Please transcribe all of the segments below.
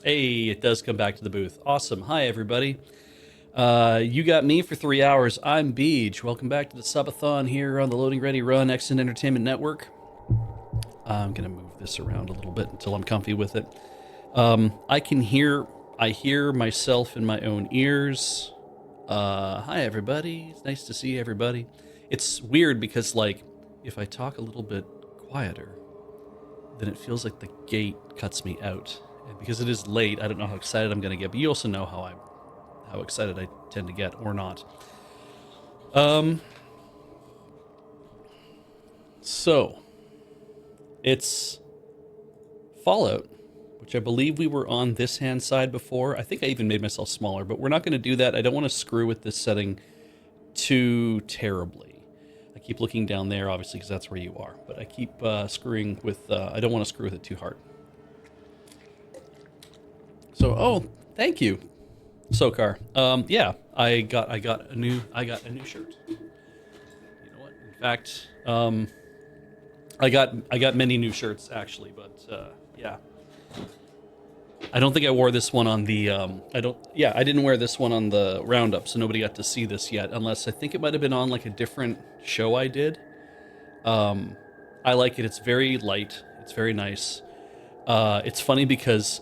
Hey, it does come back to the booth. Awesome. Hi, everybody. You got me for 3 hours. I'm Beej. Welcome back to the Sub-A-Thon here on the Loading Ready Run Extant Entertainment Network. I'm going to move this around a little bit until I'm comfy with it. I hear myself in my own ears. Hi, everybody. It's nice to see everybody. It's weird because, like, if I talk a little bit quieter, then it feels like the gate cuts me out. And because it is late, I don't know how excited I'm going to get. But you also know how excited I tend to get, or not. Um. So it's Fallout, which I believe we were on this hand side before. I think I even made myself smaller, but we're not going to do that. I don't want to screw with this setting too terribly. I keep looking down there, obviously, because that's where you are. But I keep screwing with. I don't want to screw with it too hard. So, oh, thank you, Sokar. Yeah, I got a new shirt. You know what? In fact, I got many new shirts actually, but yeah. I don't think I wore this one on the I didn't wear this one on the roundup, so nobody got to see this yet, unless I think it might have been on like a different show I did. I like it. It's very light. It's very nice. It's funny because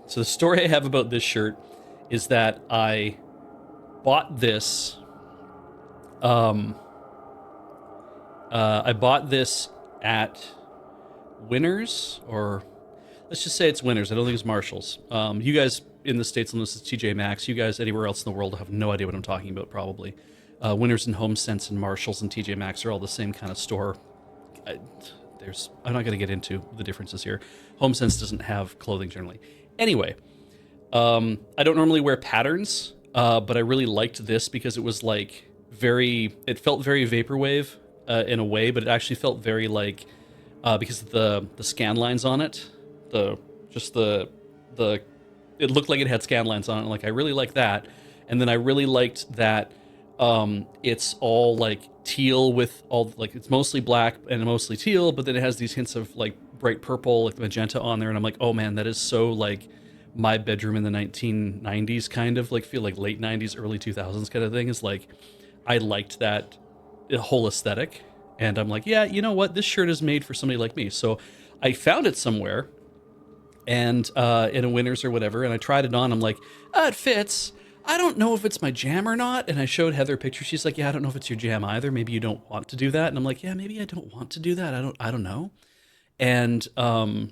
so the story I have about this shirt is that I bought this. I bought this at Winners, or let's just say it's Winners. I don't think it's Marshalls. You guys in the States, unless it's TJ Maxx, you guys anywhere else in the world have no idea what I'm talking about, probably. Winners and HomeSense and Marshalls and TJ Maxx are all the same kind of store. I'm not going to get into the differences here. HomeSense doesn't have clothing generally. Anyway, I don't normally wear patterns, but I really liked this because it was like it felt very vaporwave in a way, but it actually felt very like, because of the scan lines on it, it looked like it had scan lines on it. Like, I really like that. And then I really liked that it's all like teal with all, like, it's mostly black and mostly teal, but then it has these hints of like bright purple, like magenta on there. And I'm like, oh man, that is so like my bedroom in the 1990s, kind of like, feel like late 90s, early 2000s kind of thing. Is like, I liked that whole aesthetic. And I'm like, yeah, you know what? This shirt is made for somebody like me. So I found it somewhere, and in a Winners or whatever, and I tried it on. I'm like, it fits. I don't know if it's my jam or not. And I showed Heather a picture. She's like, yeah, I don't know if it's your jam either. Maybe you don't want to do that. And I'm like, yeah, maybe I don't want to do that. I don't know. And I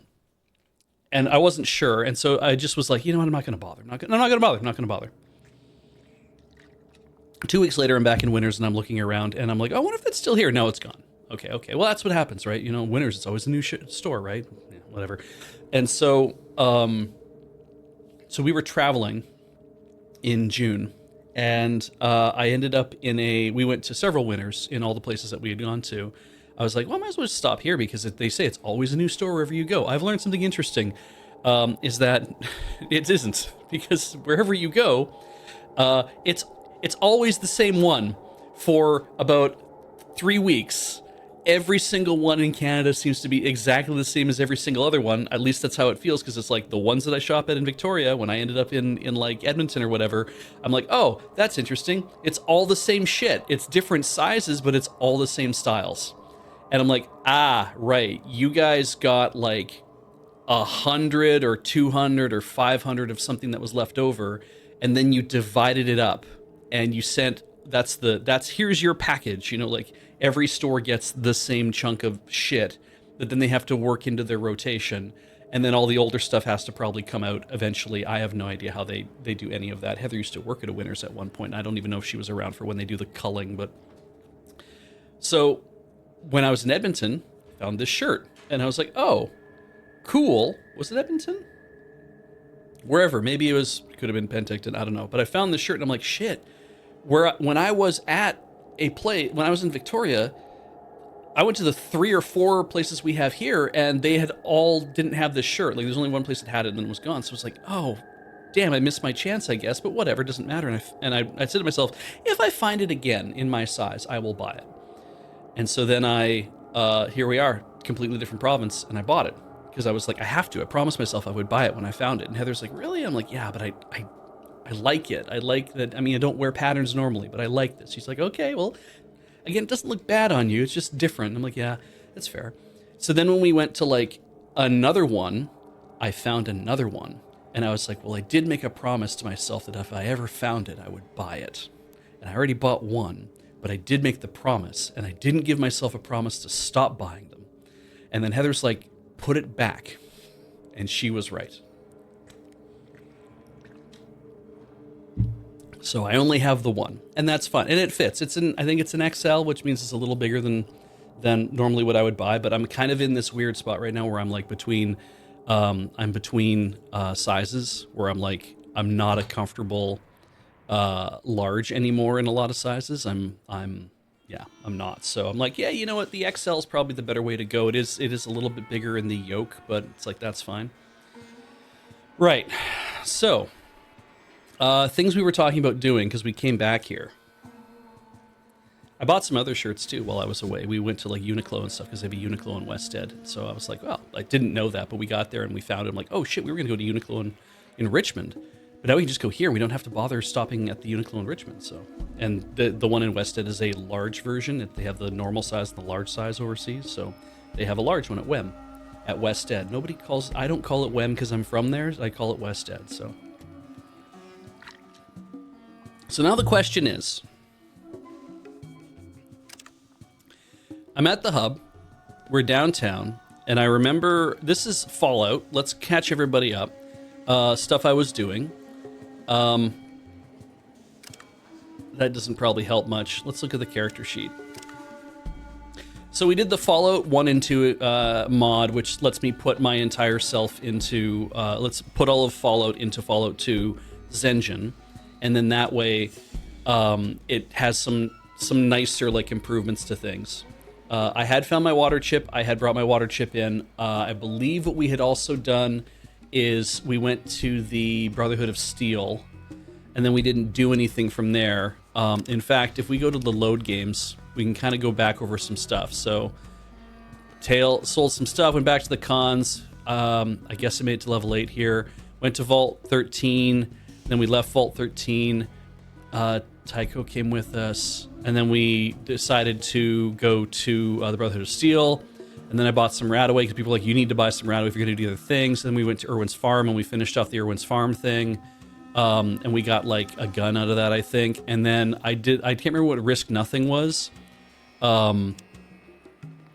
wasn't sure. And so I just was like, you know what? I'm not going to bother. I'm not going to bother. 2 weeks later, I'm back in Winners and I'm looking around and I'm like, I wonder if it's still here. No, it's gone. Okay. Well, that's what happens, right? You know, Winners, it's always a new store, right? Yeah, whatever. And so, so we were traveling in June, and I ended up we went to several Winners in all the places that we had gone to. I was like, well, I might as well just stop here because they say it's always a new store wherever you go. I've learned something interesting, is that it isn't, because wherever you go, it's always the same one for about 3 weeks. Every single one in Canada seems to be exactly the same as every single other one. At least that's how it feels, because it's like the ones that I shop at in Victoria, when I ended up in like Edmonton or whatever, I'm like, oh, that's interesting. It's all the same shit. It's different sizes, but it's all the same styles. And I'm like, right. You guys got like 100 or 200 or 500 of something that was left over, and then you divided it up and you sent, here's your package, you know, like every store gets the same chunk of shit that then they have to work into their rotation, and then all the older stuff has to probably come out eventually. I have no idea how they do any of that. Heather used to work at a Winners at one point, and I don't even know if she was around for when they do the culling. But so when I was in Edmonton, I found this shirt and I was like, oh, cool. Was it Edmonton? Wherever, maybe could have been Penticton, I don't know. But I found this shirt and I'm like, shit. When I was when I was in Victoria, I went to the 3 or 4 places we have here, and they didn't have this shirt. Like, there's only one place that had it, and then it was gone. So it's like, oh, damn, I missed my chance, I guess. But whatever, it doesn't matter. And I said to myself, if I find it again in my size, I will buy it. And so then here we are, completely different province, and I bought it because I was like, I have to. I promised myself I would buy it when I found it. And Heather's like, really? I'm like, yeah, but I like it. I like that. I mean, I don't wear patterns normally, but I like this. She's like, okay, well, again, it doesn't look bad on you. It's just different. I'm like, yeah, that's fair. So then when we went to like another one, I found another one. And I was like, well, I did make a promise to myself that if I ever found it, I would buy it. And I already bought one, but I did make the promise. And I didn't give myself a promise to stop buying them. And then Heather's like, put it back. And she was right. So I only have the one, and that's fine, and it fits. I think it's an XL, which means it's a little bigger than normally what I would buy. But I'm kind of in this weird spot right now where I'm like between sizes, where I'm like I'm not a comfortable large anymore in a lot of sizes. I'm not. So I'm like, yeah, you know what? The XL is probably the better way to go. It is a little bit bigger in the yoke, but it's like that's fine. Right. So. Things we were talking about doing because we came back here. I bought some other shirts too while I was away. We went to like Uniqlo and stuff because they have a Uniqlo in Wested. So I was like, well, I didn't know that, but we got there and we found it. I'm like, oh shit, we were going to go to Uniqlo in Richmond. But now we can just go here. We don't have to bother stopping at the Uniqlo in Richmond. So, and the one in Wested is a large version. They have the normal size and the large size overseas. So they have a large one at WEM, at Wested. I don't call it WEM because I'm from there. I call it Wested. So now the question is, I'm at the hub, we're downtown, and I remember, this is Fallout, let's catch everybody up, stuff I was doing. That doesn't probably help much. Let's look at the character sheet. So we did the Fallout 1 and 2 mod, which lets me put my entire self into, let's put all of Fallout into Fallout 2 Zengen. And then that way, it has some nicer like improvements to things. I had found my water chip. I had brought my water chip in. I believe what we had also done is we went to the Brotherhood of Steel, and then we didn't do anything from there. In fact, if we go to the load games, we can kind of go back over some stuff. So, Tail sold some stuff. Went back to the cons. I guess I made it to level 8 here. Went to Vault 13. Then we left Vault 13. Tycho came with us. And then we decided to go to the Brotherhood of Steel. And then I bought some Radaway because people were like, you need to buy some Radaway if you're going to do other things. Then we went to Irwin's Farm and we finished off the Irwin's Farm thing. And we got like a gun out of that, I think. And then I can't remember what Risk Nothing was.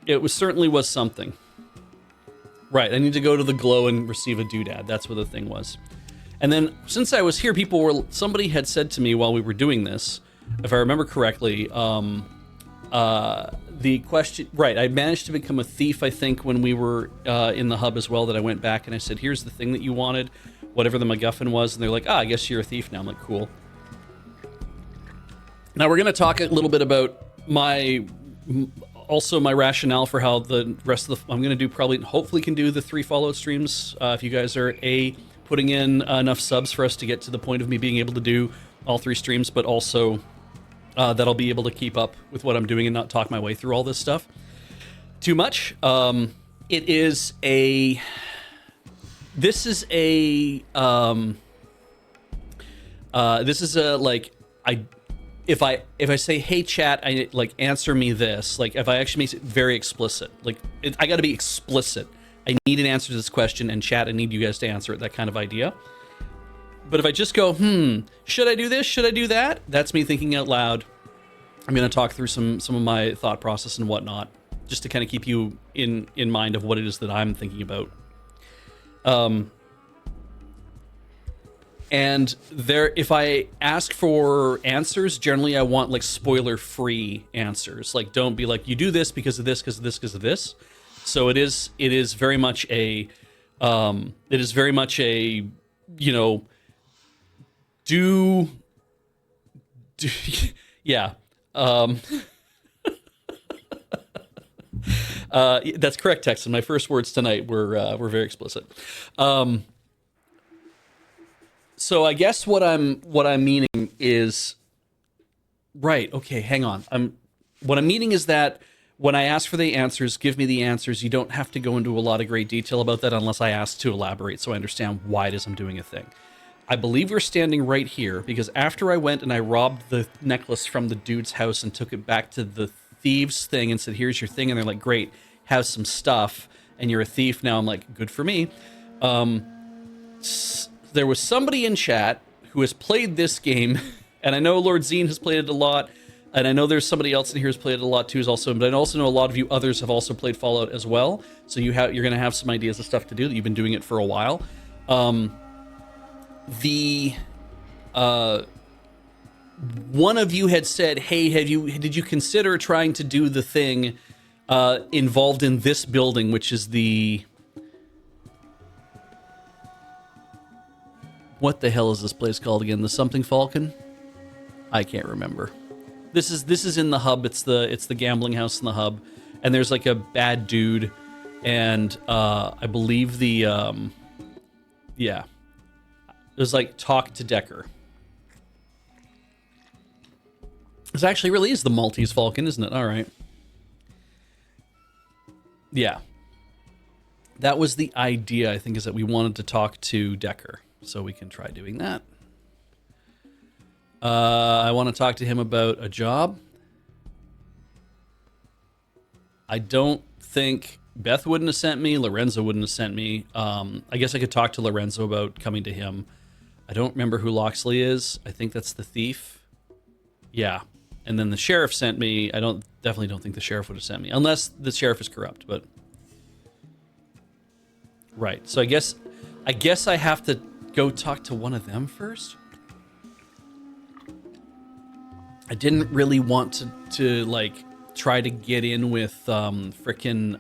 It certainly was something. Right, I need to go to the Glow and receive a doodad. That's what the thing was. And then, since I was here, somebody had said to me while we were doing this, if I remember correctly, the question, right, I managed to become a thief, I think, when we were in the hub as well, that I went back and I said, here's the thing that you wanted, whatever the MacGuffin was, and they're like, I guess you're a thief now. I'm like, cool. Now we're going to talk a little bit about my rationale for how the rest of I'm going to do hopefully can do the 3 Fallout streams, if you guys are putting in enough subs for us to get to the point of me being able to do all 3 streams, but also that I'll be able to keep up with what I'm doing and not talk my way through all this stuff too much. This is a if I say, hey chat, answer me this, like if I actually make it very explicit, I got to be explicit. I need an answer to this question, and chat, I need you guys to answer it, that kind of idea. But if I just go, should I do this? Should I do that? That's me thinking out loud. I'm going to talk through some of my thought process and whatnot, just to kind of keep you in mind of what it is that I'm thinking about. And if I ask for answers, generally I want like spoiler-free answers. Like, don't be like, you do this because of this, because of this, because of this. So it is very much a, you know, yeah. That's correct, Texan. My first words tonight were very explicit. So I guess what I'm meaning is, right, okay, hang on. What I'm meaning is that when I ask for the answers, give me the answers. You don't have to go into a lot of great detail about that unless I ask to elaborate so I understand why it is I'm doing a thing. I believe we're standing right here because after I went and I robbed the necklace from the dude's house and took it back to the thieves thing and said, here's your thing. And they're like, great, have some stuff. And you're a thief. Now I'm like, good for me. There was somebody in chat who has played this game. And I know Lord Zine has played it a lot. And I know there's somebody else in here who's played it a lot too, but I also know a lot of you others have also played Fallout as well. So you're going to have some ideas of stuff to do. You've been doing it for a while. One of you had said, hey, did you consider trying to do the thing involved in this building, which is the... What the hell is this place called again? The something Falcon? I can't remember. This is in the hub. It's the gambling house in the hub. And there's like a bad dude. And I believe yeah. It was like talk to Decker. This actually really is the Maltese Falcon, isn't it? All right. Yeah. That was the idea, I think, is that we wanted to talk to Decker. So we can try doing that. I want to talk to him about a job. I don't think... Beth wouldn't have sent me. Lorenzo wouldn't have sent me. I guess I could talk to Lorenzo about coming to him. I don't remember who Loxley is. I think that's the thief. Yeah. And then the sheriff sent me. I definitely don't think the sheriff would have sent me. Unless the sheriff is corrupt, but... Right. So I guess I have to go talk to one of them first. I didn't really want to like... try to get in with frickin'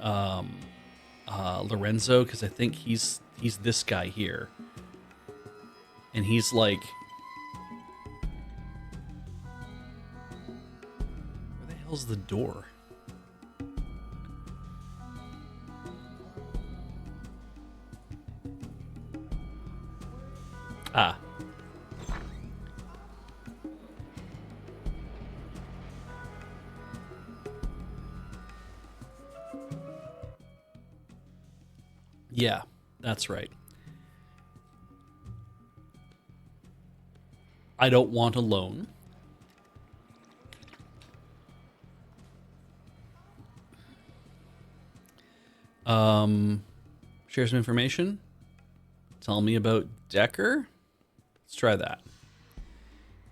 Lorenzo, because I think he's this guy here. And he's like... Where the hell's the door? Ah. Yeah, that's right. I don't want a loan. Share some information. Tell me about Decker. Let's try that.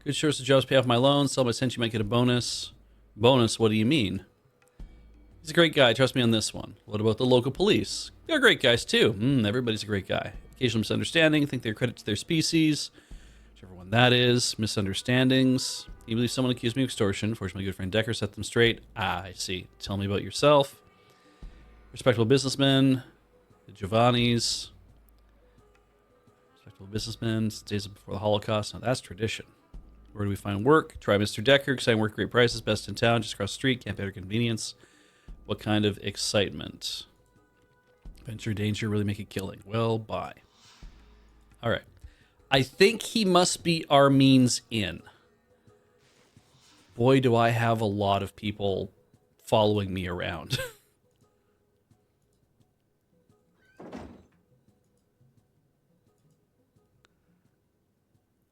Good source of jobs, pay off my loans. Sell my sense, you might get a bonus. Bonus? What do you mean? He's a great guy. Trust me on this one. What about the local police? They're great guys too. Everybody's a great guy. Occasional misunderstanding. Think they're credit to their species. Whichever one that is. Misunderstandings. You believe someone accused me of extortion. Fortunately, my good friend Decker set them straight. Ah, I see. Tell me about yourself. Respectable businessman. The Giovannis. Respectable businessman. Days before the Holocaust. Now that's tradition. Where do we find work? Try Mr. Decker. Exciting work, great prices, best in town, just across the street. Can't better convenience. What kind of excitement? Venture, danger, really make a killing. Well, bye. All right. I think he must be our means in. Boy, do I have a lot of people following me around.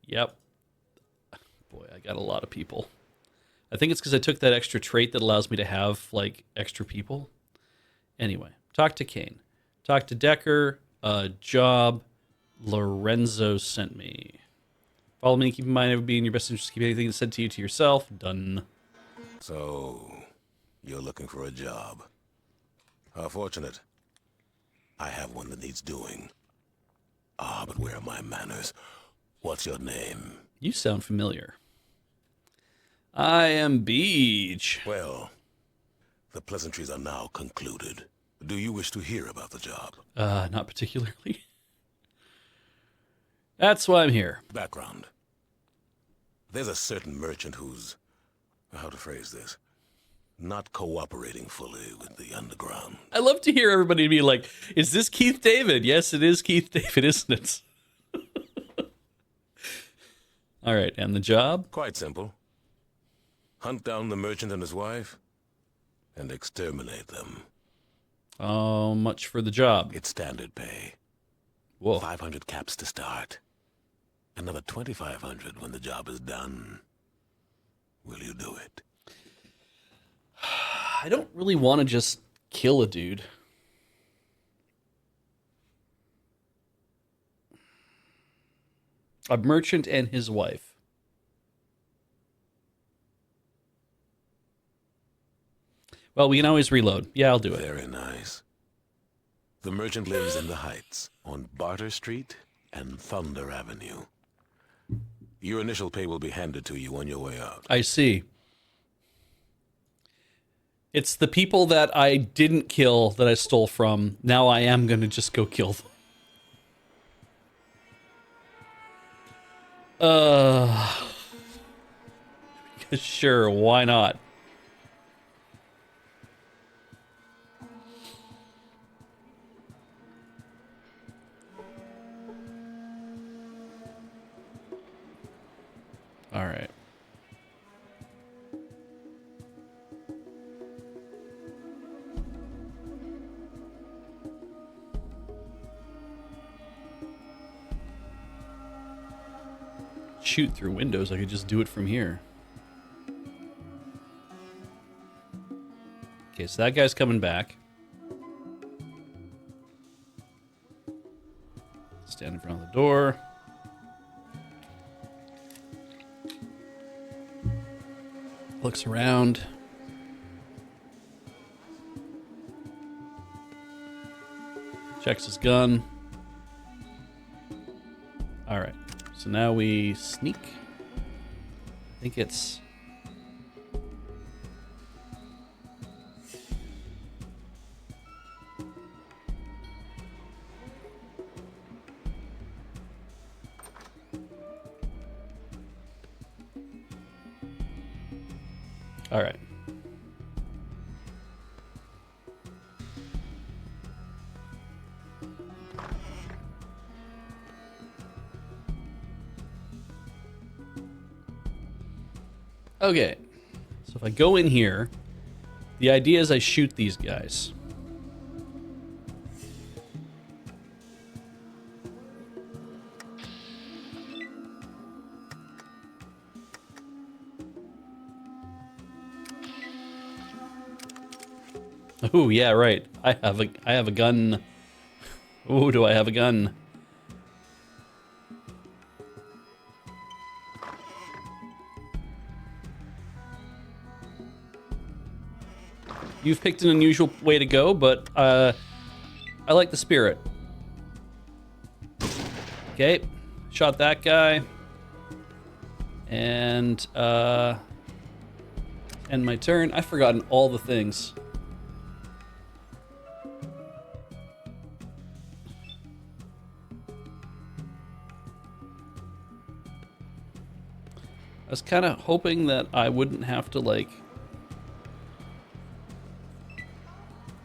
Yep. Boy, I got a lot of people. I think it's because I took that extra trait that allows me to have, like, extra people. Anyway, talk to Kane. Talk to Decker. Job. Lorenzo sent me. Follow me. Keep in mind, it would be in your best interest to keep anything said to you to yourself. Done. So, you're looking for a job. How fortunate. I have one that needs doing. Ah, but where are my manners? What's your name? You sound familiar. I am Beej. Well, the pleasantries are now concluded. Do you wish to hear about the job? Not particularly. That's why I'm here. Background. There's a certain merchant who's, how to phrase this, not cooperating fully with the underground. I love to hear everybody be like, is this Keith David? Yes, it is Keith David, isn't it? All right, and the job? Quite simple. Hunt down the merchant and his wife, and exterminate them. Oh, much for the job. It's standard pay. Whoa. 500 caps to start. Another 2,500 when the job is done. Will you do it? I don't really want to just kill a dude. A merchant and his wife. Well, we can always reload. Yeah, I'll do it. Very nice. The merchant lives in the Heights, on Barter Street and Thunder Avenue. Your initial pay will be handed to you on your way out. I see. It's the people that I didn't kill that I stole from. Now I am going to just go kill them. Sure, why not? All right. Shoot through windows. I could just do it from here. Okay, so that guy's coming back. Stand in front of the door. Looks around. Checks his gun. All right. So now we sneak. I think it's... All right. Okay. So if I go in here, the idea is I shoot these guys. Oh, yeah, right. I have a gun. Oh, do I have a gun? You've picked an unusual way to go, but I like the spirit. Okay, shot that guy. And end my turn. I've forgotten all the things. I was kind of hoping that I wouldn't have to, like...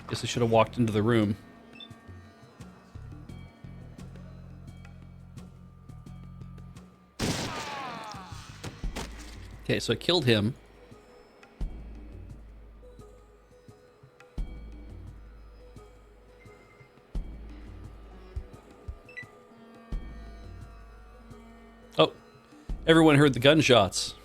Guess I should have walked into the room. Okay, so I killed him. Oh, everyone heard the gunshots.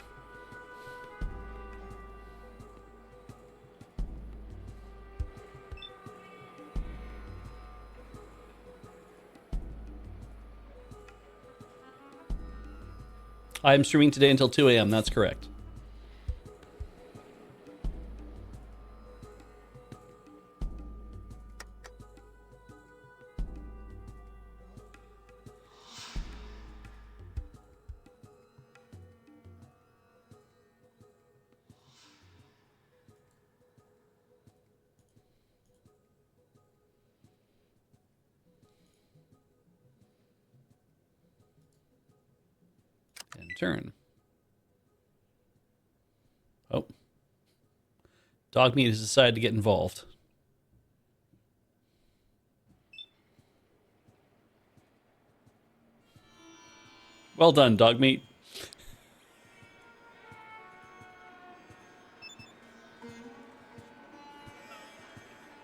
I'm streaming today until 2 a.m. That's correct. And turn. Oh. Dogmeat has decided to get involved. Well done, Dogmeat.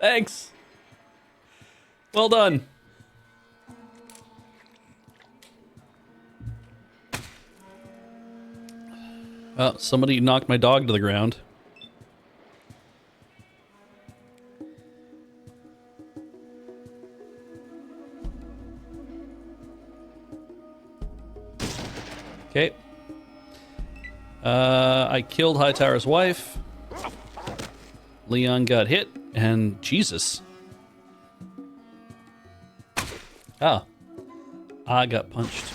Thanks. Well done. Oh, somebody knocked my dog to the ground. Okay. I killed Hightower's wife. Leon got hit, and Jesus. Ah. I got punched.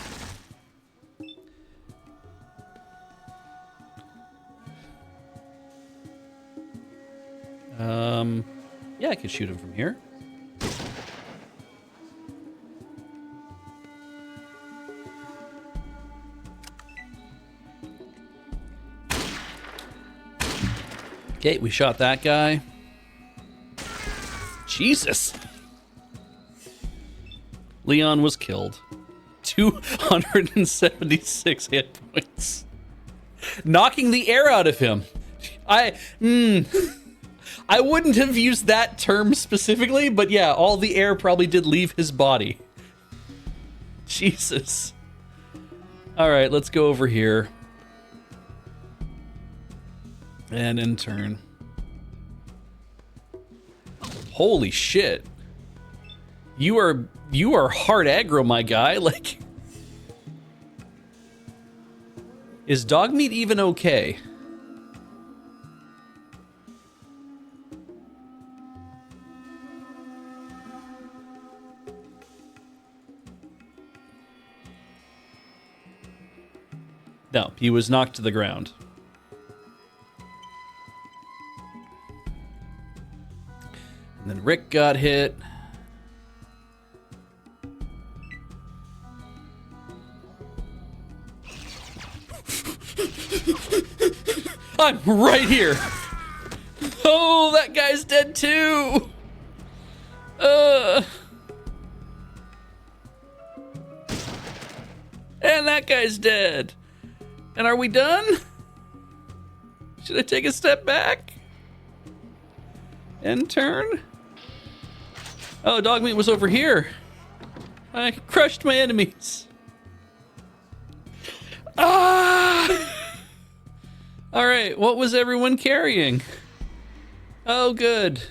Yeah, I could shoot him from here. Okay, we shot that guy. Jesus. Leon was killed. 276 hit points. Knocking the air out of him. I wouldn't have used that term specifically, but yeah, all the air probably did leave his body. Jesus. All right, let's go over here. And in turn. Holy shit. You are hard aggro, my guy. Like, is dog meat even okay? No, he was knocked to the ground. And then Rick got hit. I'm right here. Oh, that guy's dead too. And that guy's dead. And are we done? Should I take a step back? And turn? Oh, dog meat was over here. I crushed my enemies. Ah! All right, what was everyone carrying? Oh, good.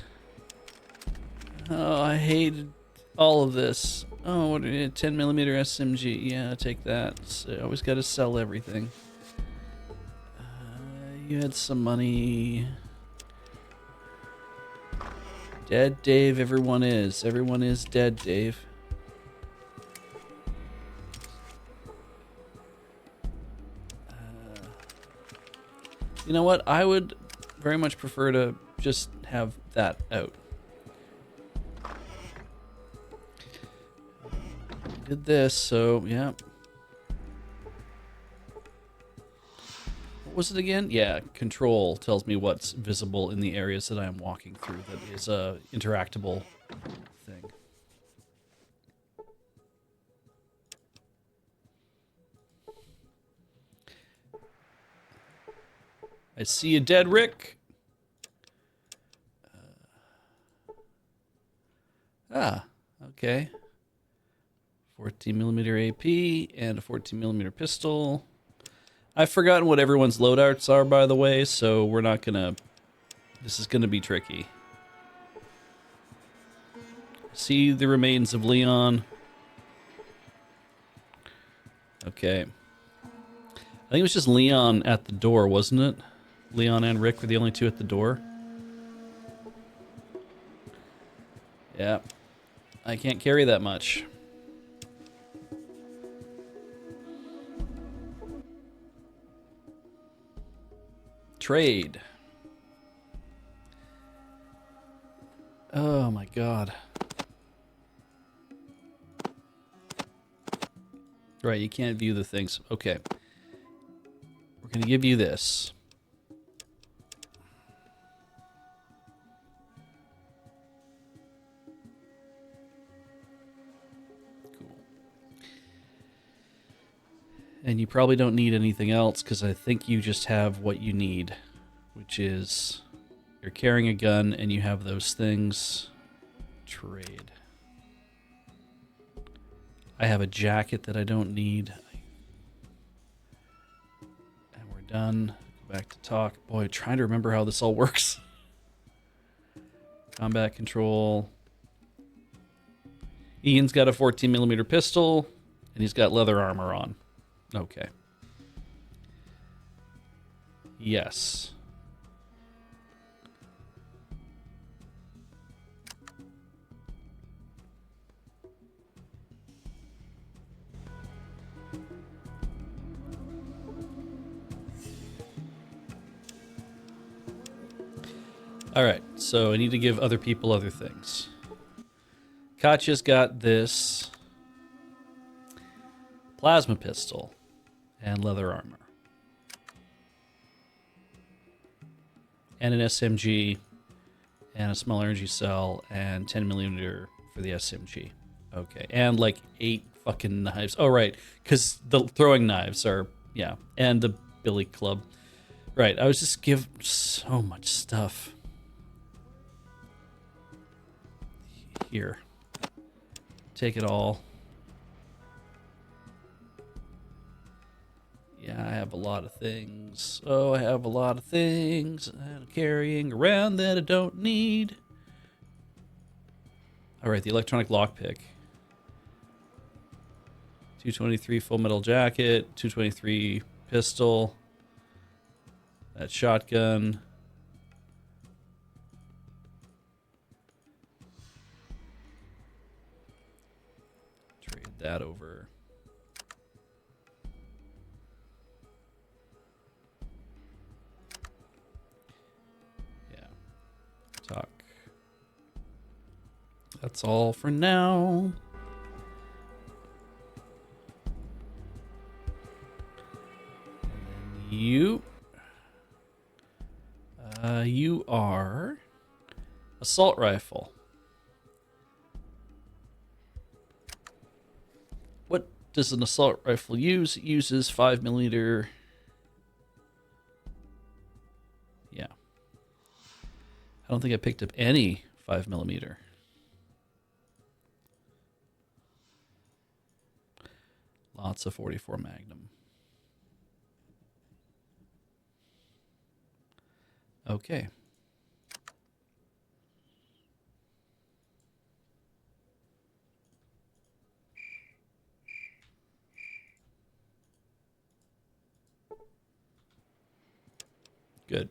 Oh, I hated all of this. Oh, what 10mm SMG. Yeah, take that. So I always got to sell everything. You had some money. Dead Dave, everyone is. Everyone is dead, Dave. You know what? I would very much prefer to just have that out. Did this, so yeah. What was it again? Yeah, control tells me what's visible in the areas that I am walking through. That is a interactable thing. I see a dead Rick. Okay. 14mm AP and a 14mm pistol. I've forgotten what everyone's loadouts are, by the way, so we're not gonna... This is gonna be tricky. See the remains of Leon. Okay. I think it was just Leon at the door, wasn't it? Leon and Rick were the only two at the door. Yeah. I can't carry that much. Trade. Oh my god. Right, you can't view the things. Okay. We're gonna give you this. Cool. And you probably don't need anything else because I think you just have what you need, which is You're carrying a gun and you have those things. Trade. I have a jacket that I don't need. And we're done. Go back to talk. Boy, trying to remember how this all works. Combat control. Ian's got a 14mm pistol, and he's got leather armor on. Okay. Yes. All right, so I need to give other people other things. Katya's got this plasma pistol and leather armor. And an SMG and a small energy cell and 10mm for the SMG. Okay, and like 8 fucking knives. Oh, right, because the throwing knives are, yeah, and the billy club. Right, I was just give so much stuff. Here. Take it all. Yeah, I have a lot of things. Oh, I have a lot of things that I'm carrying around that I don't need. All right, the electronic lockpick. 223 full metal jacket, 223 pistol. That shotgun. Trade that over. Yeah. Talk. That's all for now. And then you. You are assault rifle. What does an assault rifle use? It uses 5mm. Yeah. I don't think I picked up any 5mm. Lots of 44 Magnum. Okay. Good.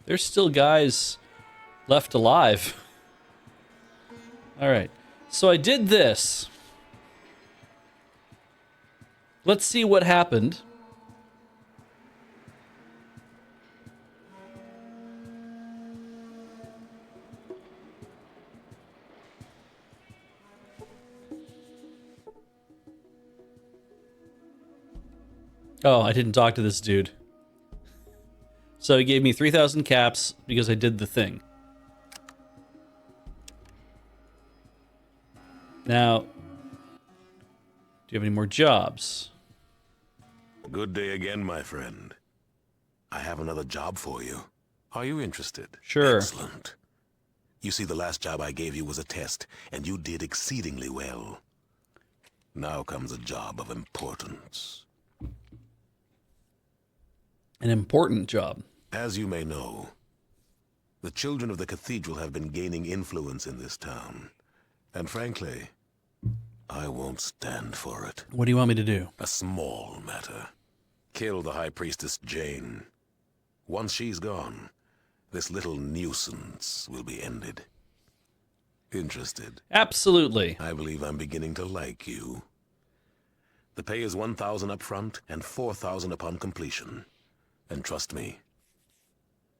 There's still guys left alive. All right. So I did this. Let's see what happened. Oh, I didn't talk to this dude. So he gave me 3,000 caps because I did the thing. Now, do you have any more jobs? Good day again, my friend. I have another job for you. Are you interested? Sure. Excellent. You see, the last job I gave you was a test, and you did exceedingly well. Now comes a job of importance. An important job. As you may know, the children of the cathedral have been gaining influence in this town. And frankly, I won't stand for it. What do you want me to do? A small matter. Kill the High Priestess Jane. Once she's gone, this little nuisance will be ended. Interested? Absolutely. I believe I'm beginning to like you. The pay is 1,000 up front and 4,000 upon completion. And trust me,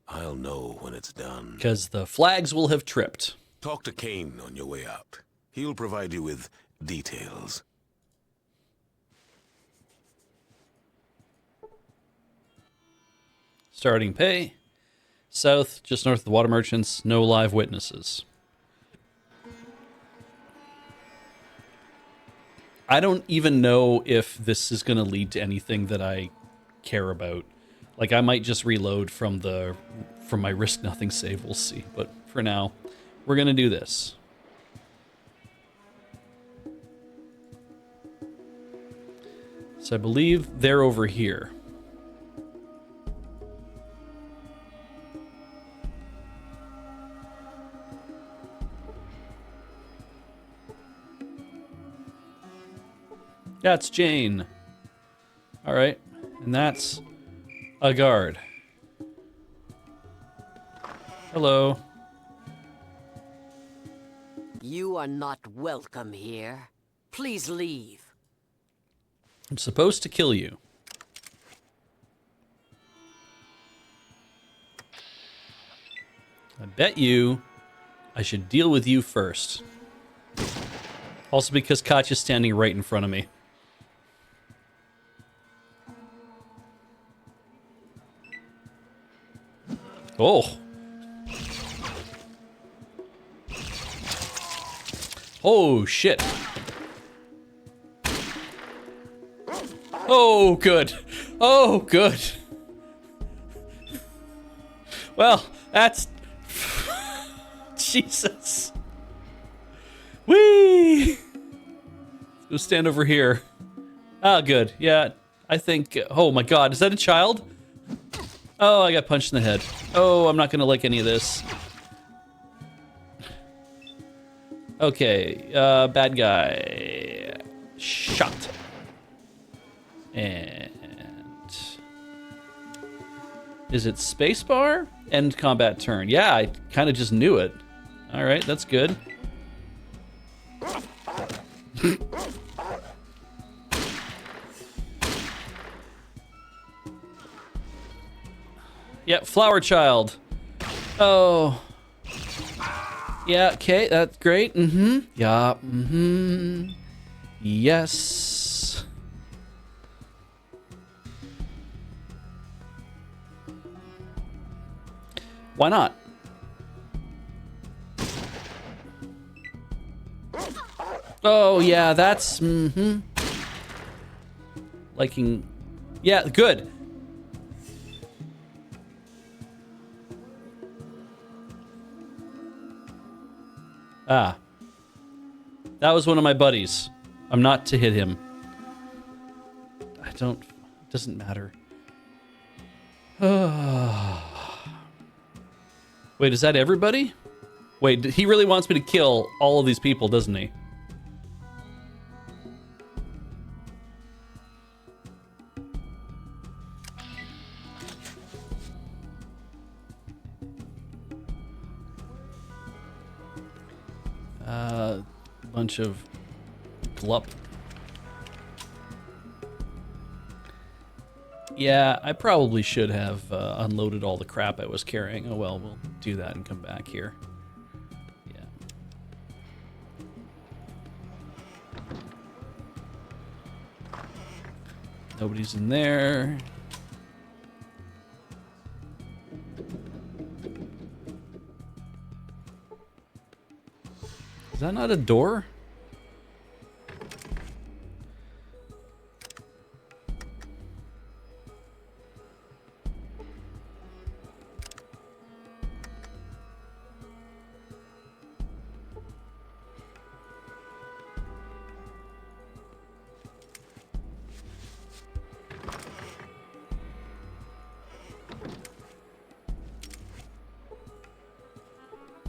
I'll know when it's done. Because the flags will have tripped. Talk to Kane on your way out. He'll provide you with details. Starting pay. South, just north of the water merchants, no live witnesses. I don't even know if this is going to lead to anything that I care about. Like, I might just reload from my risk nothing save. We'll see. But for now, we're gonna do this. So I believe they're over here. That's Jane. All right, and that's a guard. Hello. You are not welcome here. Please leave. I'm supposed to kill you. I bet you I should deal with you first. Also because Katya's standing right in front of me. Oh. Oh, shit. Oh, good. Oh, good. Well, that's... Jesus. Whee! Let's go stand over here. Ah, good. Yeah, I think... Oh, my God. Is that a child? Oh, I got punched in the head. Oh, I'm not going to like any of this. Okay, bad guy. Shot. And... Is it spacebar? End combat turn. Yeah, I kind of just knew it. Alright, that's good. Yeah, flower child. Oh. Yeah, okay, that's great. Mm-hmm. Yeah, mm-hmm. Yes. Why not? Oh, yeah, that's... Mm-hmm. Liking... Yeah, good. Ah. That was one of my buddies. I'm not to hit him. I don't... It doesn't matter. Wait, is that everybody? Wait, he really wants me to kill all of these people, doesn't he? Bunch of glup. Yeah, I probably should have unloaded all the crap I was carrying. Oh well, we'll do that and come back here. Yeah. Nobody's in there. Is that not a door?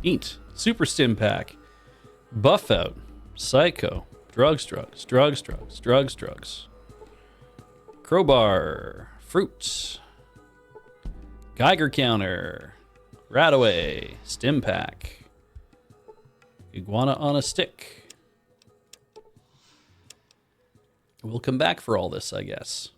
Neat. Super Stim Pack. Buff out. Psycho. Drugs, drugs, drugs, drugs, drugs, drugs. Crowbar. Fruit. Geiger counter. Radaway. Stim pack. Iguana on a stick. We'll come back for all this, I guess.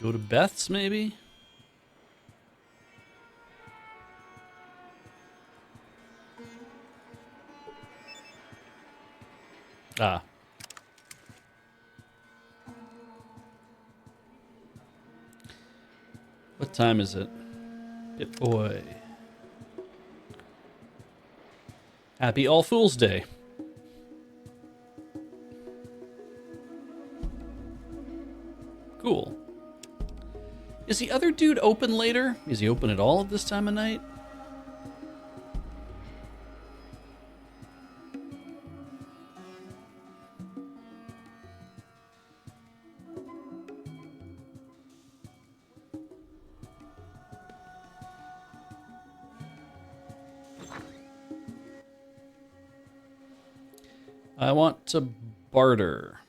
Go to Beth's, maybe? Ah. time is it? It boy. Happy All Fool's Day. Cool. Is the other dude open later? Is he open at all at this time of night? I want to barter.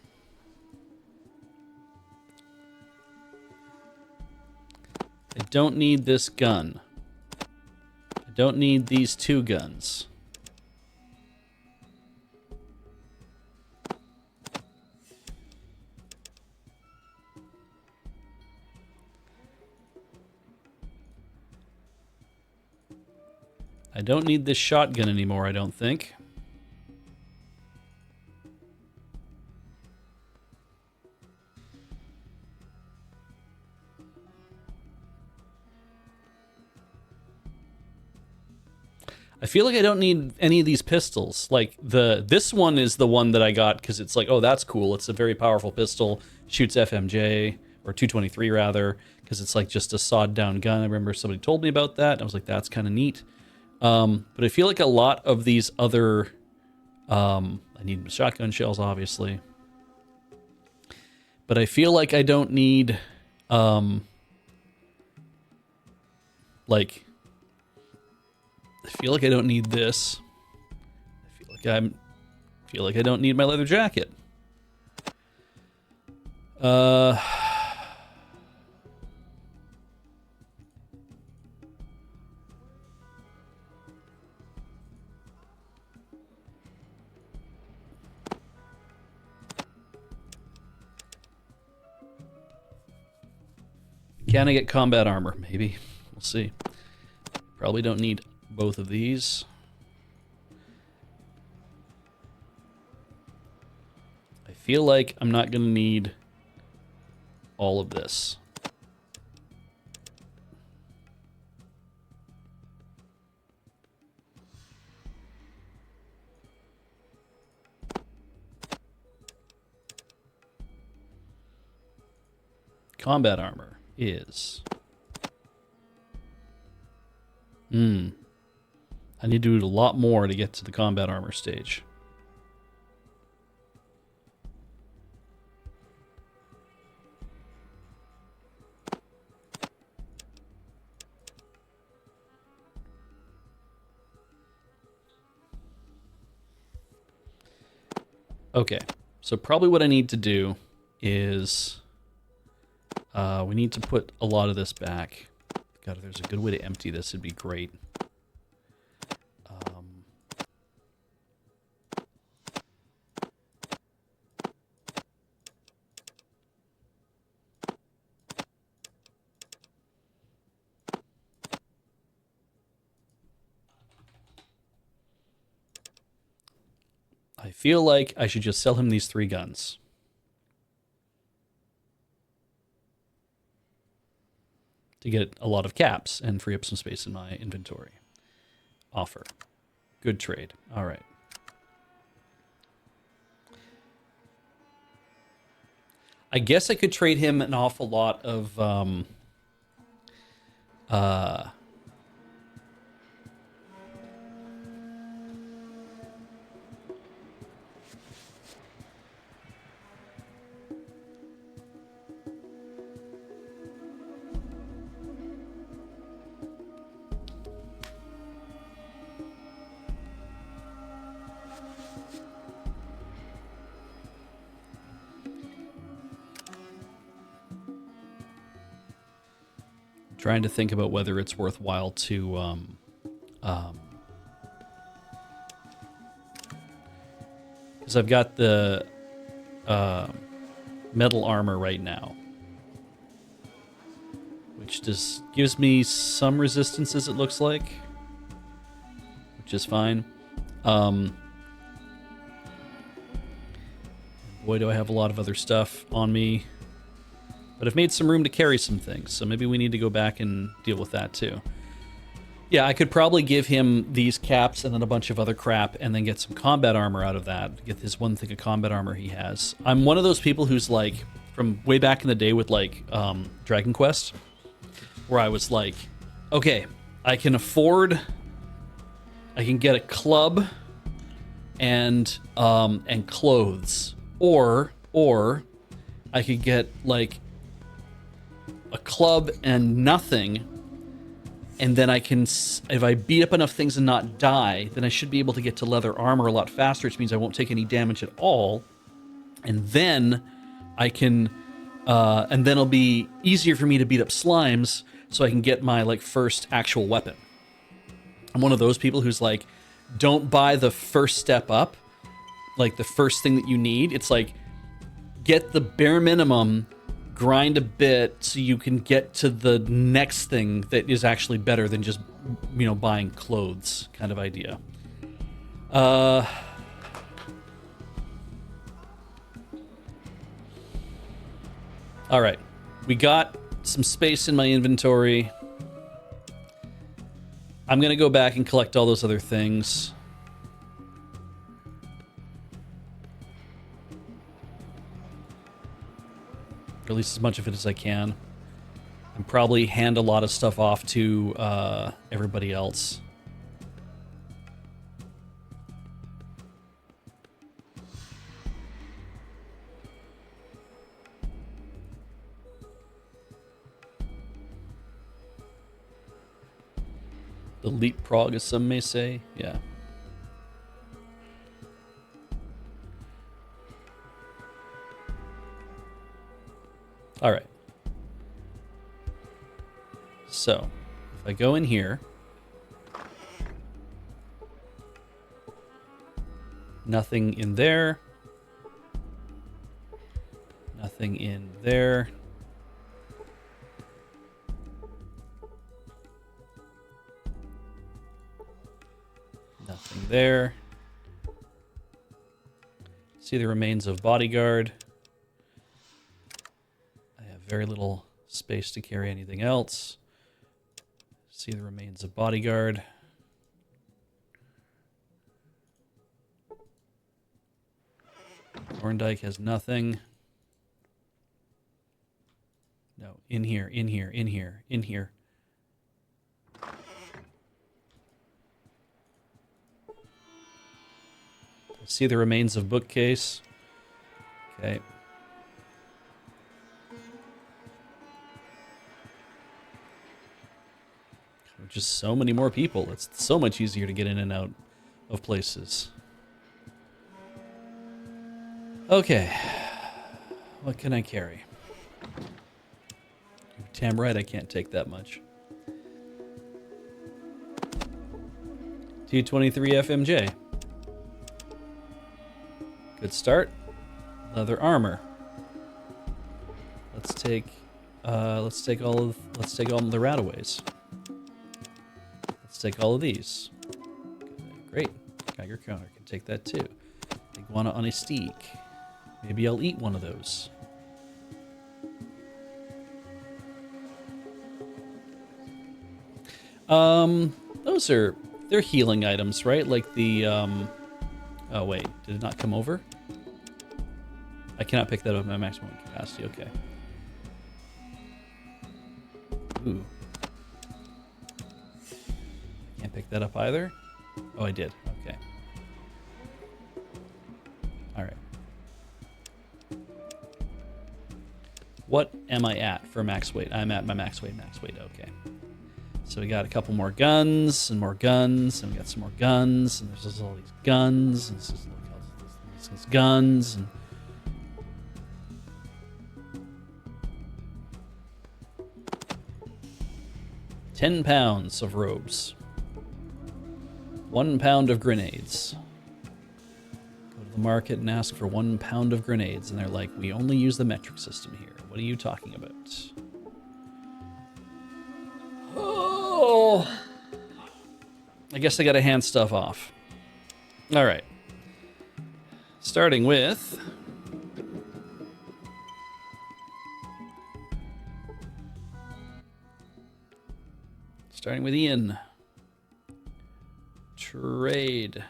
I don't need this gun. I don't need these 2 guns. I don't need this shotgun anymore, I don't think. I feel like I don't need any of these pistols. Like this one is the one that I got because it's like, oh, that's cool. It's a very powerful pistol. Shoots FMJ or 223 rather, because it's like just a sawed down gun. I remember somebody told me about that. And I was like, that's kind of neat. But I feel like a lot of these other, I need shotgun shells, obviously. But I feel like I don't need, like. I feel like I don't need this. I feel like I don't need my leather jacket. Can I get combat armor? Maybe. We'll see. Probably don't need both of these. I feel like I'm not going to need all of this. Combat armor is... I need to do a lot more to get to the combat armor stage. Okay, so probably what I need to do is we need to put a lot of this back. God, if there's a good way to empty this, it'd be great. I feel like I should just sell him these 3 guns. To get a lot of caps and free up some space in my inventory. Offer. Good trade. All right. I guess I could trade him an awful lot of trying to think about whether it's worthwhile to because I've got the metal armor right now, which just gives me some resistances, it looks like, which is fine. Boy, do I have a lot of other stuff on me. But I've made some room to carry some things, so maybe we need to go back and deal with that too. Yeah, I could probably give him these caps and then a bunch of other crap and then get some combat armor out of that. Get his one thing of combat armor he has. I'm one of those people who's like, from way back in the day with like Dragon Quest, where I was like, okay, I can get a club and clothes, or I could get like a club and nothing, and then I can, if I beat up enough things and not die, then I should be able to get to leather armor a lot faster, which means I won't take any damage at all, and then I can, and then it'll be easier for me to beat up slimes, so I can get my like first actual weapon. I'm one of those people who's like, don't buy the first step up, like the first thing that you need. It's like, get the bare minimum, grind a bit so you can get to the next thing that is actually better than just, you know, buying clothes kind of idea. All right, we got some space in my inventory. I'm gonna go back and collect all those other things. Or at least as much of it as I can. And probably hand a lot of stuff off to everybody else. The leapfrog, as some may say. Yeah. All right. So, if I go in here, nothing in there, nothing in there. Nothing there. See the remains of bodyguard. I have very little space to carry anything else. See the remains of bodyguard. Thorndike has nothing. No, in here, in here, in here, in here. See the remains of bookcase. Okay. Just so many more people. It's so much easier to get in and out of places. Okay. What can I carry? Damn right I can't take that much. T23 FMJ. Good start. Leather armor. Let's take all the rataways. Let's take all of these. Great. Geiger counter can take that too. Iguana on a steak. Maybe I'll eat one of those. They're healing items, right? Like the oh wait, did it not come over? I cannot pick that up at my maximum capacity. Okay. Ooh. Can't pick that up either. Oh, I did. Okay. All right. What am I at for max weight? I'm at my max weight. Okay. So we got a couple more guns and more guns, and we got some more guns, and there's just all these guns, and this is guns, and £10 of robes. 1 pound of grenades. Go to the market and ask for 1 pound of grenades, and they're like, we only use the metric system here. What are you talking about? Oh, I guess I gotta hand stuff off. All right. Starting with Starting with Ian. Trade.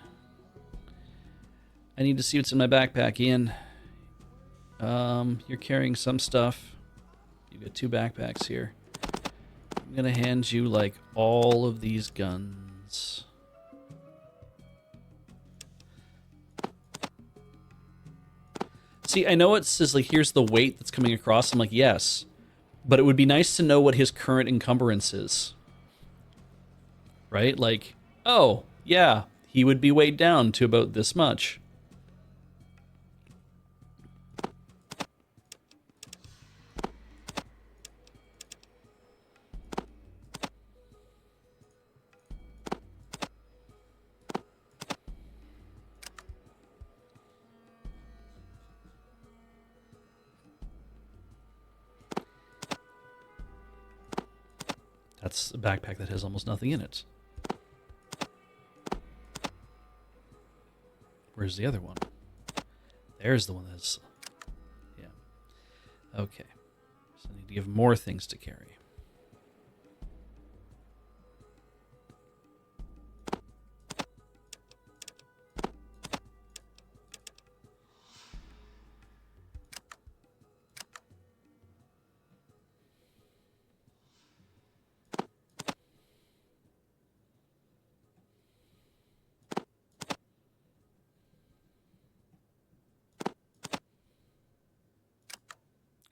I need to see what's in my backpack, Ian. You're carrying some stuff. You got 2 backpacks here. I'm gonna hand you like all of these guns. See, I know it says like here's the weight that's coming across. I'm like, yes, but it would be nice to know what his current encumbrance is. Right? Like, oh yeah, he would be weighed down to about this much. That's a backpack that has almost nothing in it. Where's the other one? There's the one that's... Yeah. Okay. So I need to give more things to carry.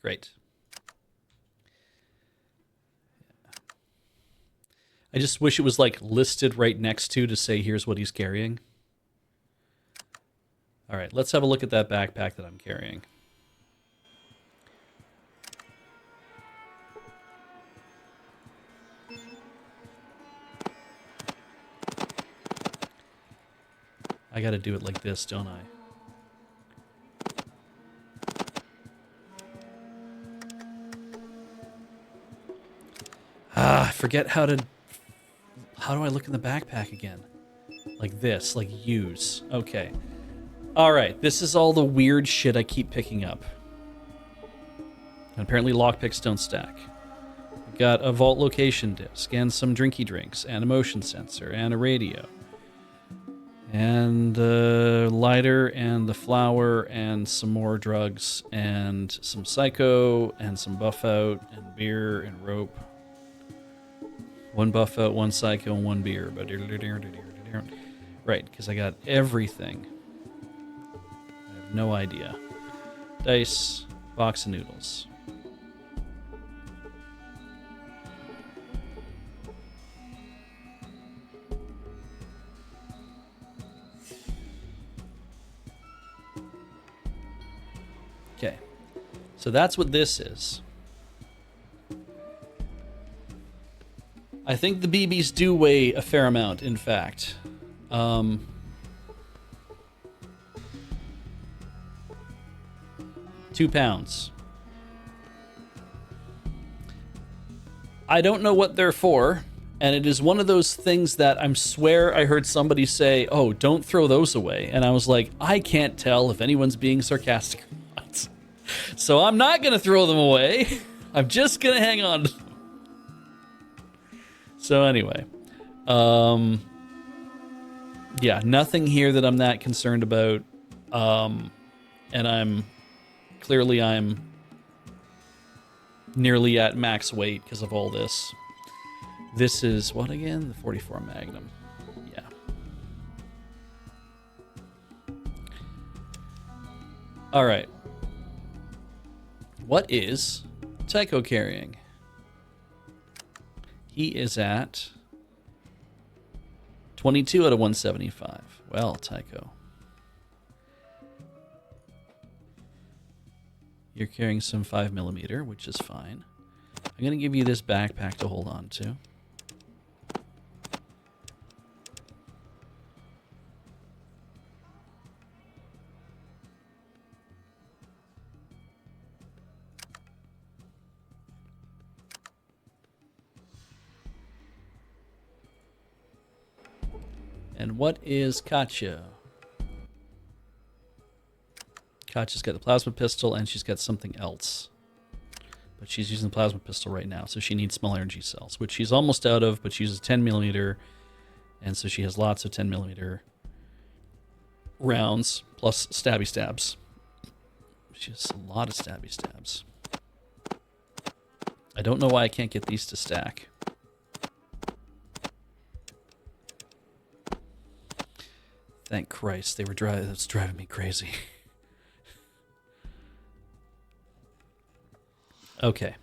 Great. I just wish it was like listed right next to say here's what he's carrying. All right, let's have a look at that backpack that I'm carrying. I got to do it like this, don't I? I forget how do I look in the backpack again? Like this, like use. Okay. All right, this is all the weird shit I keep picking up. And apparently lockpicks don't stack. We got a vault location disc and some drinky drinks and a motion sensor and a radio. And the lighter and the flower and some more drugs and some psycho and some buff out and beer and rope. 1 buff out, 1 psycho, and 1 beer. Right, because I got everything. I have no idea. Dice, box of noodles. Okay, so that's what this is. I think the BBs do weigh a fair amount, in fact. 2 pounds. I don't know what they're for, and it is one of those things that I swear I heard somebody say, oh, don't throw those away. And I was like, I can't tell if anyone's being sarcastic or not. So I'm not going to throw them away. I'm just going to hang on to them. So anyway, yeah, nothing here that I'm that concerned about, and I'm nearly at max weight because of all this. This is what again? The 44 Magnum. Yeah. All right. What is Tycho carrying? He is at 22 out of 175. Well, Tycho. You're carrying some 5mm, which is fine. I'm going to give you this backpack to hold on to. And what is Katya? Katya's got the plasma pistol, and she's got something else. but she's using the plasma pistol right now, so she needs small energy cells, which she's almost out of, but she uses 10 millimeter, and so she has lots of 10 millimeter rounds plus stabby stabs. She has a lot of stabby stabs. I don't know why I can't get these to stack. Thank Christ, they were that's driving me crazy. Okay.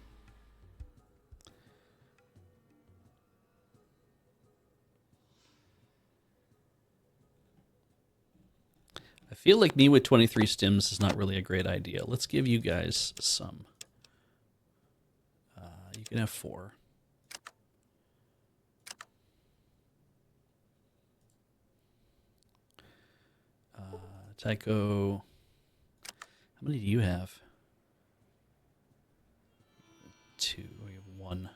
I feel like me with 23 stims is not really a great idea. Let's give you guys some. You can have 4. Tycho, how many do you have? 2. We have 1.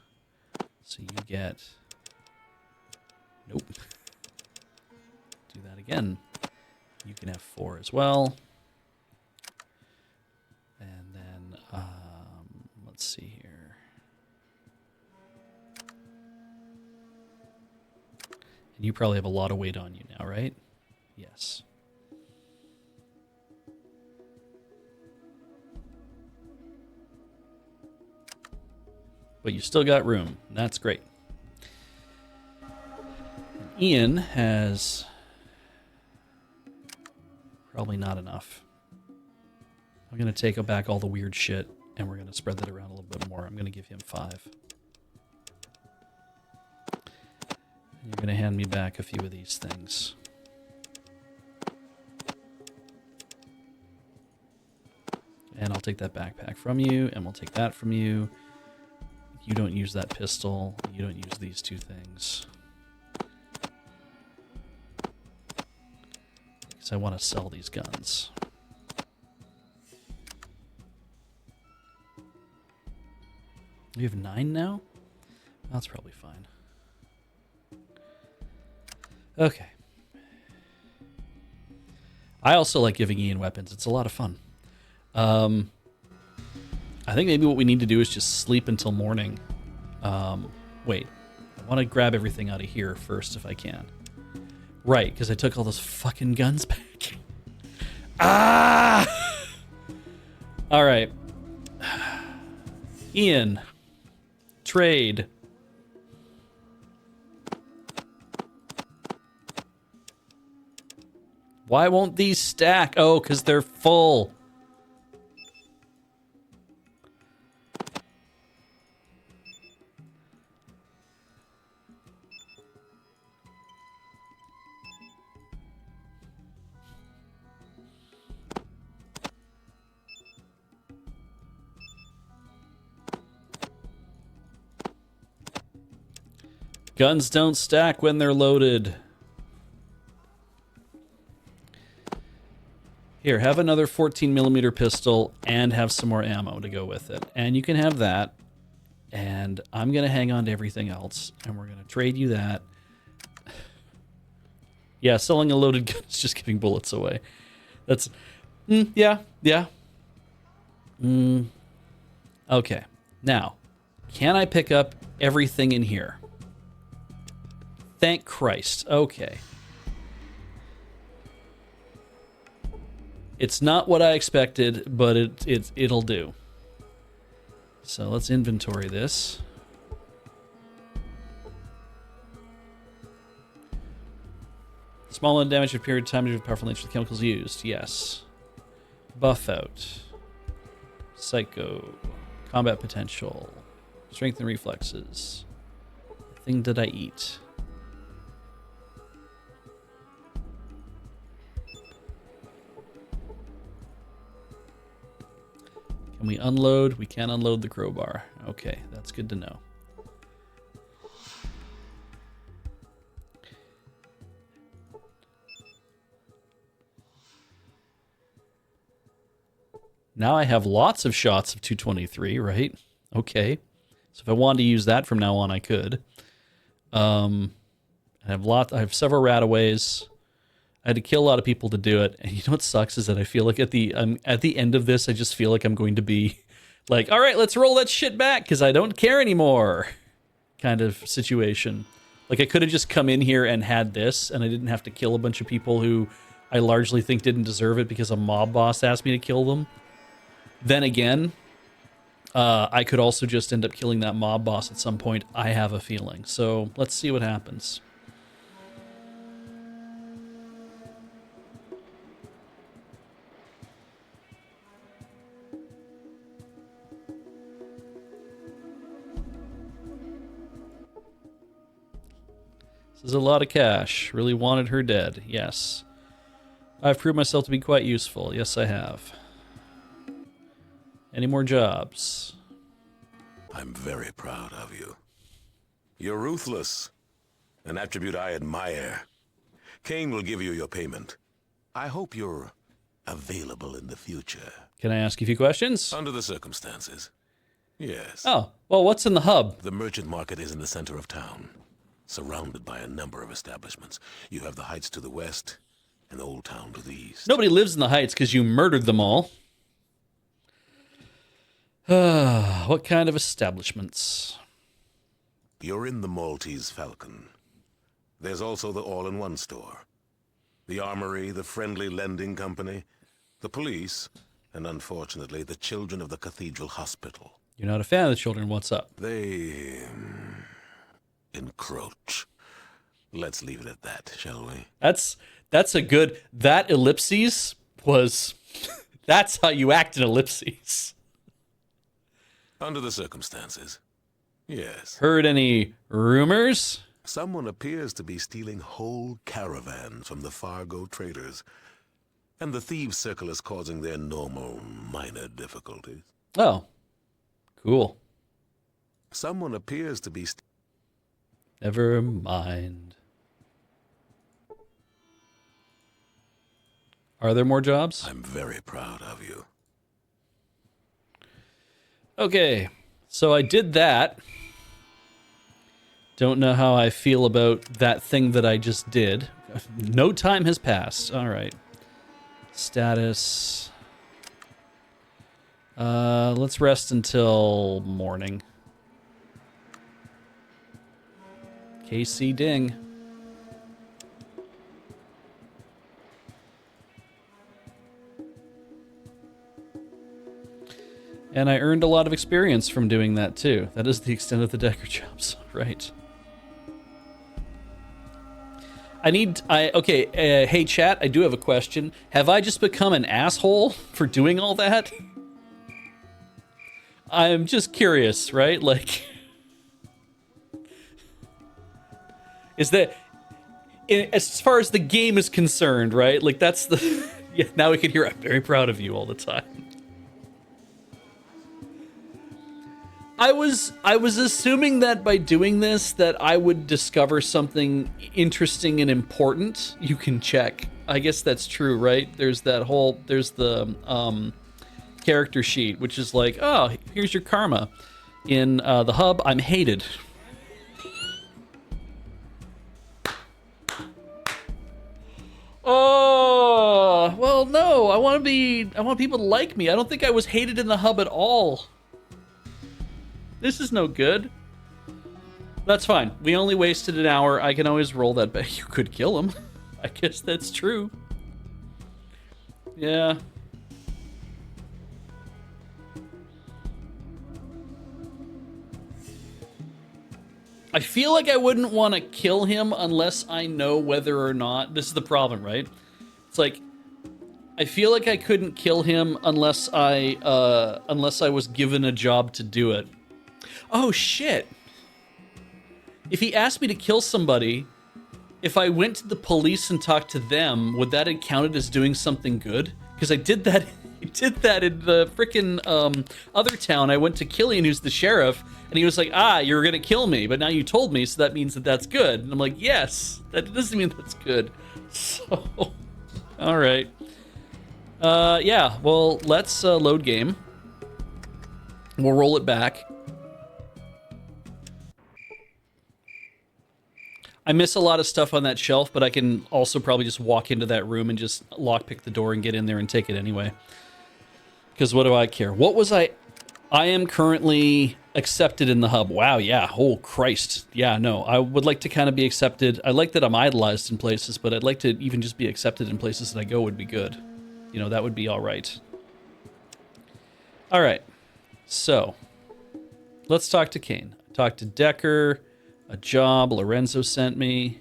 So you get. Nope. Do that again. You can have 4 as well. And then, let's see here. And you probably have a lot of weight on you now, right? Yes. But you still got room. That's great. And Ian has probably not enough. I'm going to take back all the weird shit, and we're going to spread that around a little bit more. I'm going to give him 5. And you're going to hand me back a few of these things. And I'll take that backpack from you, and we'll take that from you. You don't use that pistol. You don't use these 2 things. Because I want to sell these guns. We have 9 now? That's probably fine. Okay. I also like giving Ian weapons. It's a lot of fun. I think maybe what we need to do is just sleep until morning. Wait. I want to grab everything out of here first if I can. Right, because I took all those fucking guns back. Ah! All right. Ian. Trade. Why won't these stack? Oh, because they're full. Guns don't stack when they're loaded. Here, have another 14 millimeter pistol and have some more ammo to go with it. And you can have that. And I'm going to hang on to everything else. And we're going to trade you that. Yeah, selling a loaded gun is just giving bullets away. That's... yeah. Okay. Now, can I pick up everything in here? Thank Christ. Okay. It's not what I expected, but it'll do. So let's inventory this. Small and damage for a period of time due to the powerful nature of the chemicals used. Yes. Buff out. Psycho. Combat potential. Strength and reflexes. Thing did I eat? Can we unload? We can unload the crowbar. Okay, that's good to know. Now I have lots of shots of 223, right? Okay. So if I wanted to use that from now on, I could. I have several rataways. I had to kill a lot of people to do it. And you know what sucks is that I feel like at the end of this, I just feel like I'm going to be Like, all right, let's roll that shit back because I don't care anymore kind of situation. Like, I could have just come in here and had this, and I didn't have to kill a bunch of people who I largely think didn't deserve it because a mob boss asked me to kill them. Then again, I could also just end up killing that mob boss at some point, I have a feeling. So let's see what happens. This is a lot of cash. Really wanted her dead. Yes. I've proved myself to be quite useful. Yes, I have. Any more jobs? I'm very proud of you. You're ruthless, an attribute I admire. Kane will give you your payment. I hope you're available in the future. Can I ask you a few questions? Under the circumstances, yes. Oh, well, what's in the hub? The merchant market is in the center of town, surrounded by a number of establishments. You have the heights to the west and Old Town to the east. Nobody lives in the heights because you murdered them all. What kind of establishments? You're in the Maltese Falcon. There's also the all-in-one store, the armory, the friendly lending company, the police, and unfortunately, the children of the Cathedral Hospital. You're not a fan of the children. What's up? They encroach. Let's leave it at that, shall we? That's a good... That ellipses was... That's how you act in ellipses. Under the circumstances, yes. Heard any rumors? Someone appears to be stealing whole caravans from the Fargo traders, and the thieves' circle is causing their normal minor difficulties. Oh. Cool. Someone appears to be... Never mind. Are there more jobs? I'm very proud of you. Okay, so I did that. Don't know how I feel about that thing that I just did. No time has passed. All right. Status. Let's rest until morning. KC Ding. And I earned a lot of experience from doing that too. That is the extent of the Decker jobs, right? Hey chat, I do have a question. Have I just become an asshole for doing all that? I'm just curious, right? Like, is that, as far as the game is concerned, right? Like, that's the, yeah, now we can hear I'm very proud of you all the time. I was assuming that by doing this that I would discover something interesting and important. You can check. I guess that's true, right? There's the character sheet, which is like, oh, here's your karma. In the hub, I'm hated. Oh, well, no. I want people to like me. I don't think I was hated in the hub at all. This is no good. That's fine. We only wasted an hour. I can always roll that back. You could kill him. I guess that's true. Yeah. I feel like I wouldn't want to kill him unless I know whether or not... This is the problem, right? It's like... I feel like I couldn't kill him unless I was given a job to do it. Oh, shit. If he asked me to kill somebody, if I went to the police and talked to them, would that have counted as doing something good? Because I did that in the frickin' other town. I went to Killian, who's the sheriff, and he was like, you were going to kill me, but now you told me, so that means that that's good. And I'm like, yes, that doesn't mean that's good. So, all right. Yeah, well, let's load game. We'll roll it back. I miss a lot of stuff on that shelf, but I can also probably just walk into that room and just lockpick the door and get in there and take it anyway. Because what do I care? What was I... I am currently accepted in the hub. Wow, yeah. Oh, Christ. Yeah, no. I would like to kind of be accepted. I like that I'm idolized in places, but I'd like to even just be accepted in places that I go would be good. You know, that would be all right. All right. So, let's talk to Kane. Talk to Decker. A job Lorenzo sent me.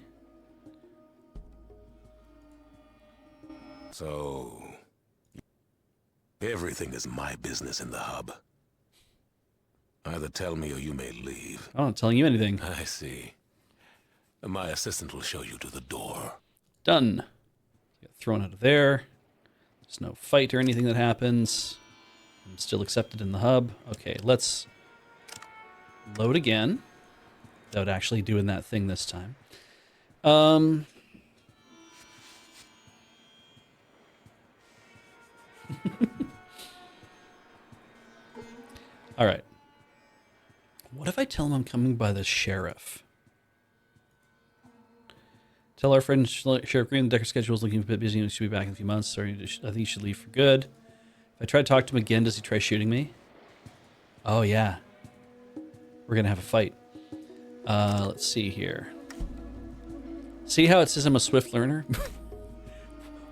So, everything is my business in the hub. Either tell me or you may leave. I'm not telling you anything. I see. My assistant will show you to the door. Done. Get thrown out of there. There's no fight or anything that happens. I'm still accepted in the hub. Okay, let's load again. Without actually doing that thing this time. All right. What if I tell him I'm coming by the sheriff? Tell our friend Sheriff Green the Decker schedule is looking a bit busy and he should be back in a few months. Sorry, I think he should leave for good. If I try to talk to him again, does he try shooting me? Oh, yeah. We're going to have a fight. Let's see here. See how it says I'm a swift learner?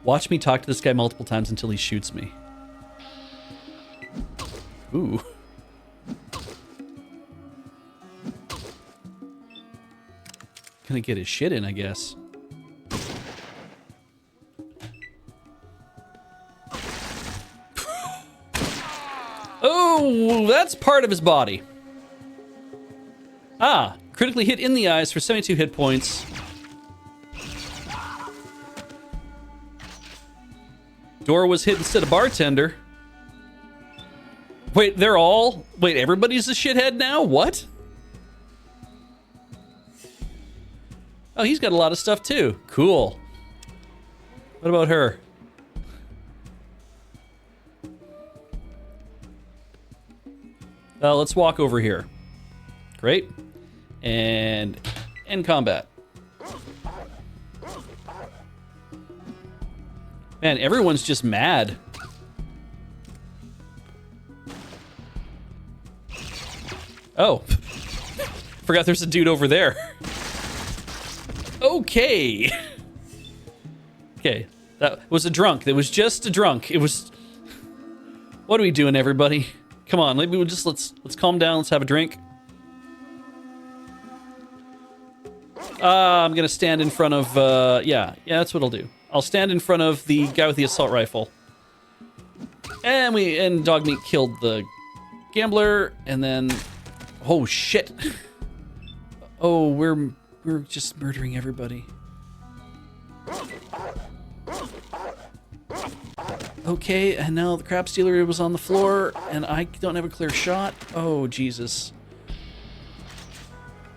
Watch me talk to this guy multiple times until he shoots me. Ooh. Gonna get his shit in, I guess. Oh, that's part of his body. Ah, critically hit in the eyes for 72 hit points. Door was hit instead of bartender. Wait, wait, everybody's a shithead now? What? Oh, he's got a lot of stuff too. Cool. What about her? Let's walk over here. Great. And end combat. Man, everyone's just mad. Oh. Forgot there's a dude over there. Okay. Okay. That was a drunk. It was just a drunk. It was... What are we doing, everybody? Come on, maybe we'll just let's calm down. Let's have a drink. I'm gonna stand in front of yeah, that's what I'll do. I'll stand in front of the guy with the assault rifle. And Dog Meat killed the gambler, and then oh shit. Oh, we're just murdering everybody. Okay, and now the crap stealer was on the floor, and I don't have a clear shot. Oh, Jesus.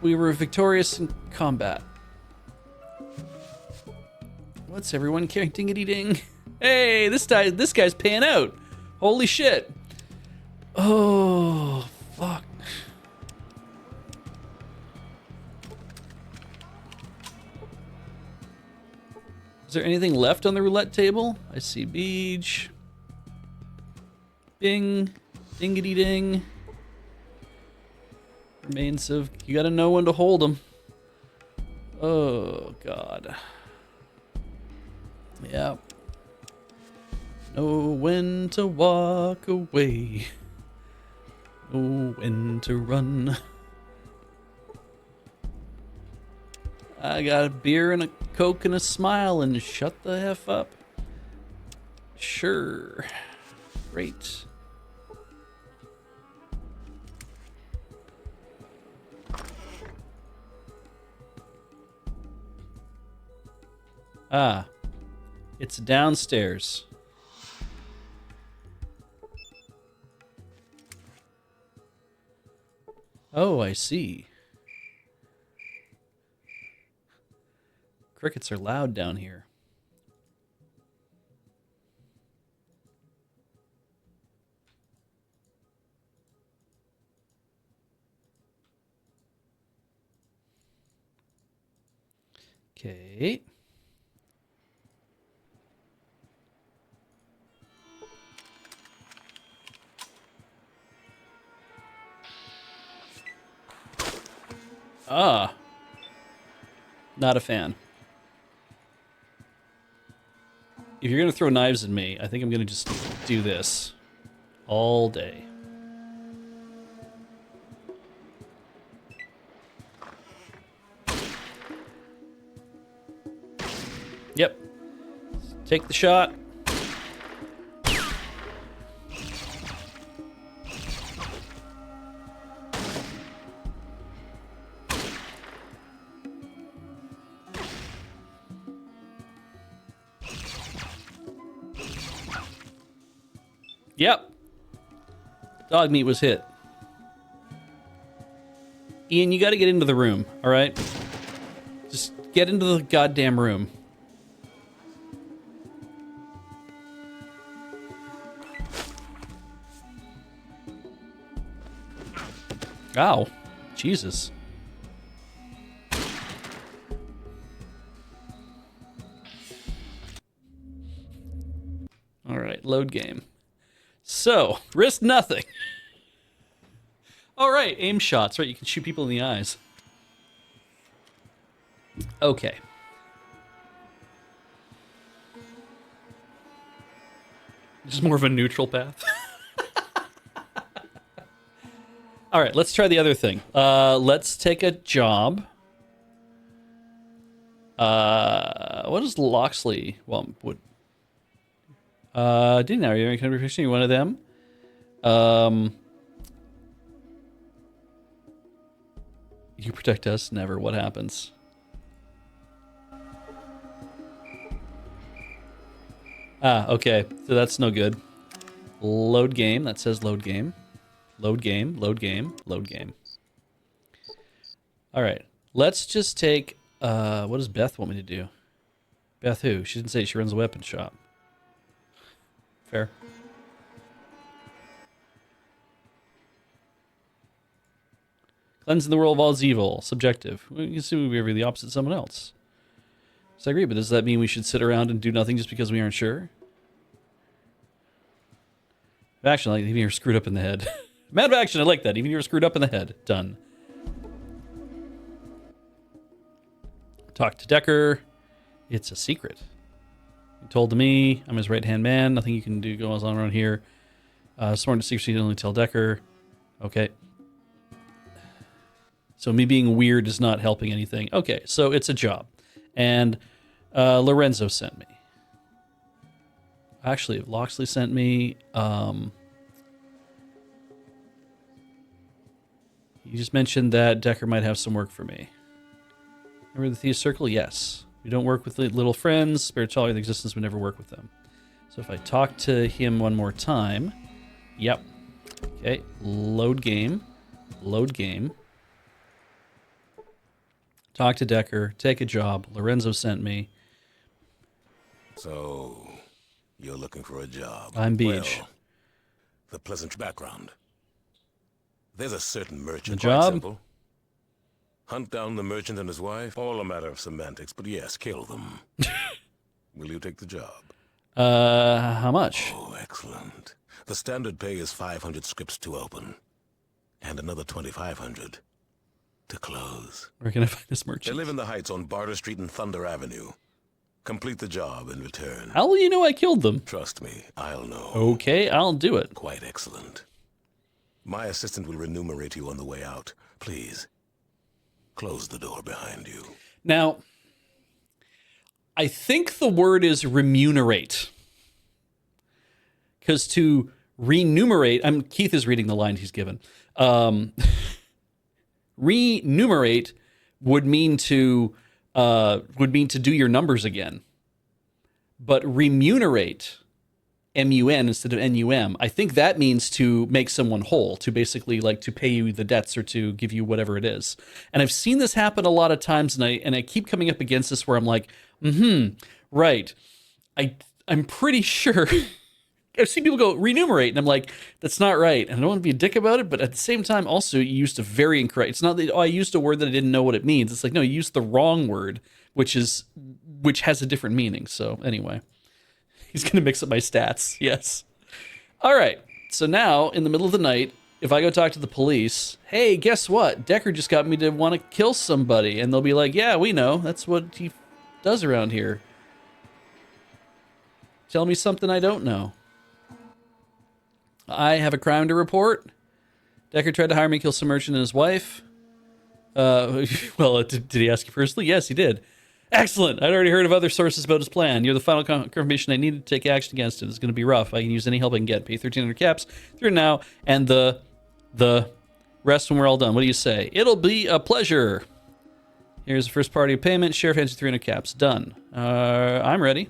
We were victorious in combat. What's everyone carrying? Ding-a-dee-ding. Hey, this guy's paying out. Holy shit. Oh, fuck. Is there anything left on the roulette table? I see Beej. Bing. Ding-a-dee-ding. Remains of... You gotta know when to hold them. Oh, God. Yeah. Know when to walk away. Know when to run. I got a beer and a Coke and a smile and shut the F up. Sure. Great. Ah. It's downstairs. Oh, I see. Crickets are loud down here. Okay. Ah. Not a fan. If you're going to throw knives at me, I think I'm going to just do this all day. Yep. Take the shot. Yep. Dog meat was hit. Ian, you got to get into the room, all right? Just get into the goddamn room. Ow. Jesus. All right, load game. So, risk nothing. All right, aim shots. Right, you can shoot people in the eyes. Okay. Just more of a neutral path. All right, let's try the other thing. Let's take a job. What is Loxley? Well, would didn't know you're kind one of them. You protect us, never. What happens? Ah, okay. So that's no good. Load game. That says load game. Load game. Load game. Load game. All right. Let's just take. What does Beth want me to do? Beth who? She didn't say she runs a weapon shop. Fair. Cleansing the world of all evil. Subjective. We can assume we're the opposite of someone else. So I agree, but does that mean we should sit around and do nothing just because we aren't sure? Action, like even you're screwed up in the head. Mad action, I like that. Even you're screwed up in the head. Done. Talk to Decker. It's a secret. He told to me, I'm his right-hand man. Nothing you can do goes on around here. Sworn to secrecy, you can only tell Decker. Okay. So me being weird is not helping anything. Okay, so it's a job. And Lorenzo sent me. Actually, Loxley sent me. You just mentioned that Decker might have some work for me. Remember the Thieves Circle? Yes. We don't work with little friends. Spirituality of existence, we never work with them. So if I talk to him one more time. Yep. Okay. Load game. Load game. Talk to Decker. Take a job. Lorenzo sent me. So, you're looking for a job. I'm Beej. Well, the pleasant background. There's a certain merchant. The job? Quite simple. Hunt down the merchant and his wife. All a matter of semantics, but yes, kill them. Will you take the job? How much? Oh, excellent. The standard pay is 500 scripts to open. And another 2,500 to close. Where can I find this They merchant? live in the Heights on Barter Street and Thunder Avenue. Complete the job in return. How will you know I killed them? Trust me, I'll know. Okay, I'll do it. Quite excellent. My assistant will remunerate you on the way out. Please, close the door behind you. Now, I think the word is remunerate. Because to remunerate, Keith is reading the line he's given. Remunerate would mean to do your numbers again. But remunerate, M-U-N instead of N-U-M, I think that means to make someone whole, to basically like to pay you the debts or to give you whatever it is. And I've seen this happen a lot of times, and I keep coming up against this where I'm like, right. I'm pretty sure. I've seen people go remunerate, and I'm like, that's not right. And I don't want to be a dick about it, but at the same time, also, you used a very incorrect. It's not that, I used a word that I didn't know what it means. It's like, no, you used the wrong word, which has a different meaning. So anyway, he's going to mix up my stats. Yes. All right. So now, in the middle of the night, if I go talk to the police, hey, guess what? Decker just got me to want to kill somebody. And they'll be like, yeah, we know. That's what he does around here. Tell me something I don't know. I have a crime to report. Decker tried to hire me to kill some merchant and his wife. Well, did he ask you personally? Yes, he did. Excellent. I'd already heard of other sources about his plan. You're the final confirmation I needed to take action against it. It's going to be rough. I can use any help I can get. Pay 1,300 caps through now, and the rest when we're all done. What do you say? It'll be a pleasure. Here's the first party of payment. Sheriff hands you 300 caps. Done. I'm ready.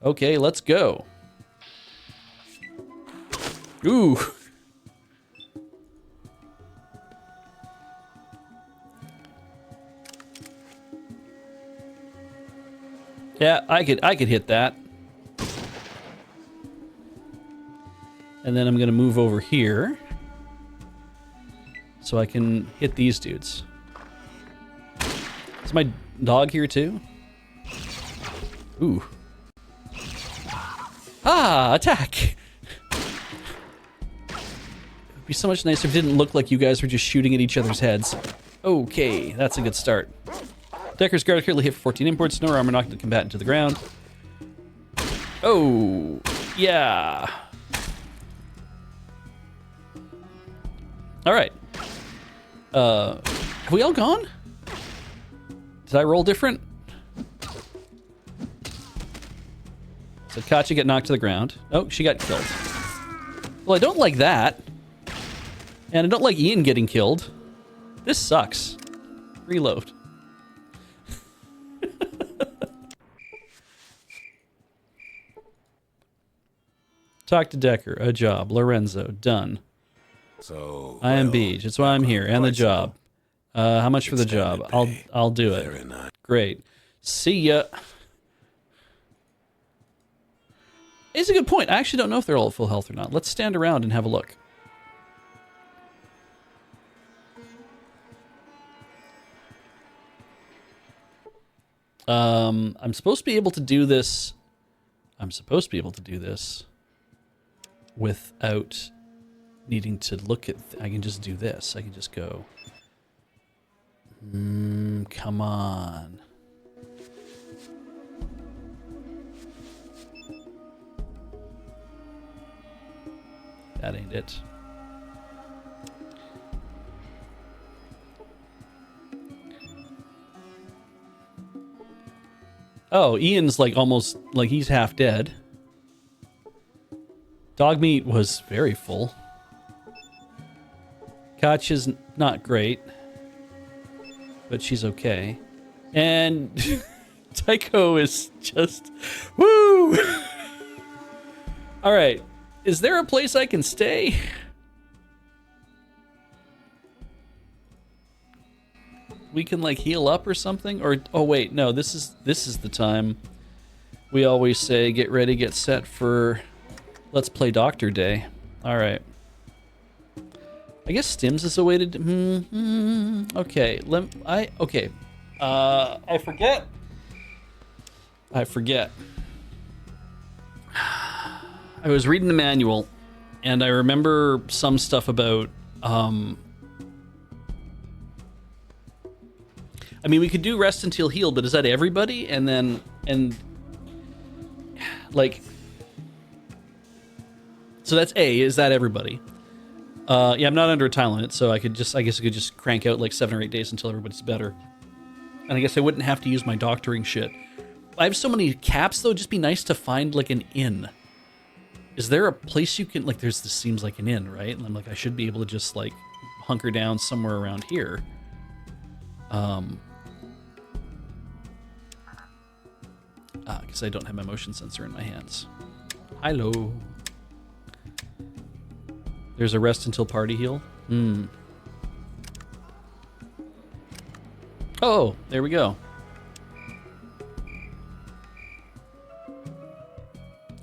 Okay, let's go. Ooh. Yeah, I could hit that. And then I'm gonna move over here so I can hit these dudes. Is my dog here too? Ooh. Ah, attack! It'd be so much nicer if it didn't look like you guys were just shooting at each other's heads. Okay, that's a good start. Decker's guard clearly hit for 14 imports. No armor, knocked the combatant to the ground. Oh, yeah. All right. Have we all gone? Did I roll different? So Katya get knocked to the ground. Oh, she got killed. Well, I don't like that. And I don't like Ian getting killed. This sucks. Reload. Talk to Decker. A job. Lorenzo. Done. So I am Beej. It's why I'm here. And the job. How much for the job? I'll do it. Very nice. Great. See ya. It's a good point. I actually don't know if they're all at full health or not. Let's stand around and have a look. I'm supposed to be able to do this. Without needing to look at... I can just do this. I can just go... come on. That ain't it. Oh, Ian's like almost... like he's half dead. Dog meat was very full. Katya's not great, but she's okay. And Tycho is just... woo! All right. Is there a place I can stay? We can like heal up or something? Or oh wait, no, this is the time we always say get ready, get set for Let's Play Doctor Day. All right. I guess Stims is a way to... okay. Okay. I forget. I was reading the manual, and I remember some stuff about... I mean, we could do rest until healed, but is that everybody? And then... like... So that's A, is that everybody? Yeah, I'm not under a time limit, so I guess I could just crank out like 7 or 8 days until everybody's better. And I guess I wouldn't have to use my doctoring shit. I have so many caps, though, it'd just be nice to find like an inn. Is there a place you can, like, this seems like an inn, right? And I'm like, I should be able to just like hunker down somewhere around here. Because I don't have my motion sensor in my hands. Hello. There's a rest until party heal. Oh, there we go.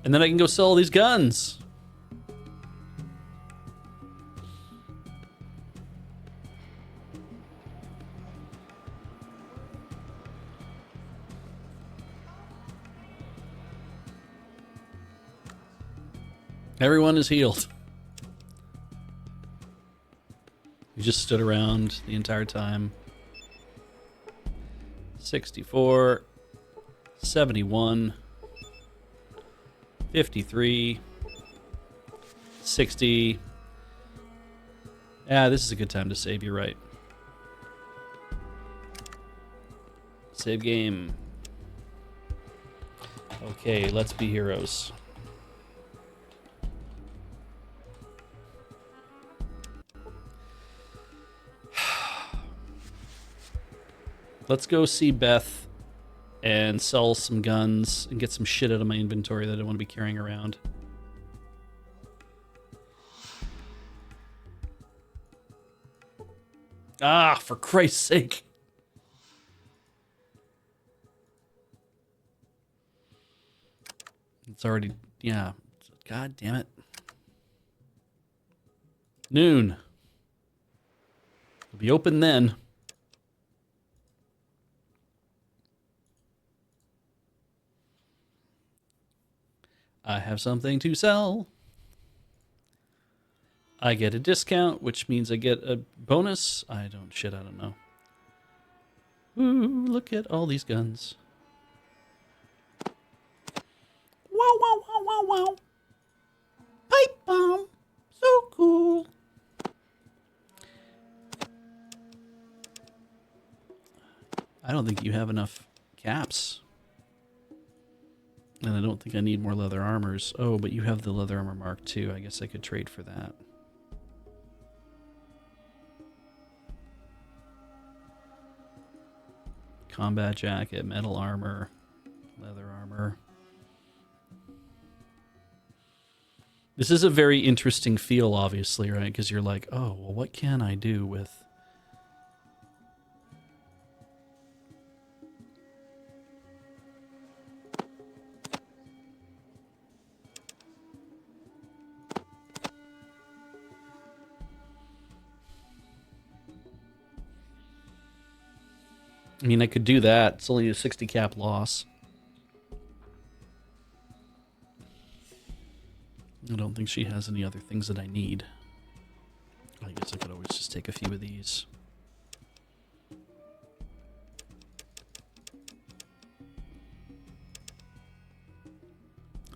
And then I can go sell all these guns. Everyone is healed. You just stood around the entire time. 64, 71, 53, 60. Yeah, this is a good time to save, you're right. Save game. Okay, let's be heroes. Let's go see Beth and sell some guns and get some shit out of my inventory that I don't want to be carrying around. Ah, for Christ's sake. It's already, yeah. God damn it. Noon. It'll be open then. I have something to sell. I get a discount, which means I get a bonus. I don't know. Ooh, look at all these guns. Wow, wow, wow, wow, wow. Pipe bomb. So cool. I don't think you have enough caps. And I don't think I need more leather armors. Oh, but you have the leather armor mark II. I guess I could trade for that. Combat jacket, metal armor, leather armor. This is a very interesting feel, obviously, right? Because you're like, oh, well, what can I do with... I mean, I could do that. It's only a 60 cap loss. I don't think she has any other things that I need. I guess I could always just take a few of these.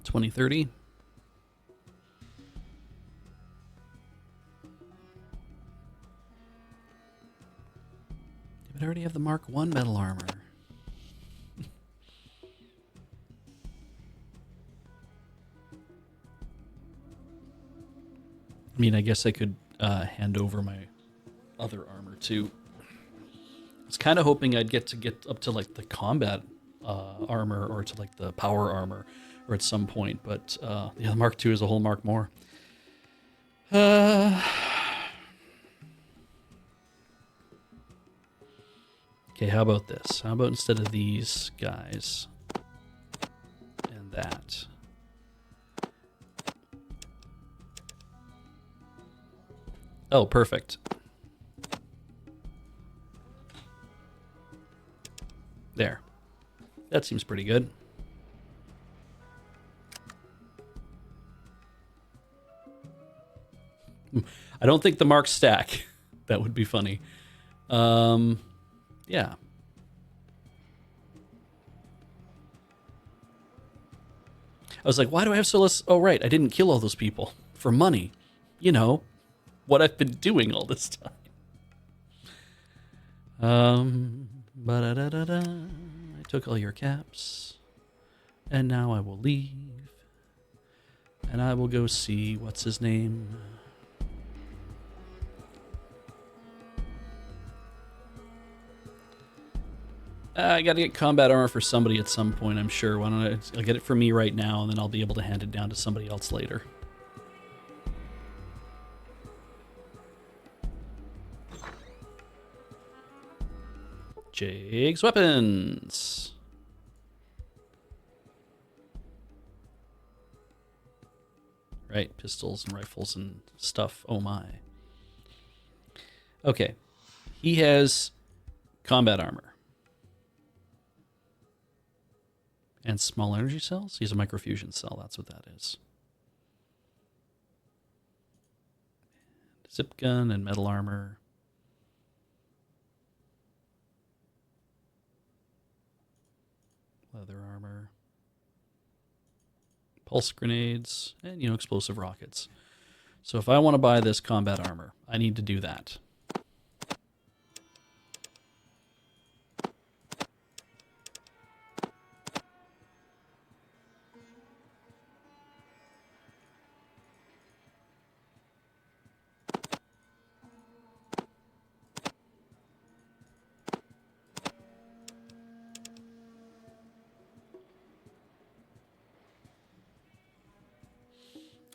$20.30. But I already have the Mark I metal armor. I mean, I guess I could hand over my other armor too. I was kind of hoping I'd get up to like the combat armor or to like the power armor or at some point, but yeah, the Mark II is a whole mark more. Okay, how about this? How about instead of these guys and that? Oh, perfect. There. That seems pretty good. I don't think the marks stack. That would be funny. Yeah. I was like, why do I have so less? Oh, right. I didn't kill all those people for money. You know, what I've been doing all this time. Ba-da-da-da-da. I took all your caps. And now I will leave. And I will go see what's his name. I gotta get combat armor for somebody at some point, I'm sure. Why don't I'll get it for me right now, and then I'll be able to hand it down to somebody else later. Jake's weapons. Right, pistols and rifles and stuff. Oh my. Okay. He has combat armor. And small energy cells? He's a microfusion cell, that's what that is. Zip gun and metal armor. Leather armor. Pulse grenades. And, you know, explosive rockets. So if I want to buy this combat armor, I need to do that.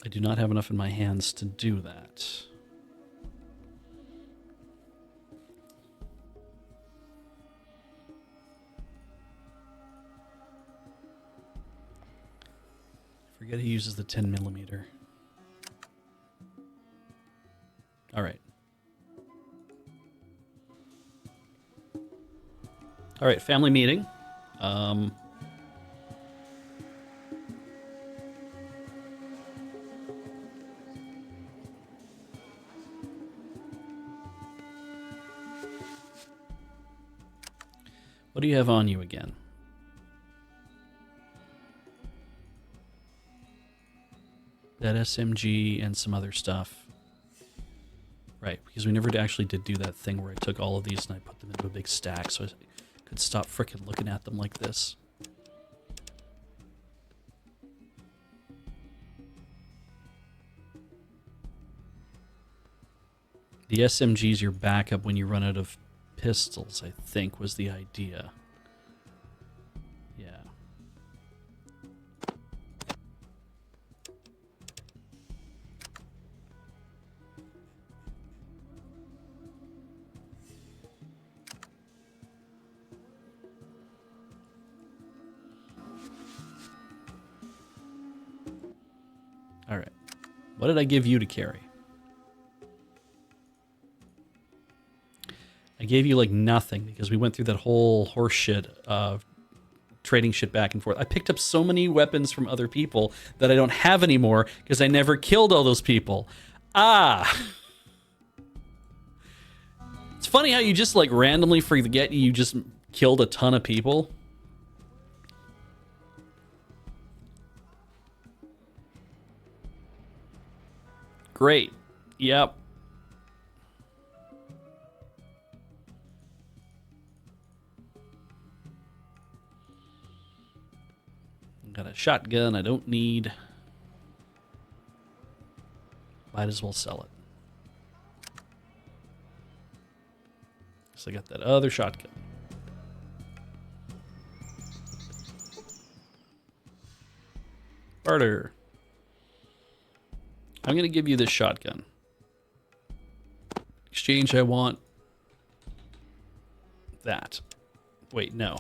I do not have enough in my hands to do that. Forget he uses the 10mm. All right. All right, family meeting. What do you have on you again? That SMG and some other stuff. Right, because we never actually did do that thing where I took all of these and I put them into a big stack so I could stop frickin' looking at them like this. The SMG's your backup when you run out of pistols, I think, was the idea. Yeah. All right. What did I give you to carry? I gave you like nothing because we went through that whole horse shit of trading shit back and forth. I picked up so many weapons from other people that I don't have anymore because I never killed all those people. Ah! It's funny how you just like randomly forget you just killed a ton of people. Great. Yep. Got a shotgun I don't need. Might as well sell it. So I got that other shotgun. Barter. I'm going to give you this shotgun. Exchange, I want that. Wait, no.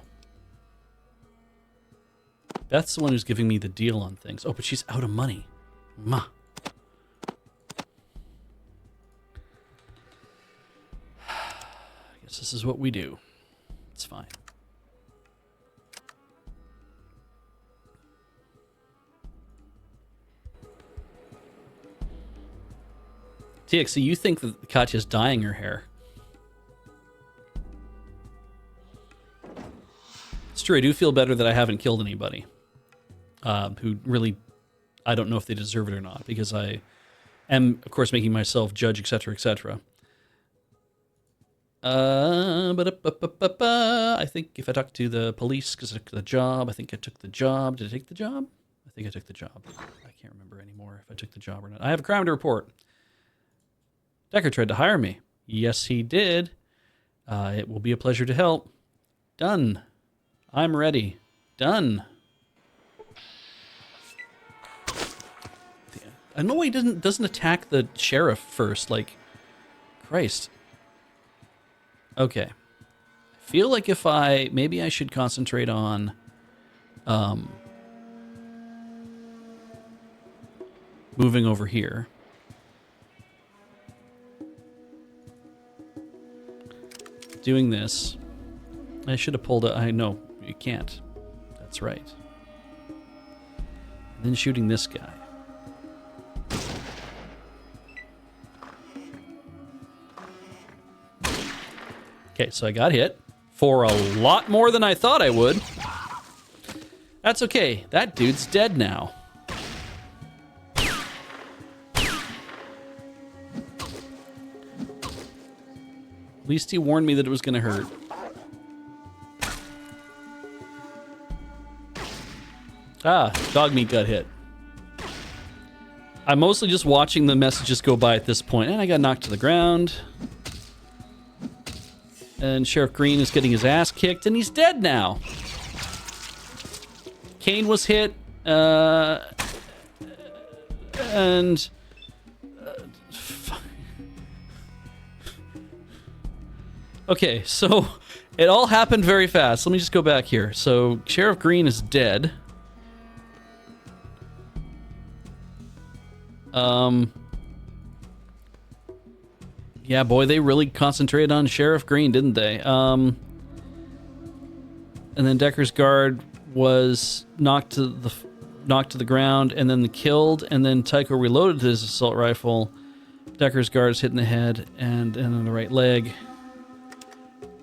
Beth's the one who's giving me the deal on things. Oh, but she's out of money. Ma. I guess this is what we do. It's fine. TX, so you think that Katya's dyeing her hair? It's true, I do feel better that I haven't killed anybody. Who really, I don't know if they deserve it or not, because I am, of course, making myself judge, etc., etc. I think if I talk to the police because I took the job, I think I took the job. Did I take the job? I think I took the job. I can't remember anymore if I took the job or not. I have a crime to report. Decker tried to hire me. Yes, he did. It will be a pleasure to help. Done. I'm ready. Done. I know he doesn't attack the sheriff first. Like, Christ. Okay. I feel like if maybe I should concentrate on moving over here. Doing this. I should have pulled it. I know you can't. That's right. And then shooting this guy. Okay, so I got hit for a lot more than I thought I would. That's okay. That dude's dead now. At least he warned me that it was going to hurt. Ah, dog meat got hit. I'm mostly just watching the messages go by at this point. And I got knocked to the ground. And Sheriff Green is getting his ass kicked, and he's dead now. Kane was hit, and... Okay, so it all happened very fast. Let me just go back here. So Sheriff Green is dead. Yeah, boy, they really concentrated on Sheriff Green, didn't they? And then Decker's guard was knocked to the ground, and then killed, and then Tycho reloaded his assault rifle. Decker's guard is hit in the head and in the right leg.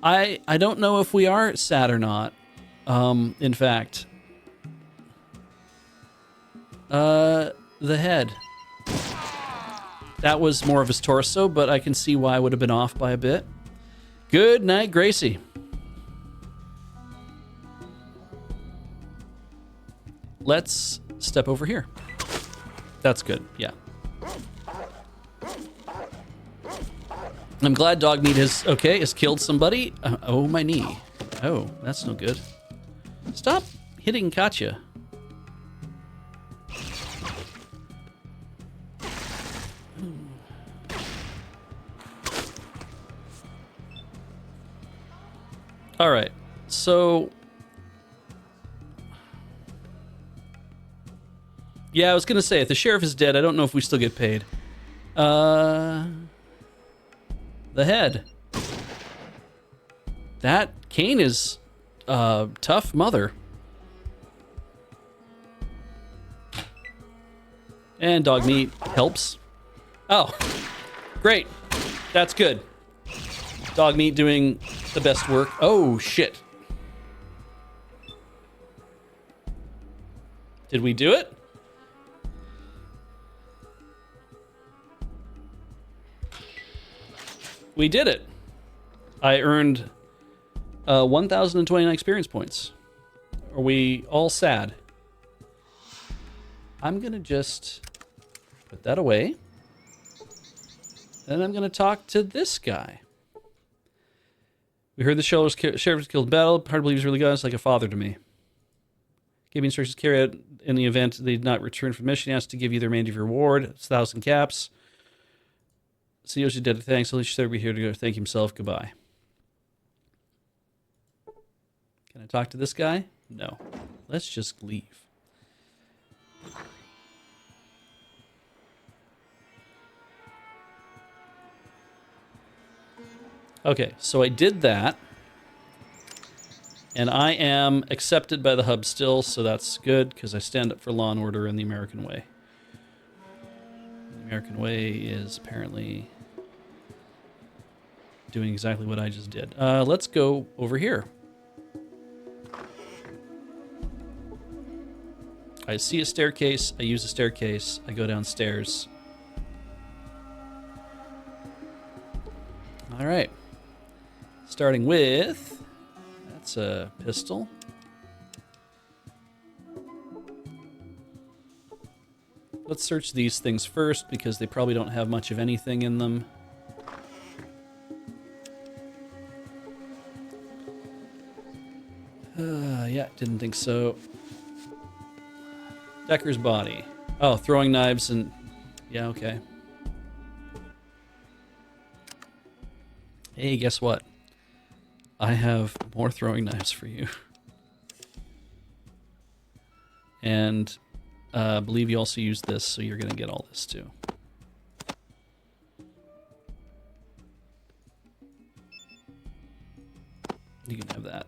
I don't know if we are sad or not. In fact, the head. That was more of his torso, but I can see why I would have been off by a bit. Good night, Gracie. Let's step over here. That's good, yeah. I'm glad dog meat has killed somebody. Oh, my knee. Oh, that's no good. Stop hitting Katya. All right, so... Yeah, I was going to say, if the sheriff is dead, I don't know if we still get paid. The head. That Kane is tough mother. And dog meat helps. Oh, great. That's good. Dog meat doing the best work. Oh, shit. Did we do it? We did it. I earned 1,029 experience points. Are we all sad? I'm going to just put that away. And I'm going to talk to this guy. We heard the sheriff was killed in battle. Hard to believe he's really got us like a father to me. Gave me instructions to carry out in the event they did not return from mission. He asked to give you the remainder of your reward. It's 1,000 caps. CEO's dead. Thanks. At least they'll be here to go thank himself. Goodbye. Can I talk to this guy? No. Let's just leave. Okay, so I did that. And I am accepted by the hub still, so that's good, because I stand up for law and order in the American way. The American way is apparently doing exactly what I just did. Let's go over here. I see a staircase, I use the staircase, I go downstairs. All right. Starting with, that's a pistol. Let's search these things first because they probably don't have much of anything in them. Yeah, didn't think so. Decker's body. Oh, throwing knives and... Yeah, okay. Hey, guess what? I have more throwing knives for you. And I believe you also use this, so you're going to get all this too. You can have that.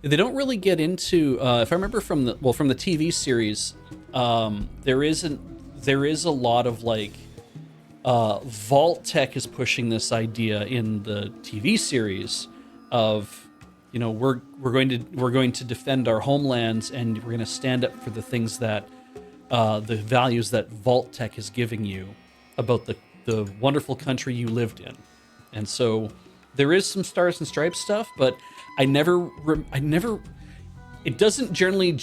They don't really get into, if I remember from the TV series, there is a lot of like Vault Tech is pushing this idea in the TV series of, you know, we're going to defend our homelands, and we're going to stand up for the things that the values that Vault Tech is giving you about the wonderful country you lived in. And so there is some Stars and Stripes stuff, but I never it doesn't generally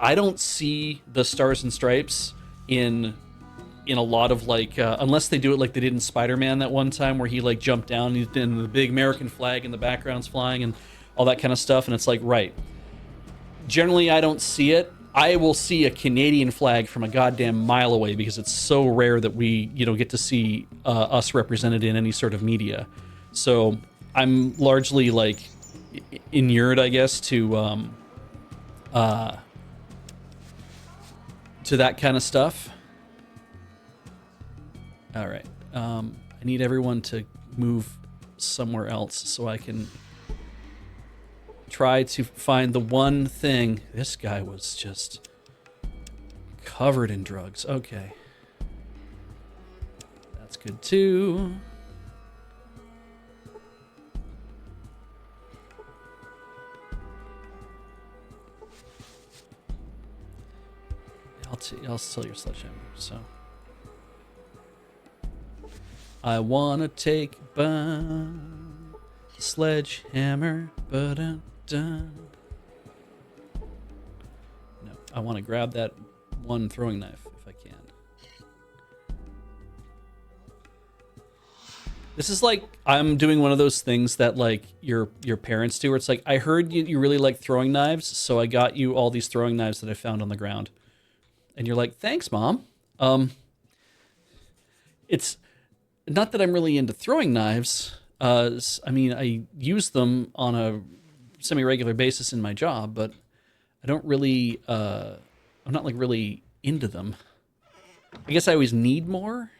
I don't see the Stars and Stripes in a lot of like unless they do it like they did in Spider-Man that one time where he like jumped down and the big American flag in the background's flying and all that kind of stuff, and it's like, right, generally I don't see it. I will see a Canadian flag from a goddamn mile away because it's so rare that we, you know, get to see us represented in any sort of media. So I'm largely like inured, I guess, to that kind of stuff. All right. I need everyone to move somewhere else so I can try to find the one thing. This guy was just covered in drugs. Okay. That's good too. I'll sell your sledgehammer, so. I wanna take sledgehammer, ba-dun-dun. No, I want to grab that one throwing knife if I can. This is like I'm doing one of those things that like your parents do, where it's like, I heard you really like throwing knives, so I got you all these throwing knives that I found on the ground. And you're like, thanks, Mom. It's not that I'm really into throwing knives. I mean, I use them on a semi-regular basis in my job, but I don't really, I'm not like really into them. I guess I always need more.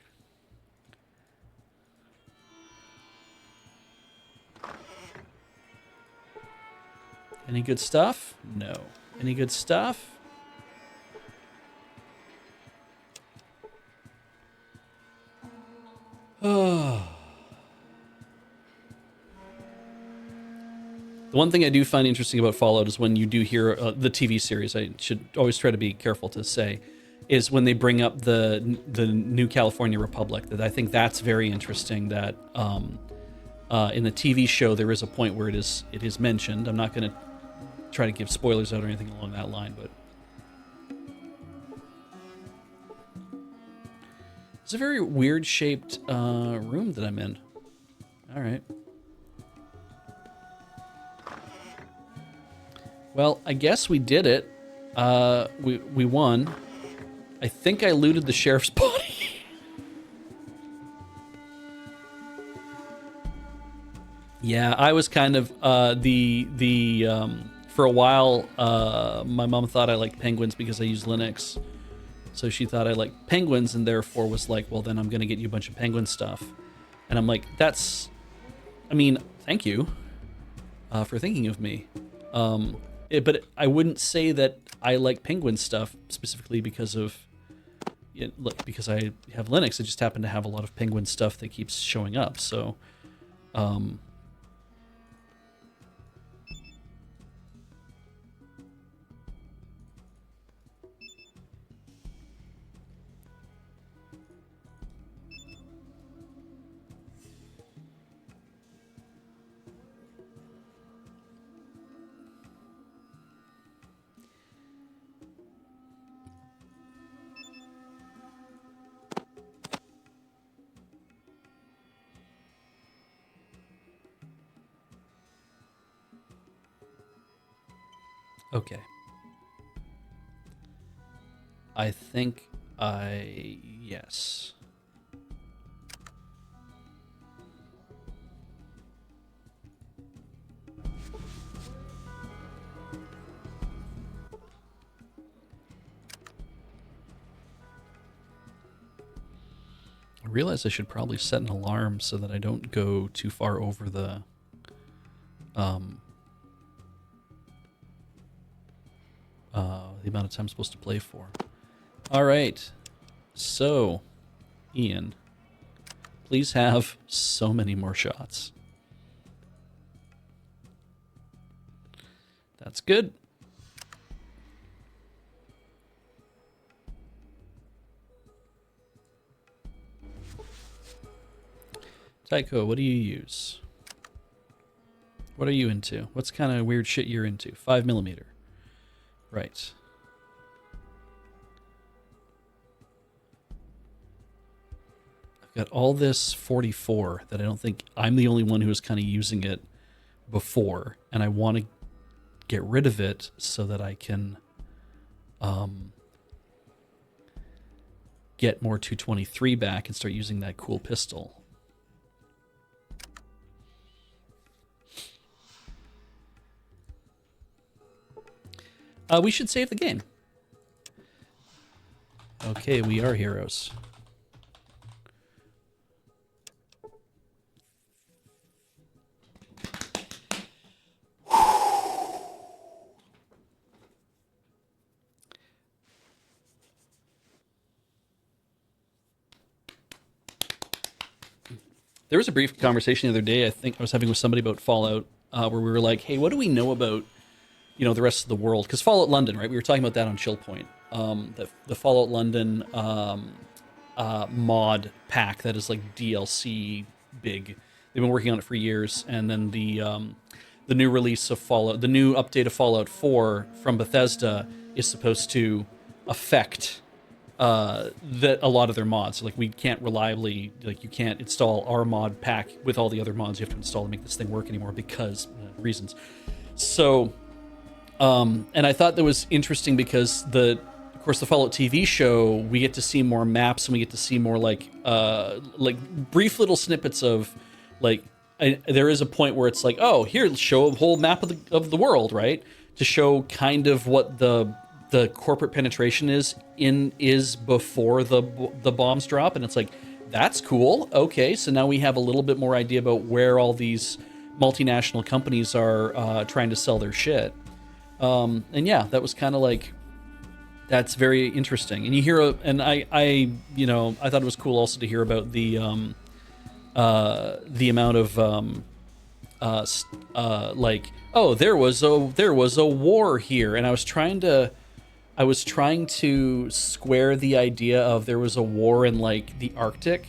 Any good stuff? No. Any good stuff? Oh. The one thing I do find interesting about Fallout is when you do hear the TV series, I should always try to be careful to say, is when they bring up the New California Republic. That I think that's very interesting. That in the TV show there is a point where it is mentioned. I'm not going to try to give spoilers out or anything along that line, but it's a very weird shaped room that I'm in. All right. Well, I guess we did it. We won. I think I looted the sheriff's body. Yeah, I was kind of for a while. My mom thought I liked penguins because I use Linux, so she thought I liked penguins, and therefore was like, "Well, then I'm gonna get you a bunch of penguin stuff." And I'm like, "That's, I mean, thank you for thinking of me." But I wouldn't say that I like penguin stuff specifically because of, because I have Linux. I just happen to have a lot of penguin stuff that keeps showing up. So, okay. I think yes. I realize I should probably set an alarm so that I don't go too far over the the amount of time I'm supposed to play for. All right. So, Ian, please have so many more shots. That's good. Tycho, what do you use? What are you into? What's kind of weird shit you're into? 5mm. Right. I've got all this 44 that I don't think I'm the only one who was kind of using it before, and I want to get rid of it so that I can get more 223 back and start using that cool pistol. We should save the game. Okay, we are heroes. There was a brief conversation the other day, I think I was having with somebody about Fallout, where we were like, hey, what do we know about, you know, the rest of the world? Because Fallout London, right? We were talking about that on Chill Point. The Fallout London mod pack that is like DLC big. They've been working on it for years. And then the new release of Fallout, the new update of Fallout 4 from Bethesda is supposed to affect that a lot of their mods. Like, we can't reliably, like, you can't install our mod pack with all the other mods you have to install to make this thing work anymore because reasons. So, and I thought that was interesting because of course, the Fallout TV show, we get to see more maps and we get to see more like brief little snippets of like, there is a point where it's like, oh, here, show a whole map of the world, right? To show kind of what the corporate penetration is before the bombs drop, and it's like, that's cool. Okay, so now we have a little bit more idea about where all these multinational companies are trying to sell their shit. And yeah, that was kind of like, that's very interesting. And you hear, and I you know, I thought it was cool also to hear about the amount of like, oh, there was a war here, and I was trying to square the idea of there was a war in like the Arctic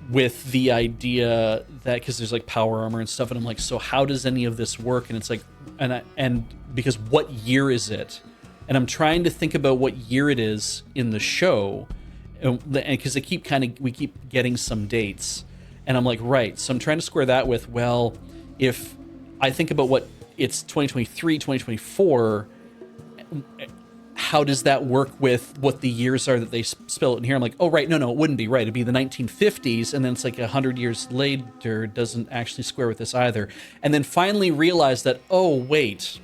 with the idea that, because there's like power armor and stuff, and I'm like, so how does any of this work? And it's like, and because what year is it? And I'm trying to think about what year it is in the show, and because we keep getting some dates, and I'm like, right, so I'm trying to square that with, well, if I think about what it's 2023, 2024, how does that work with what the years are that they spell it in here? I'm like, oh, right, no, it wouldn't be right. It'd be the 1950s, and then it's like 100 years later, doesn't actually square with this either. And then finally realize that, oh, wait,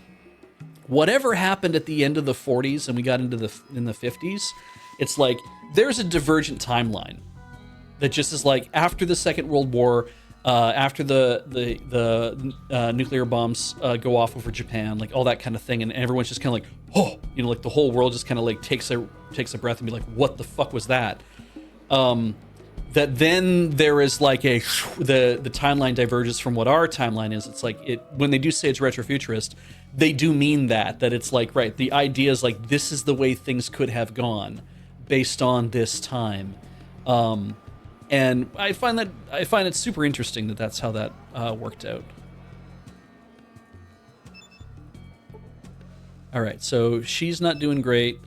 whatever happened at the end of the 40s and we got into in the 50s, it's like there's a divergent timeline that just is like after the Second World War, after the nuclear bombs go off over Japan, like all that kind of thing, and everyone's just kind of like, oh, you know, like the whole world just kind of like takes a breath and be like, what the fuck was that? That then there is like the timeline diverges from what our timeline is. It's like when they do say it's retrofuturist, they do mean that it's like, right, the idea is like this is the way things could have gone based on this time. And I find it super interesting that that's how that worked out. All right, so she's not doing great.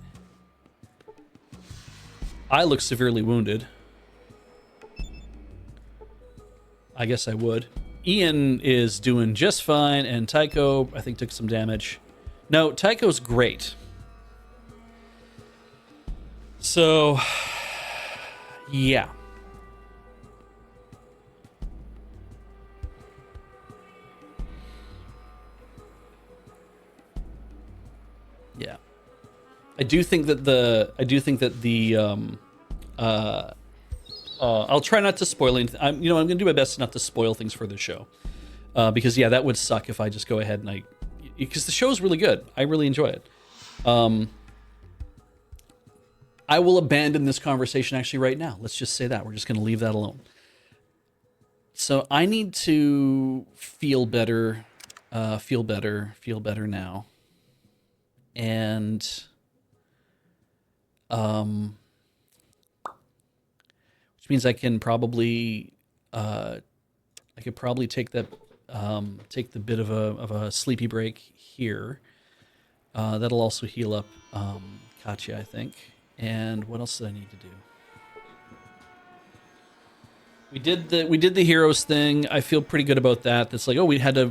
I look severely wounded. I guess I would. Ian is doing just fine, and Tycho, I think, took some damage. No, Tycho's great. So, yeah. Yeah. I do think that I'll try not to spoil anything. I'm going to do my best not to spoil things for the show. Because yeah, that would suck if I just go ahead and because the show is really good. I really enjoy it. I will abandon this conversation actually right now. Let's just say that. We're just going to leave that alone. So I need to feel better, feel better now. And, which means I can probably, I could probably take that, take the bit of a sleepy break here. That'll also heal up, Katya, I think. And what else did I need to do? We did the heroes thing. I feel pretty good about that. That's like, oh, we had a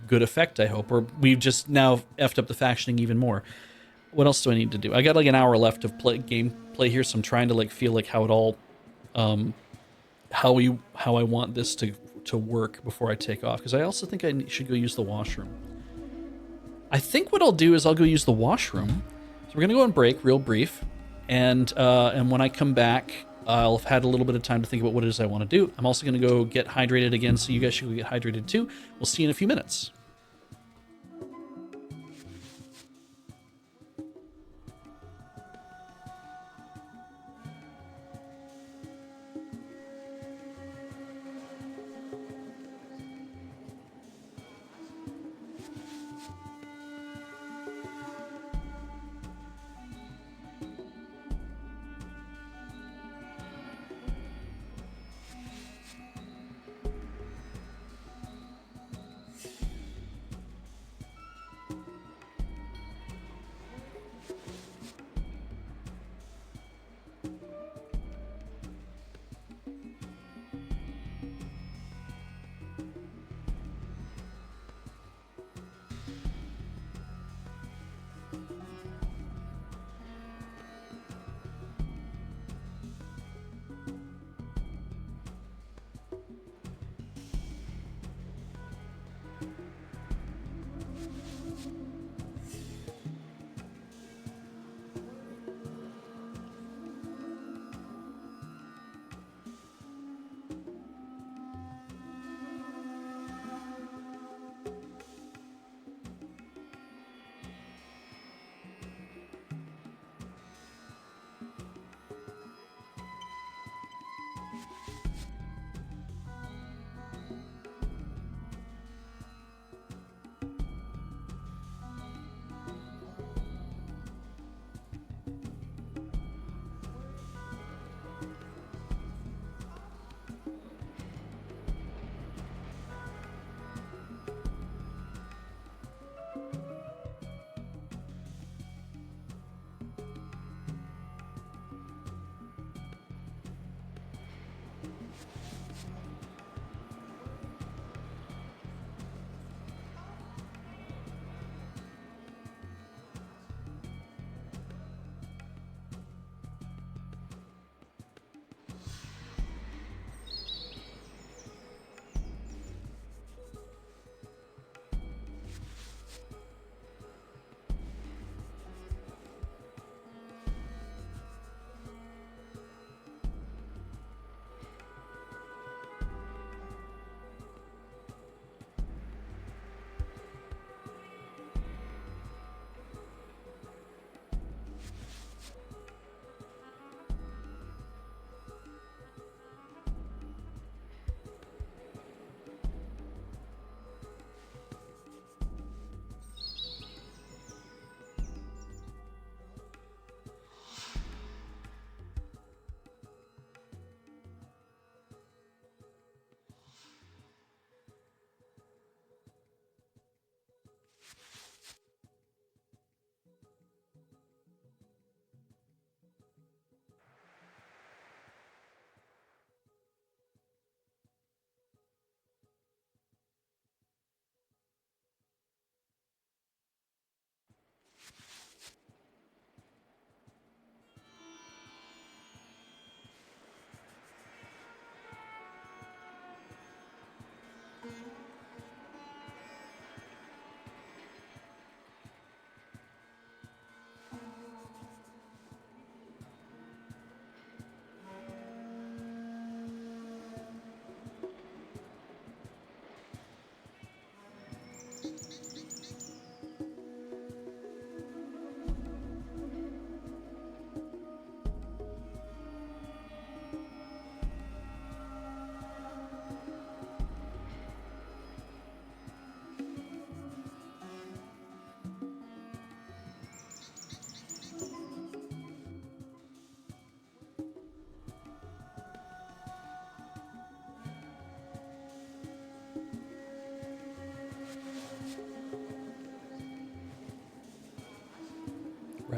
good effect, I hope, or we've just now effed up the factioning even more. What else do I need to do? I got like an hour left of gameplay here, so I'm trying to like feel like how it all, how I want this to work before I take off. Because I also think I should go use the washroom. I think what I'll do is I'll go use the washroom. So we're gonna go on break, real brief, and when I come back, I'll have had a little bit of time to think about what it is I want to do. I'm also gonna go get hydrated again, so you guys should go get hydrated too. We'll see you in a few minutes.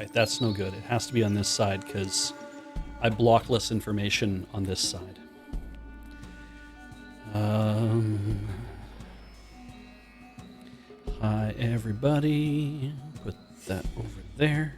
right, that's no good. It has to be on this side because I block less information on this side. Hi, everybody. Put that over there.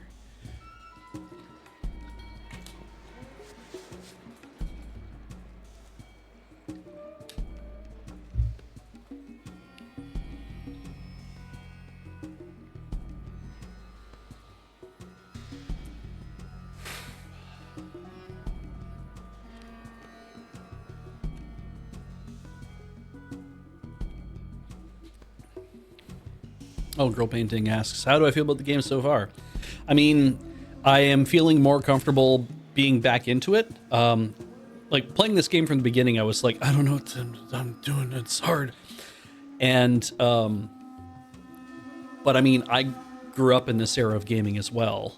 Oh, Girl Painting asks, how do I feel about the game so far? I mean, I am feeling more comfortable being back into it. Like, playing this game from the beginning, I was like, I don't know what I'm doing. It's hard. And, but I mean, I grew up in this era of gaming as well.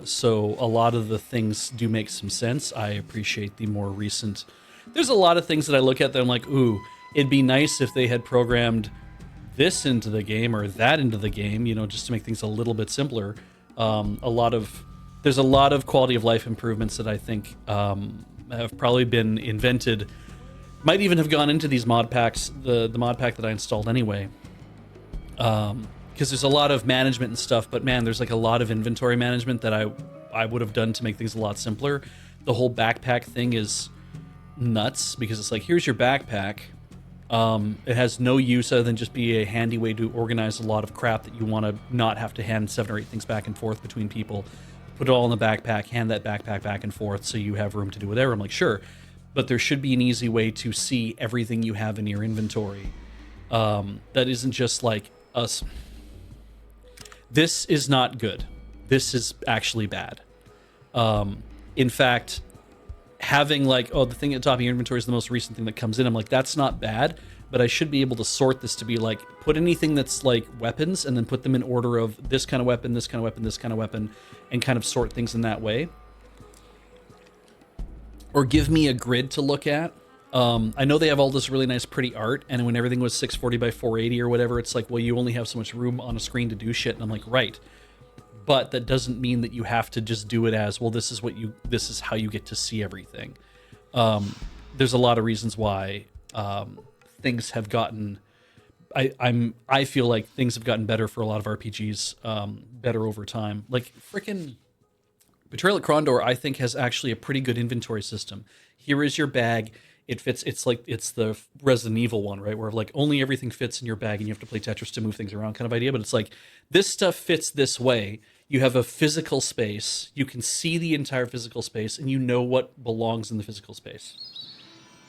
So a lot of the things do make some sense. I appreciate the more recent... There's a lot of things that I look at that I'm like, ooh, it'd be nice if they had programmed this into the game or that into the game, you know, just to make things a little bit simpler. There's a lot of quality of life improvements that I think have probably been invented, might even have gone into these mod packs, the mod pack that I installed anyway. Because there's a lot of management and stuff, but man, there's like a lot of inventory management that I would have done to make things a lot simpler. The whole backpack thing is nuts because it's like, here's your backpack. It has no use other than just be a handy way to organize a lot of crap that you want to not have to hand 7 or 8 things back and forth between people. Put it all in the backpack, hand that backpack back and forth so you have room to do whatever. I'm like, sure, but there should be an easy way to see everything you have in your inventory. That isn't just like us. This is not good. This is actually bad. In fact, having like, oh, the thing at the top of your inventory is the most recent thing that comes in. I'm like, that's not bad, but I should be able to sort this to be like, put anything that's like weapons and then put them in order of this kind of weapon, this kind of weapon, this kind of weapon, and kind of sort things in that way. Or give me a grid to look at. I know they have all this really nice, pretty art, and when everything was 640 by 480 or whatever, it's like, well, you only have so much room on a screen to do shit. And I'm like, right. But that doesn't mean that you have to just do it as, well, this is how you get to see everything. There's a lot of reasons why things have gotten, I feel like things have gotten better for a lot of RPGs, better over time. Like frickin' Betrayal at Krondor, I think, has actually a pretty good inventory system. Here is your bag. It fits. It's like, it's the Resident Evil one, right? Where like only everything fits in your bag and you have to play Tetris to move things around kind of idea. But it's like, this stuff fits this way. You have a physical space. You can see the entire physical space and you know what belongs in the physical space.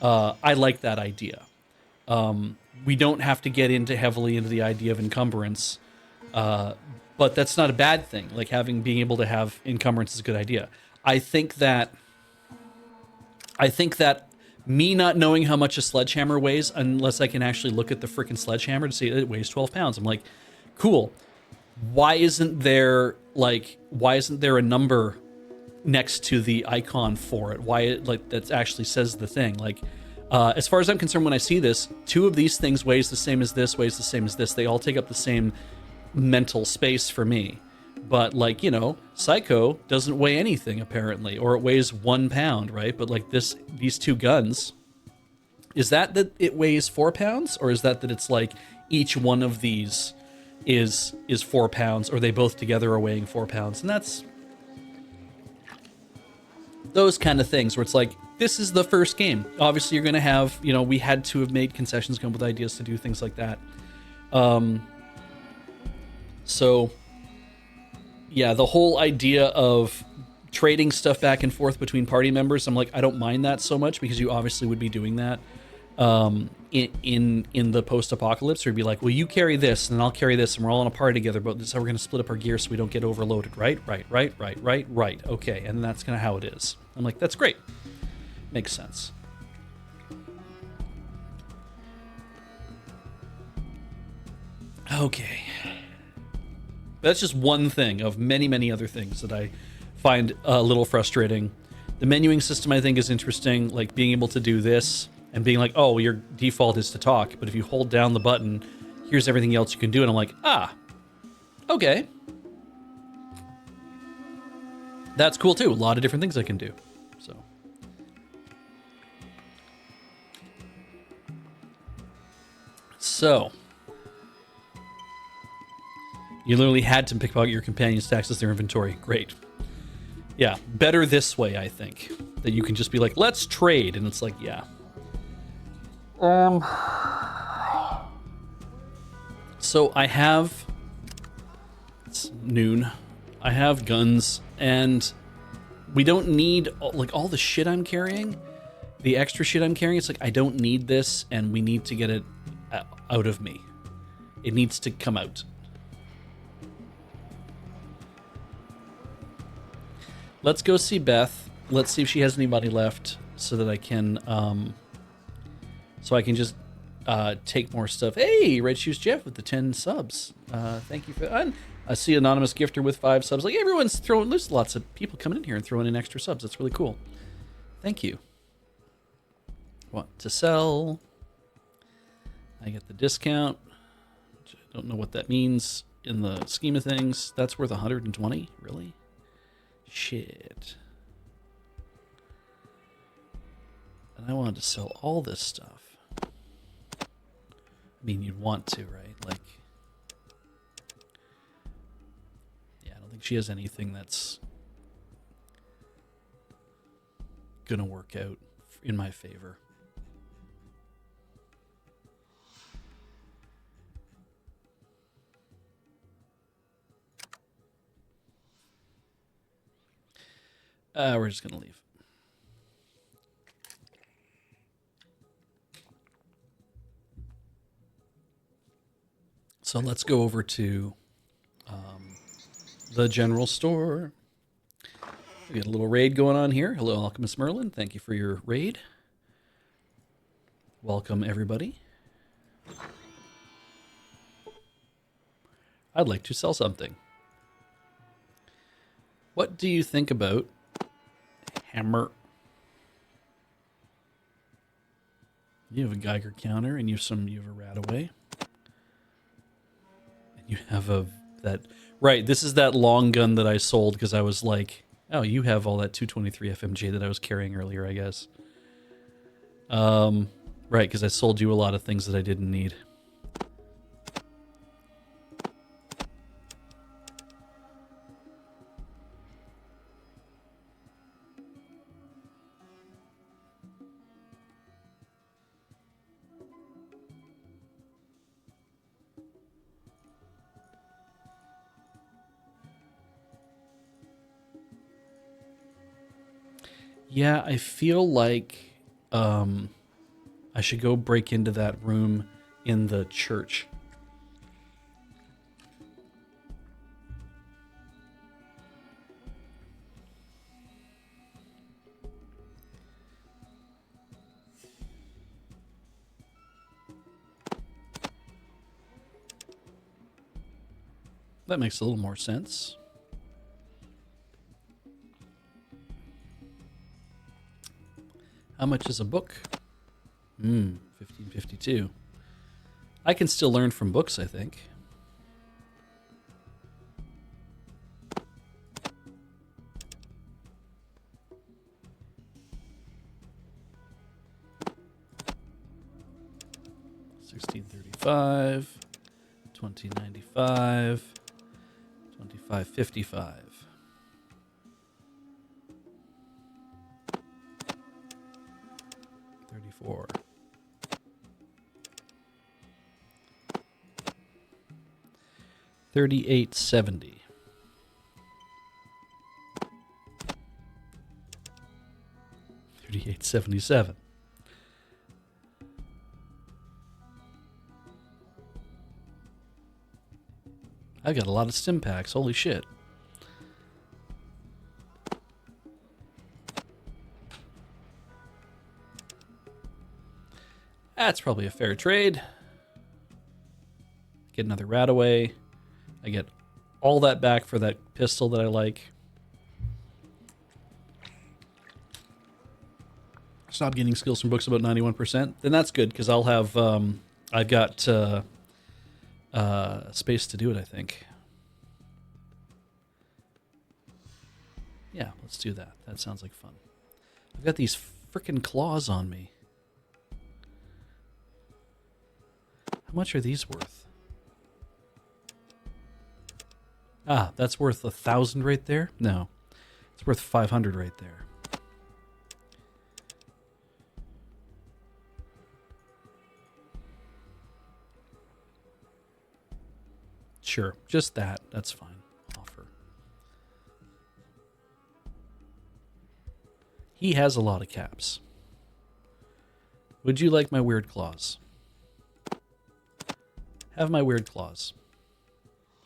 I like that idea. We don't have to get heavily into the idea of encumbrance. But that's not a bad thing. Like being able to have encumbrance is a good idea. I think that me not knowing how much a sledgehammer weighs, unless I can actually look at the freaking sledgehammer to see it weighs 12 pounds. I'm like, cool. Why isn't there a number next to the icon for it? Why that actually says the thing? Like, as far as I'm concerned, when I see this, 2 of these things weighs the same as this, weighs the same as this. They all take up the same mental space for me. But like, you know, Psycho doesn't weigh anything apparently, or it weighs 1 pound, right? But like these 2 guns, is that it weighs 4 pounds, or is that it's like each one of these is 4 pounds, or they both together are weighing 4 pounds? And that's those kind of things where it's like, this is the first game. Obviously, you're going to have, you know, we had to have made concessions, come up with ideas to do things like that. So yeah, the whole idea of trading stuff back and forth between party members, I'm like, I don't mind that so much because you obviously would be doing that in the post-apocalypse, where you'd be like, well, you carry this and I'll carry this and we're all in a party together, but this is how we're going to split up our gear so we don't get overloaded, right? Right. Okay, and that's kind of how it is. I'm like, that's great. Makes sense. Okay. That's just one thing of many, many other things that I find a little frustrating. The menuing system, I think, is interesting, like being able to do this and being like, oh, your default is to talk, but if you hold down the button, here's everything else you can do. And I'm like, okay. That's cool too. A lot of different things I can do. So you literally had to pickpocket your companions to access their inventory. Great. Yeah, better this way, I think. That you can just be like, let's trade, and it's like, yeah. So I have, it's noon. I have guns, and we don't need like all the shit I'm carrying. The extra shit I'm carrying, it's like I don't need this, and we need to get it out of me. It needs to come out. Let's go see Beth. Let's see if she has anybody left, so that I can, just take more stuff. Hey, Red Shoes Jeff with the 10 subs. Thank you for that. I see Anonymous Gifter with 5 subs. Like, everyone's throwing, there's lots of people coming in here and throwing in extra subs. That's really cool. Thank you. Want to sell. I get the discount. I don't know what that means in the scheme of things. That's worth 120? Really? Shit. And I wanted to sell all this stuff. I mean, you'd want to, right? Like, yeah, I don't think she has anything that's gonna work out in my favor. We're just gonna leave. So let's go over to the general store. We got a little raid going on here. Hello, Alchemist Merlin. Thank you for your raid. Welcome, everybody. I'd like to sell something. What do you think about hammer? You have a Geiger counter, and you have a Radaway. And you have that. Right, this is that long gun that I sold because I was like, oh, you have all that 223 FMJ that I was carrying earlier, I guess. Right, because I sold you a lot of things that I didn't need. Yeah, I feel like I should go break into that room in the church. That makes a little more sense. How much is a book? 1552. I can still learn from books, I think. $16.35, $20.95, $25.55. 34. $38.70. $38.77. I got a lot of stim packs. Holy shit. That's probably a fair trade. Get another Radaway. I get all that back for that pistol that I like. Stop getting skills from books about 91%. Then that's good, because I'll have... I've got space to do it, I think. Yeah, let's do that. That sounds like fun. I've got these frickin' claws on me. How much are these worth? Ah, that's worth 1,000 right there? No. It's worth 500 right there. Sure, just that. That's fine. Offer. He has a lot of caps. Would you like my weird claws? Have my weird claws.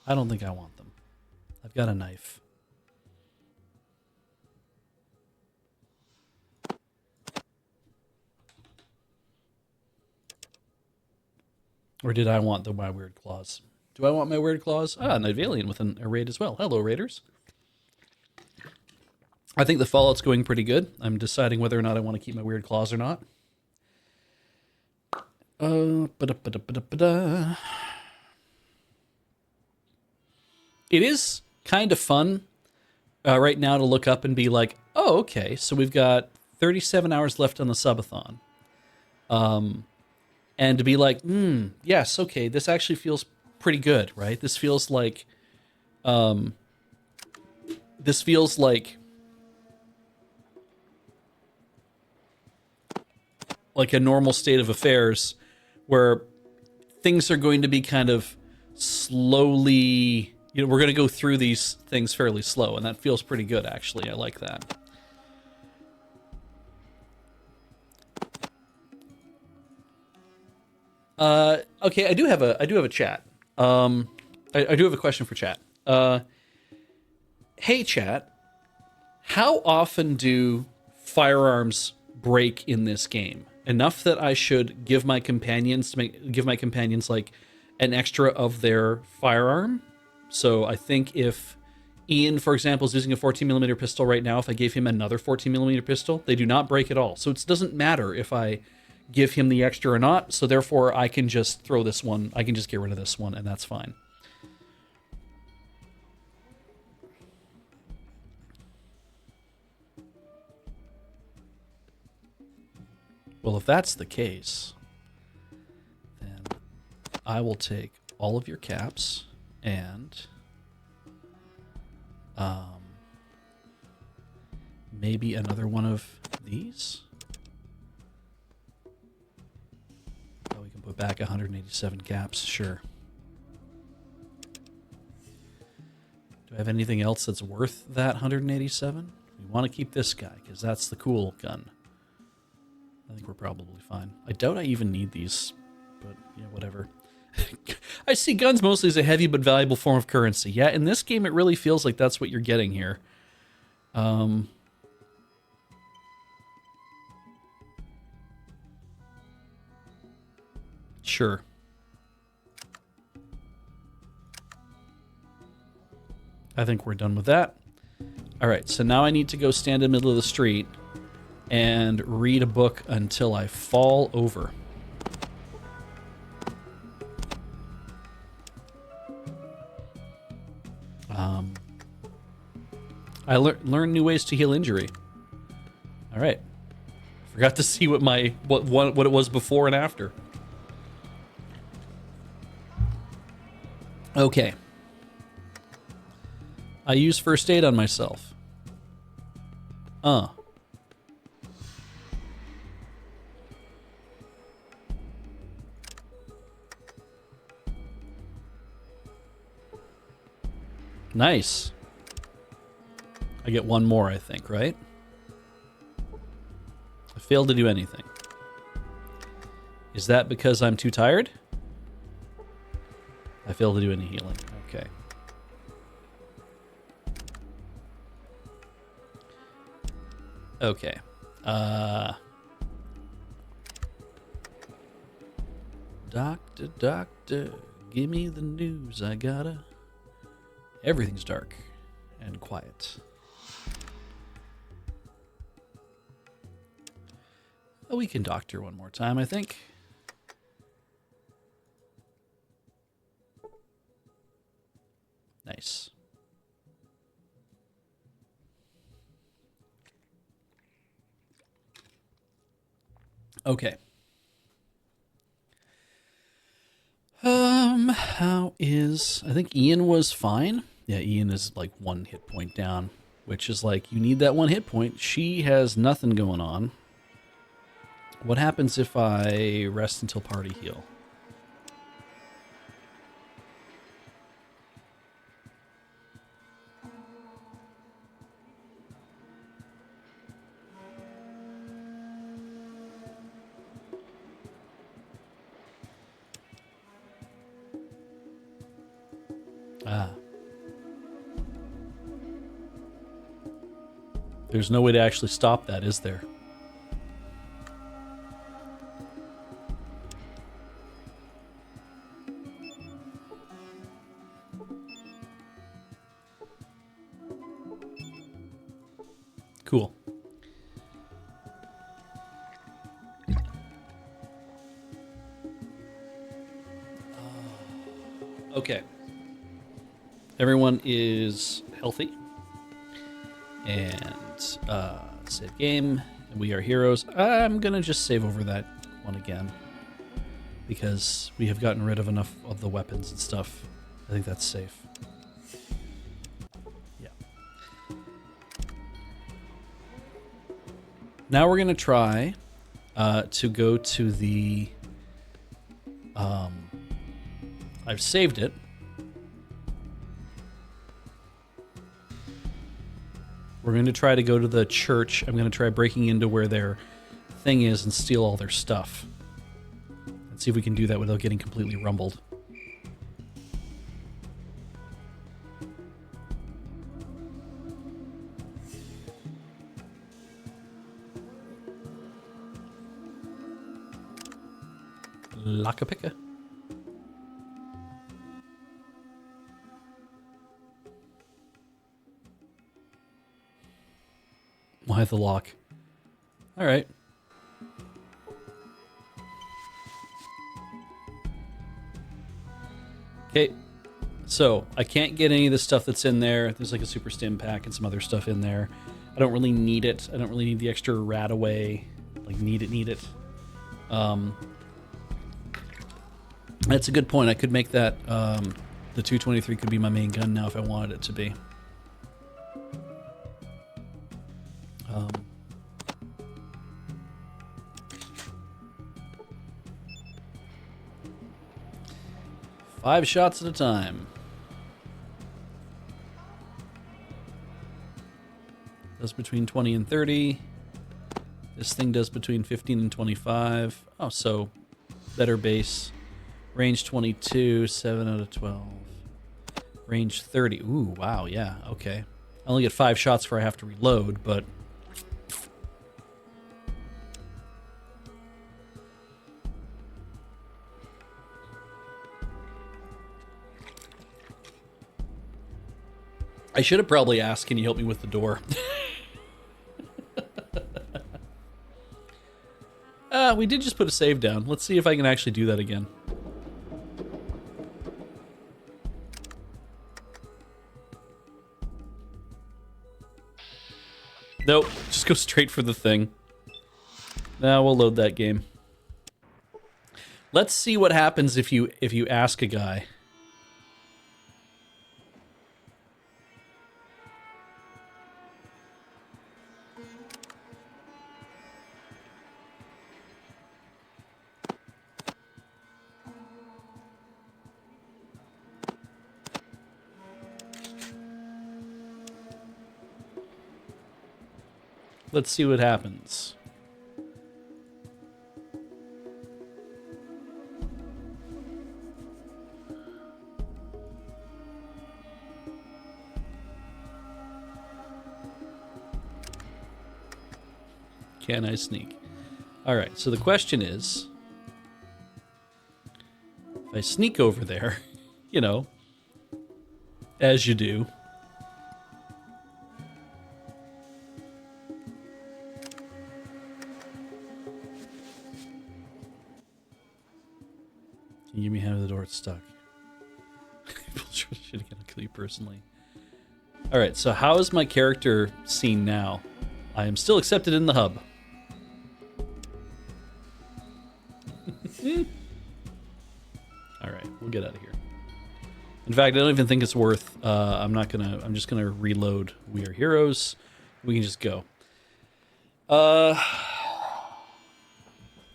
I don't think I want them. I've got a knife. Or did I want my weird claws? Do I want my weird claws? Ah, an alien with a raid as well. Hello, raiders. I think the Fallout's going pretty good. I'm deciding whether or not I want to keep my weird claws or not. It is kind of fun right now to look up and be like, oh, okay, so we've got 37 hours left on the Sub-A-Thon. And to be like, yes, okay, this actually feels pretty good, right? This feels like a normal state of affairs where things are going to be kind of slowly, we're going to go through these things fairly slow, and that feels pretty good, actually. I like that. Okay, I do have a chat. I do have a question for chat. Hey, chat, how often do firearms break in this game? Enough that I should give my companions like an extra of their firearm. So I think if Ian, for example, is using a 14mm pistol right now, if I gave him another 14mm pistol, they do not break at all. So it doesn't matter if I give him the extra or not. So therefore, I can just throw this one. I can just get rid of this one, and that's fine. Well, if that's the case, then I will take all of your caps and maybe another one of these. Oh, we can put back 187 caps, sure. Do I have anything else that's worth that 187? We want to keep this guy because that's the cool gun. I think we're probably fine. I doubt I even need these, but yeah, whatever. I see guns mostly as a heavy but valuable form of currency. Yeah, in this game, it really feels like that's what you're getting here. Sure. I think we're done with that. All right, so now I need to go stand in the middle of the street and read a book until I fall over. I learned new ways to heal injury. All right. Forgot to see what what it was before and after. Okay. I use first aid on myself. Nice. I get one more, I think, right? I failed to do anything. Is that because I'm too tired? I failed to do any healing. Okay. Okay. Doctor, doctor, give me the news. I gotta... Everything's dark and quiet. Oh, we can doctor one more time, I think. Nice. Okay. How is... I think Ian was fine. Yeah, Ian is like 1 hit point down, which is like, you need that 1 hit point. She has nothing going on. What happens if I rest until party heal? Ah. There's no way to actually stop that, is there? Cool. Okay. Everyone is healthy. And save game. We are heroes. I'm going to just save over that one again. Because we have gotten rid of enough of the weapons and stuff. I think that's safe. Yeah. Now we're going to try to go to the... I've saved it. We're going to try to go to the church. I'm going to try breaking into where their thing is and steal all their stuff. Let's see if we can do that without getting completely rumbled. Laka-pika. Why the lock? All right. Okay. So, I can't get any of the stuff that's in there. There's like a super stim pack and some other stuff in there. I don't really need it. I don't really need the extra rat away. Like, need it. That's a good point. I could make that, the 223 could be my main gun now if I wanted it to be. 5 shots at a time. Does between 20 and 30. This thing does between 15 and 25. Oh, so better base. Range 22, 7 out of 12. Range 30. Ooh, wow, yeah, okay. I only get 5 shots before I have to reload, but... I should have probably asked, can you help me with the door? We did just put a save down. Let's see if I can actually do that again. Nope, just go straight for the thing. Now we'll load that game. Let's see what happens if you ask a guy. Let's see what happens. Can I sneak? All right, so the question is, if I sneak over there, you know, as you do. Can you give me a hand with the door? It's stuck. Should again, I'll kill you personally. All right, so how is my character seen now? I am still accepted in the hub. All right, we'll get out of here. In fact, I don't even think it's worth. I'm just gonna reload. We are heroes. We can just go.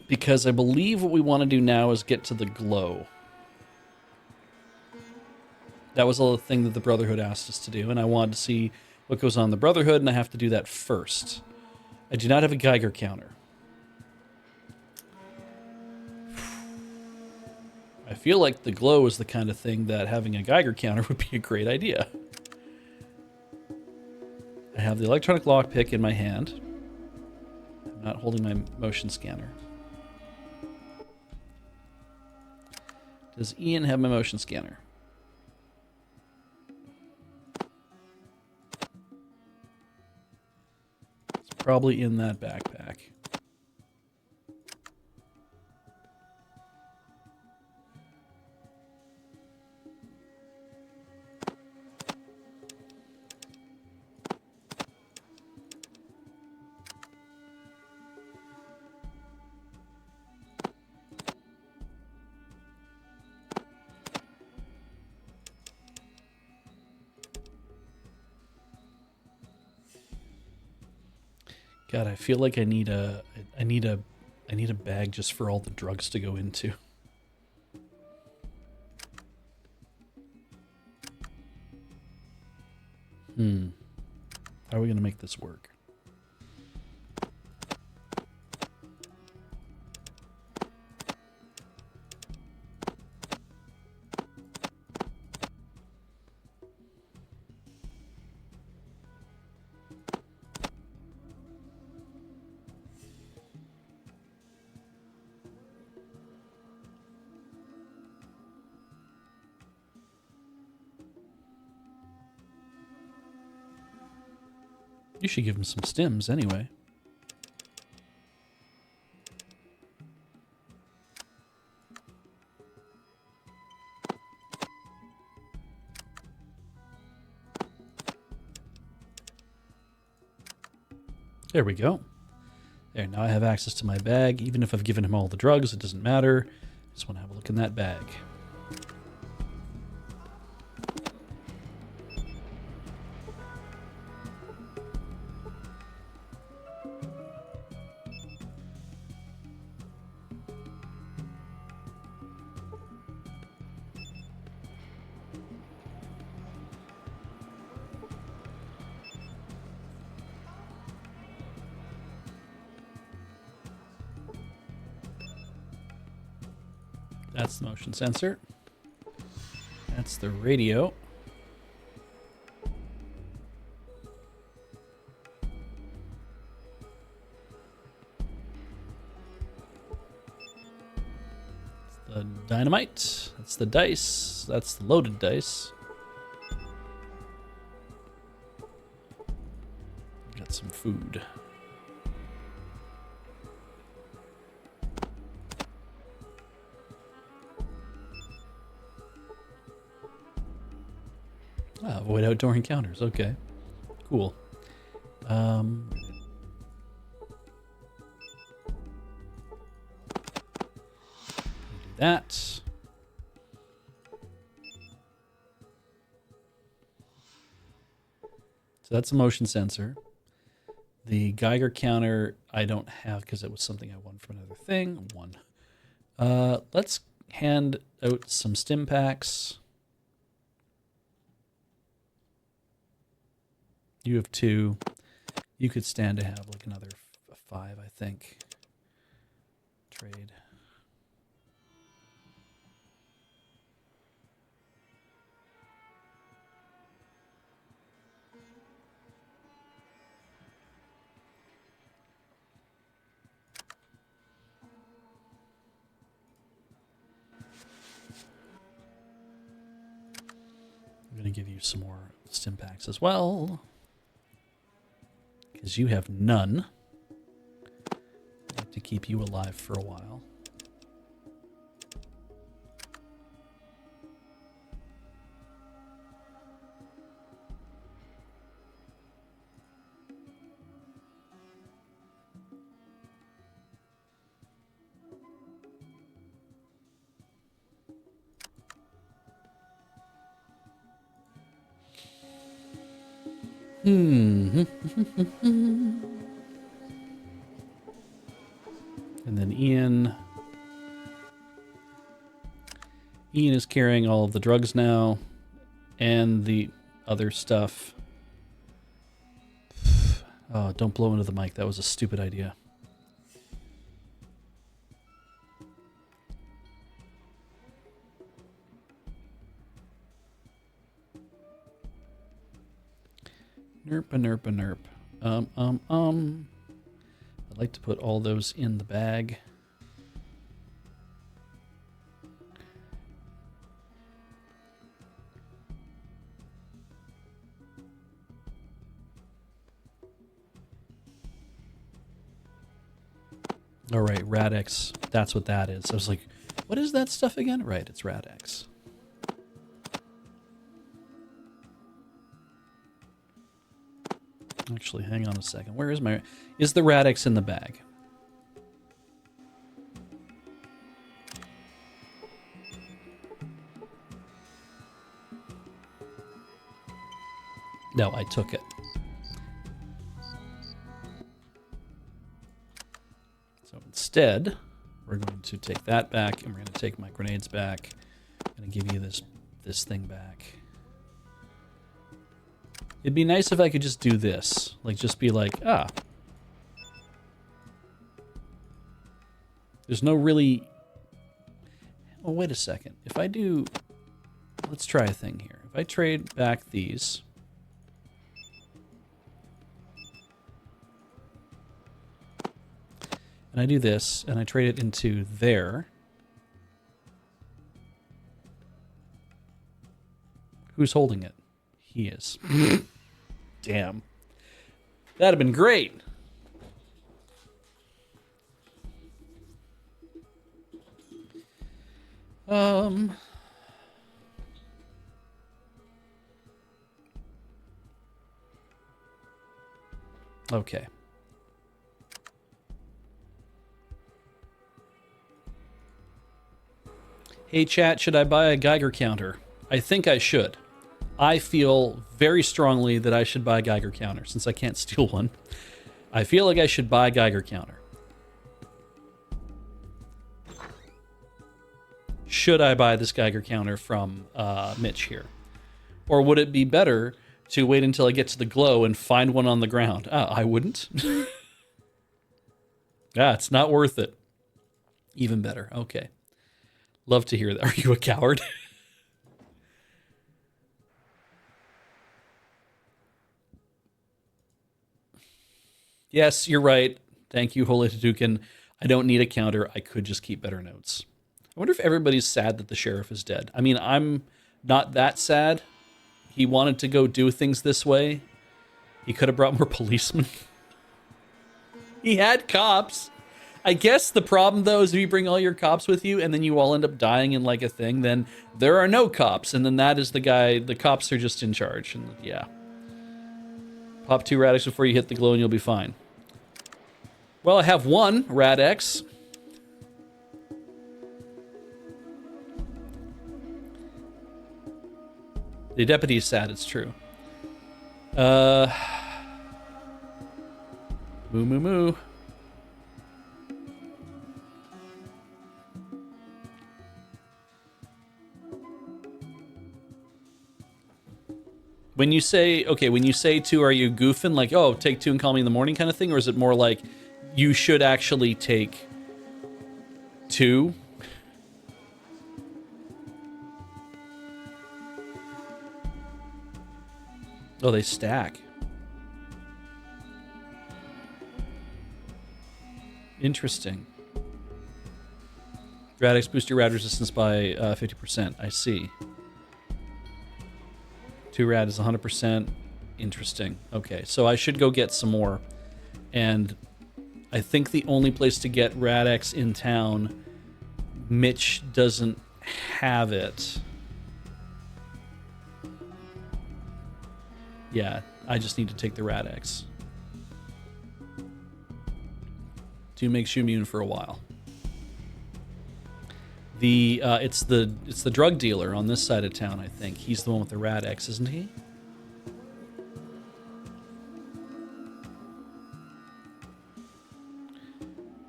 Because I believe what we want to do now is get to the glow. That was a thing that the Brotherhood asked us to do, and I wanted to see what goes on in the Brotherhood, and I have to do that first. I do not have a Geiger counter. I feel like the glow is the kind of thing that having a Geiger counter would be a great idea. I have the electronic lockpick in my hand. I'm not holding my motion scanner. Does Ian have my motion scanner? It's probably in that backpack. God, I feel like I need a bag just for all the drugs to go into. How are we gonna make this work? You should give him some stims anyway. There we go. There, now I have access to my bag. Even if I've given him all the drugs, it doesn't matter. I just want to have a look in that bag. That's the motion sensor. That's the radio. That's the dynamite. That's the dice. That's the loaded dice. Got some food. Ah, avoid outdoor encounters. Okay, cool. Do that. So that's a motion sensor. The Geiger counter I don't have because it was something I won from another thing. Let's hand out some stim packs. You have 2. You could stand to have like another 5, I think. Trade. I'm going to give you some more stim packs as well. Because you have none. I like to keep you alive for a while. And then Ian is carrying all of the drugs now and the other stuff. Oh, don't blow into the mic. That was a stupid idea. Nerp. I'd like to put all those in the bag. All right, Rad-X. That's what that is. I was like, what is that stuff again? Right, it's Rad-X. Actually, hang on a second. Where is my... Is the Rad-X in the bag? No, I took it. So instead, we're going to take that back, and we're going to take my grenades back. I'm going to give you this thing back. It'd be nice if I could just do this. Like, just be like, ah. There's no really... Oh, wait a second. If I do... Let's try a thing here. If I trade back these... And I do this, and I trade it into there... Who's holding it? He is. Damn. That'd have been great. Okay. Hey chat, should I buy a Geiger counter? I think I should. I feel very strongly that I should buy a Geiger counter since I can't steal one. I feel like I should buy a Geiger counter. Should I buy this Geiger counter from Mitch here? Or would it be better to wait until I get to the glow and find one on the ground? I wouldn't. It's not worth it. Even better. Okay. Love to hear that. Are you a coward? Yes, you're right. Thank you, Holy Tadukin. I don't need a counter. I could just keep better notes. I wonder if everybody's sad that the sheriff is dead. I mean, I'm not that sad. He wanted to go do things this way. He could have brought more policemen. He had cops. I guess the problem, though, is if you bring all your cops with you and then you all end up dying in like a thing, then there are no cops. And then that is the guy, the cops are just in charge. And yeah. Pop 2 Rad-X before you hit the glow and you'll be fine. Well, I have one Rad-X. The deputy is sad, it's true. Moo moo moo. When you say, okay, when you say two, are you goofing? Like, oh, take two and call me in the morning kind of thing? Or is it more like, you should actually take two? Oh, they stack. Interesting. Rad-X boost your rad resistance by 50%. I see. 2 rad is 100%. Interesting. Okay, so I should go get some more. And I think the only place to get Rad-X in town, Mitch doesn't have it. Yeah, I just need to take the Rad-X. 2 makes you immune for a while. The it's the drug dealer on this side of town, I think. He's the one with the Rad-X, isn't he?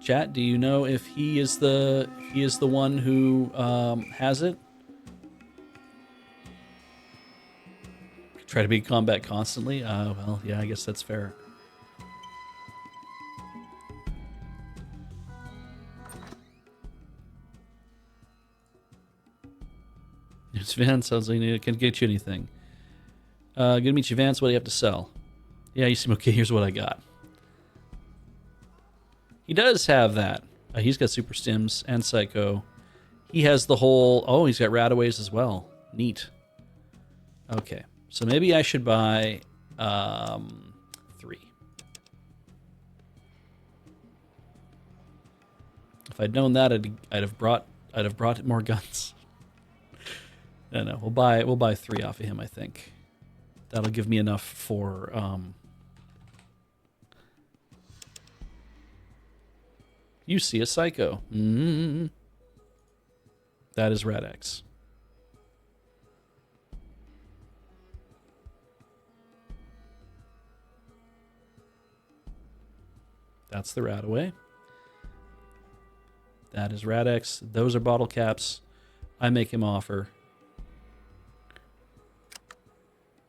Chat, do you know if he is the one who has it? Try to be in combat constantly? Well, yeah, I guess that's fair. It's Vance, sounds like it can get you anything. Good to meet you, Vance. What do you have to sell? Yeah, you seem okay. Here's what I got. He does have that. He's got Super Stims and Psycho. He has the whole... Oh, he's got Rataways as well. Neat. Okay, so maybe I should buy 3. If I'd known that, I'd have brought more guns. No, we'll buy 3 off of him. I think that'll give me enough for. You see a Psycho. That is Rad-X. That's the Radaway. That is Rad-X. Those are bottle caps. I make him offer.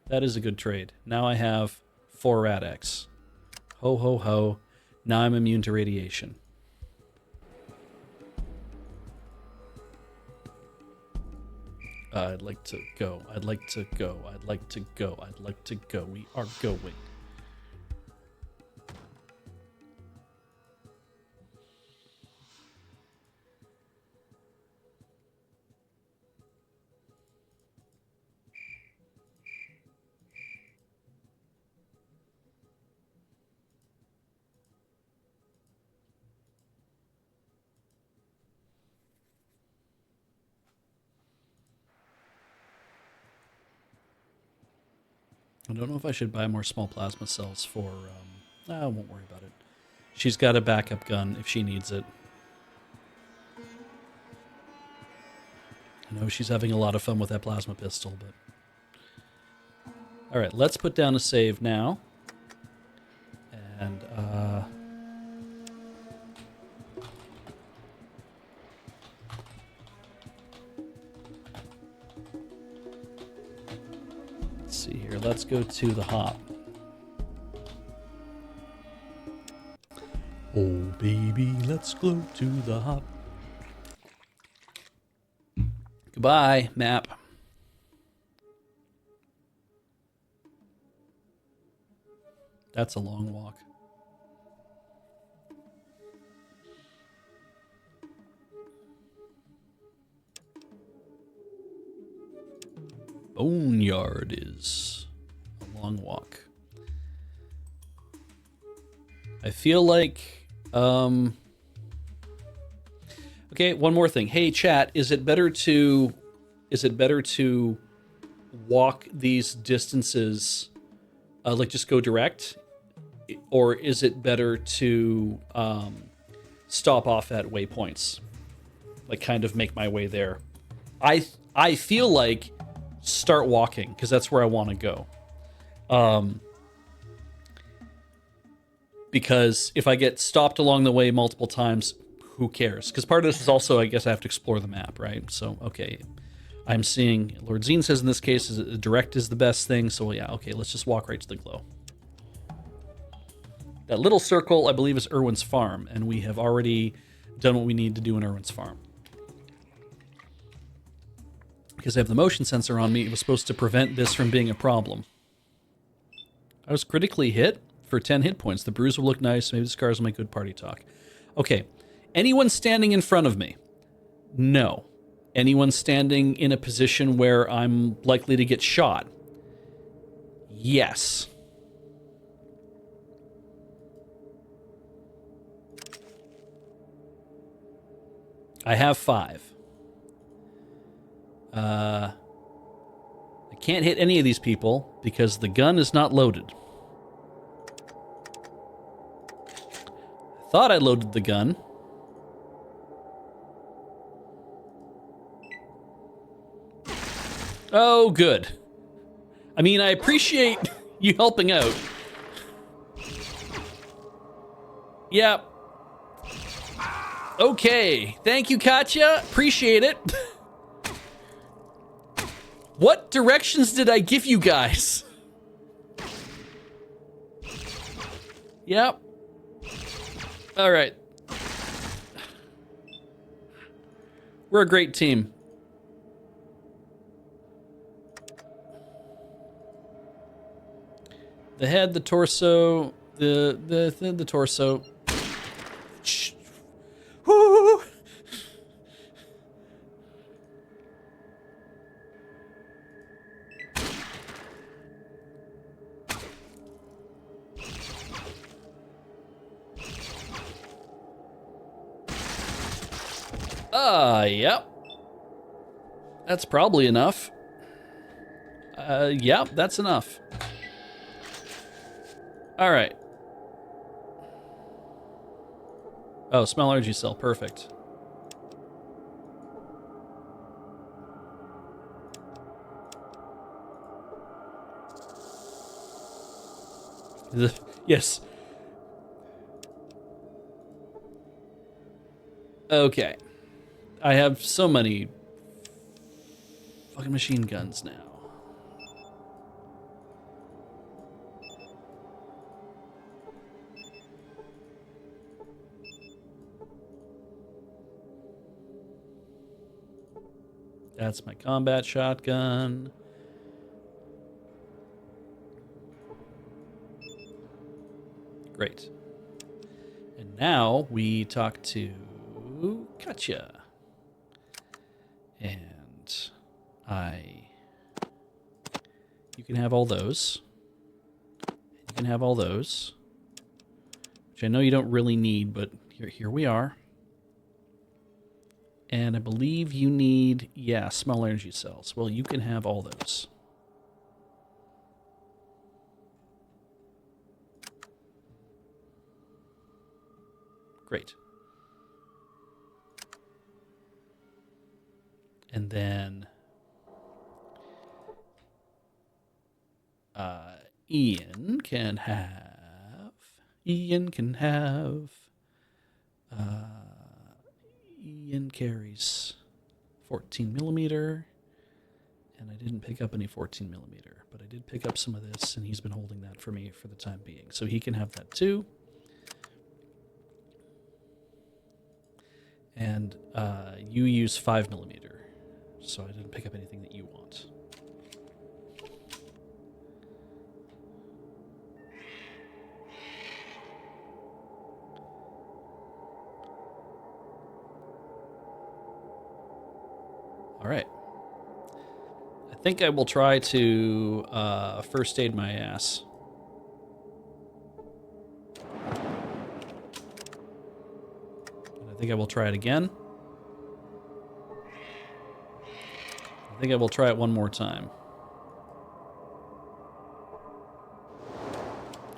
That is a good trade. Now I have 4 Rad-X. Ho, ho, ho. Now I'm immune to radiation. I'd like to go. I'd like to go. I'd like to go. I'd like to go. We are going. I don't know if I should buy more small plasma cells for... I won't worry about it. She's got a backup gun if she needs it. I know she's having a lot of fun with that plasma pistol, but... Alright, let's put down a save now. And, let's see here. Let's go to the hop. Oh, baby, let's go to the hop. Goodbye, map. That's a long walk. Boneyard is a long walk. I feel like... Okay, one more thing. Hey, chat, is it better to walk these distances, like just go direct? Or is it better to stop off at waypoints? Like kind of make my way there. I feel like start walking, because that's where I want to go. Because if I get stopped along the way multiple times, who cares? Because part of this is also, I guess, I have to explore the map, right? So, okay, I'm seeing, Lord Zine says in this case, direct is the best thing, so yeah, okay, let's just walk right to the glow. That little circle, I believe, is Irwin's farm, and we have already done what we need to do in Irwin's farm. Because I have the motion sensor on me, it was supposed to prevent this from being a problem. I was critically hit for 10 hit points. The bruise will look nice. Maybe the scars will make good party talk. Okay. Anyone standing in front of me? No. Anyone standing in a position where I'm likely to get shot? Yes. I have 5. I can't hit any of these people because the gun is not loaded. I thought I loaded the gun. Oh, good. I mean, I appreciate you helping out. Yeah. Okay, thank you, Katya. Appreciate it. What directions did I give you guys? Yep. All right. We're a great team. The head, the torso, the torso. Shh. Woo! Yep. That's probably enough. Yep, that's enough. All right. Oh, smell energy cell, perfect. Yes. Okay. I have so many fucking machine guns now. That's my combat shotgun. Great. And now we talk to Katya. And you can have all those. You can have all those. Which I know you don't really need, but here we are. And I believe you need, yeah, small energy cells. Well, you can have all those. Great. And then Ian can have Ian carries 14 millimeter, and I didn't pick up any 14 millimeter, but I did pick up some of this, and he's been holding that for me for the time being, so he can have that too. And you use 5 millimeter, so I didn't pick up anything that you want. All right. I think I will try to first aid my ass. And I think I will try it again. I think I will try it one more time.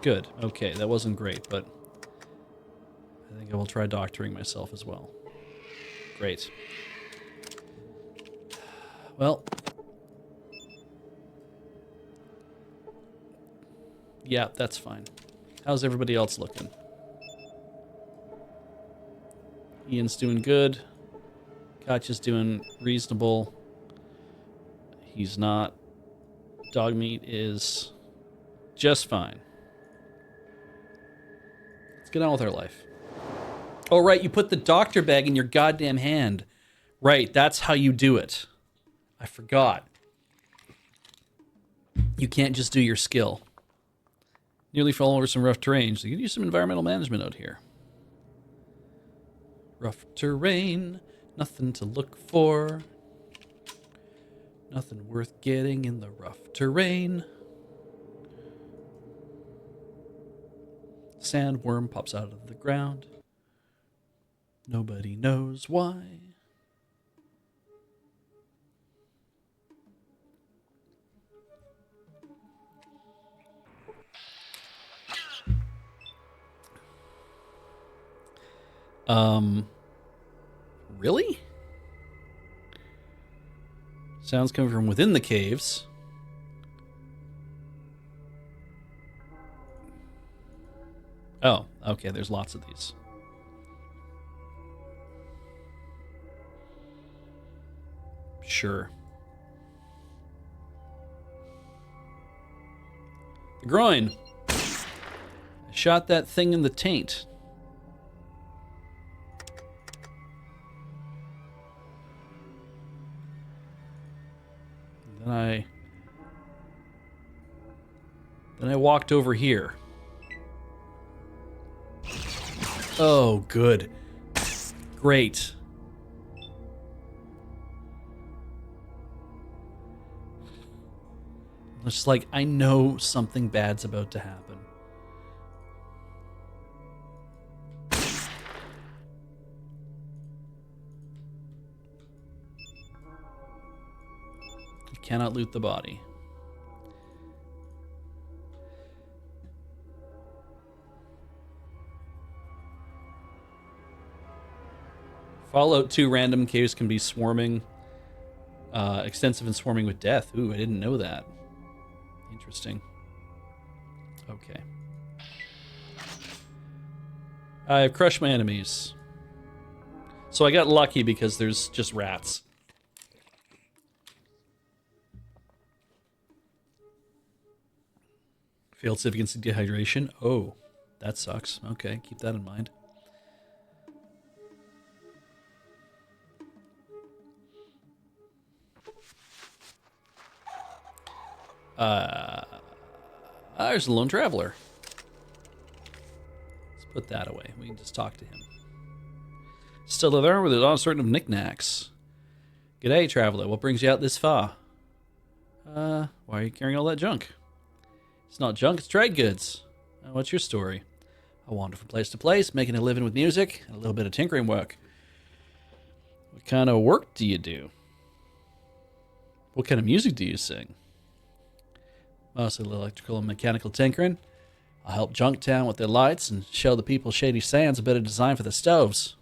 Good. Okay, that wasn't great, but I think I will try doctoring myself as well. Great. Well, yeah, that's fine. How's everybody else looking? Ian's doing good. Katya's doing reasonable. He's not. Dog meat is just fine. Let's get on with our life. Oh, right, you put the doctor bag in your goddamn hand. Right, that's how you do it. I forgot. You can't just do your skill. Nearly fell over some rough terrain, so you can use some environmental management out here. Rough terrain, nothing to look for. Nothing worth getting in the rough terrain. Sandworm pops out of the ground. Nobody knows why. Really? Sounds coming from within the caves. Oh, okay, there's lots of these. Sure. The groin. I shot that thing in the taint. Then I walked over here. Oh, good. Great. It's just like, I know something bad's about to happen. You cannot loot the body. Fallout 2 random caves can be swarming, extensive and swarming with death. Ooh, I didn't know that. Interesting. Okay. I've crushed my enemies. So I got lucky because there's just rats. Failed civic instant dehydration. Oh, that sucks. Okay, keep that in mind. There's a lone traveler. Let's put that away. We can just talk to him. Still there with all sorts of knickknacks. G'day, traveler. What brings you out this far? Why are you carrying all that junk? It's not junk, it's trade goods. What's your story? I wander from place to place, making a living with music and a little bit of tinkering work. What kind of work do you do? What kind of music do you sing? Mostly electrical and mechanical tinkering. I'll help Junktown with their lights and show the people Shady Sands a better design for the stoves.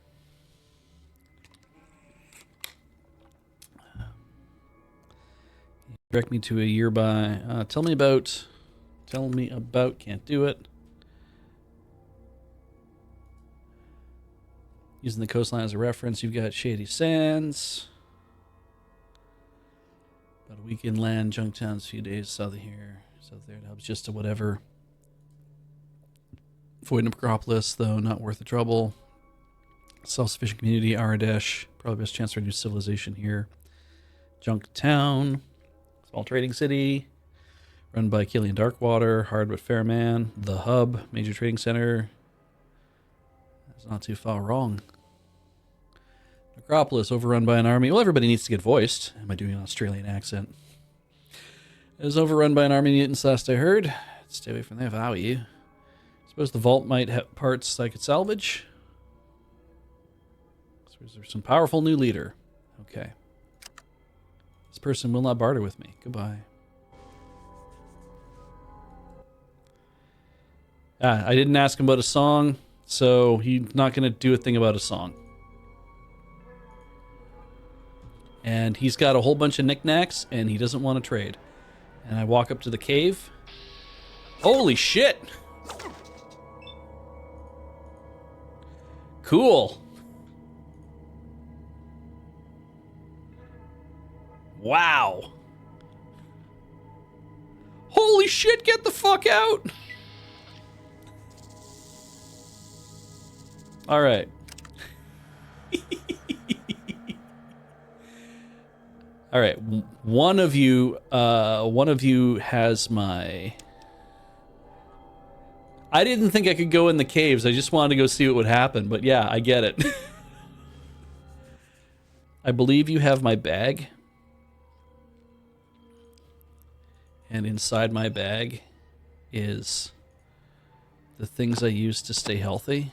Direct me to a nearby. Tell me about. Can't do it. Using the coastline as a reference, you've got Shady Sands. About a week inland, Junktown's a few days south of here. South there, it helps just to whatever. Avoiding Acropolis, though, not worth the trouble. Self-sufficient community, Aradesh. Probably best chance for a new civilization here. Junktown. Small trading city. Run by Killian Darkwater. Hard but fair man. The Hub. Major trading center. That's not too far wrong. Acropolis, overrun by an army. Well, everybody needs to get voiced. Am I doing an Australian accent? It was overrun by an army of mutants last I heard. Stay away from there if I were you. Suppose the vault might have parts I could salvage. So there's some powerful new leader. Okay. This person will not barter with me. Goodbye. I didn't ask him about a song, so he's not going to do a thing about a song. And he's got a whole bunch of knickknacks, and he doesn't want to trade. And I walk up to the cave. Holy shit! Cool. Wow. Holy shit, get the fuck out! All right. All right. One of you has my. I didn't think I could go in the caves. I just wanted to go see what would happen. But yeah, I get it. I believe you have my bag. And inside my bag is the things I use to stay healthy.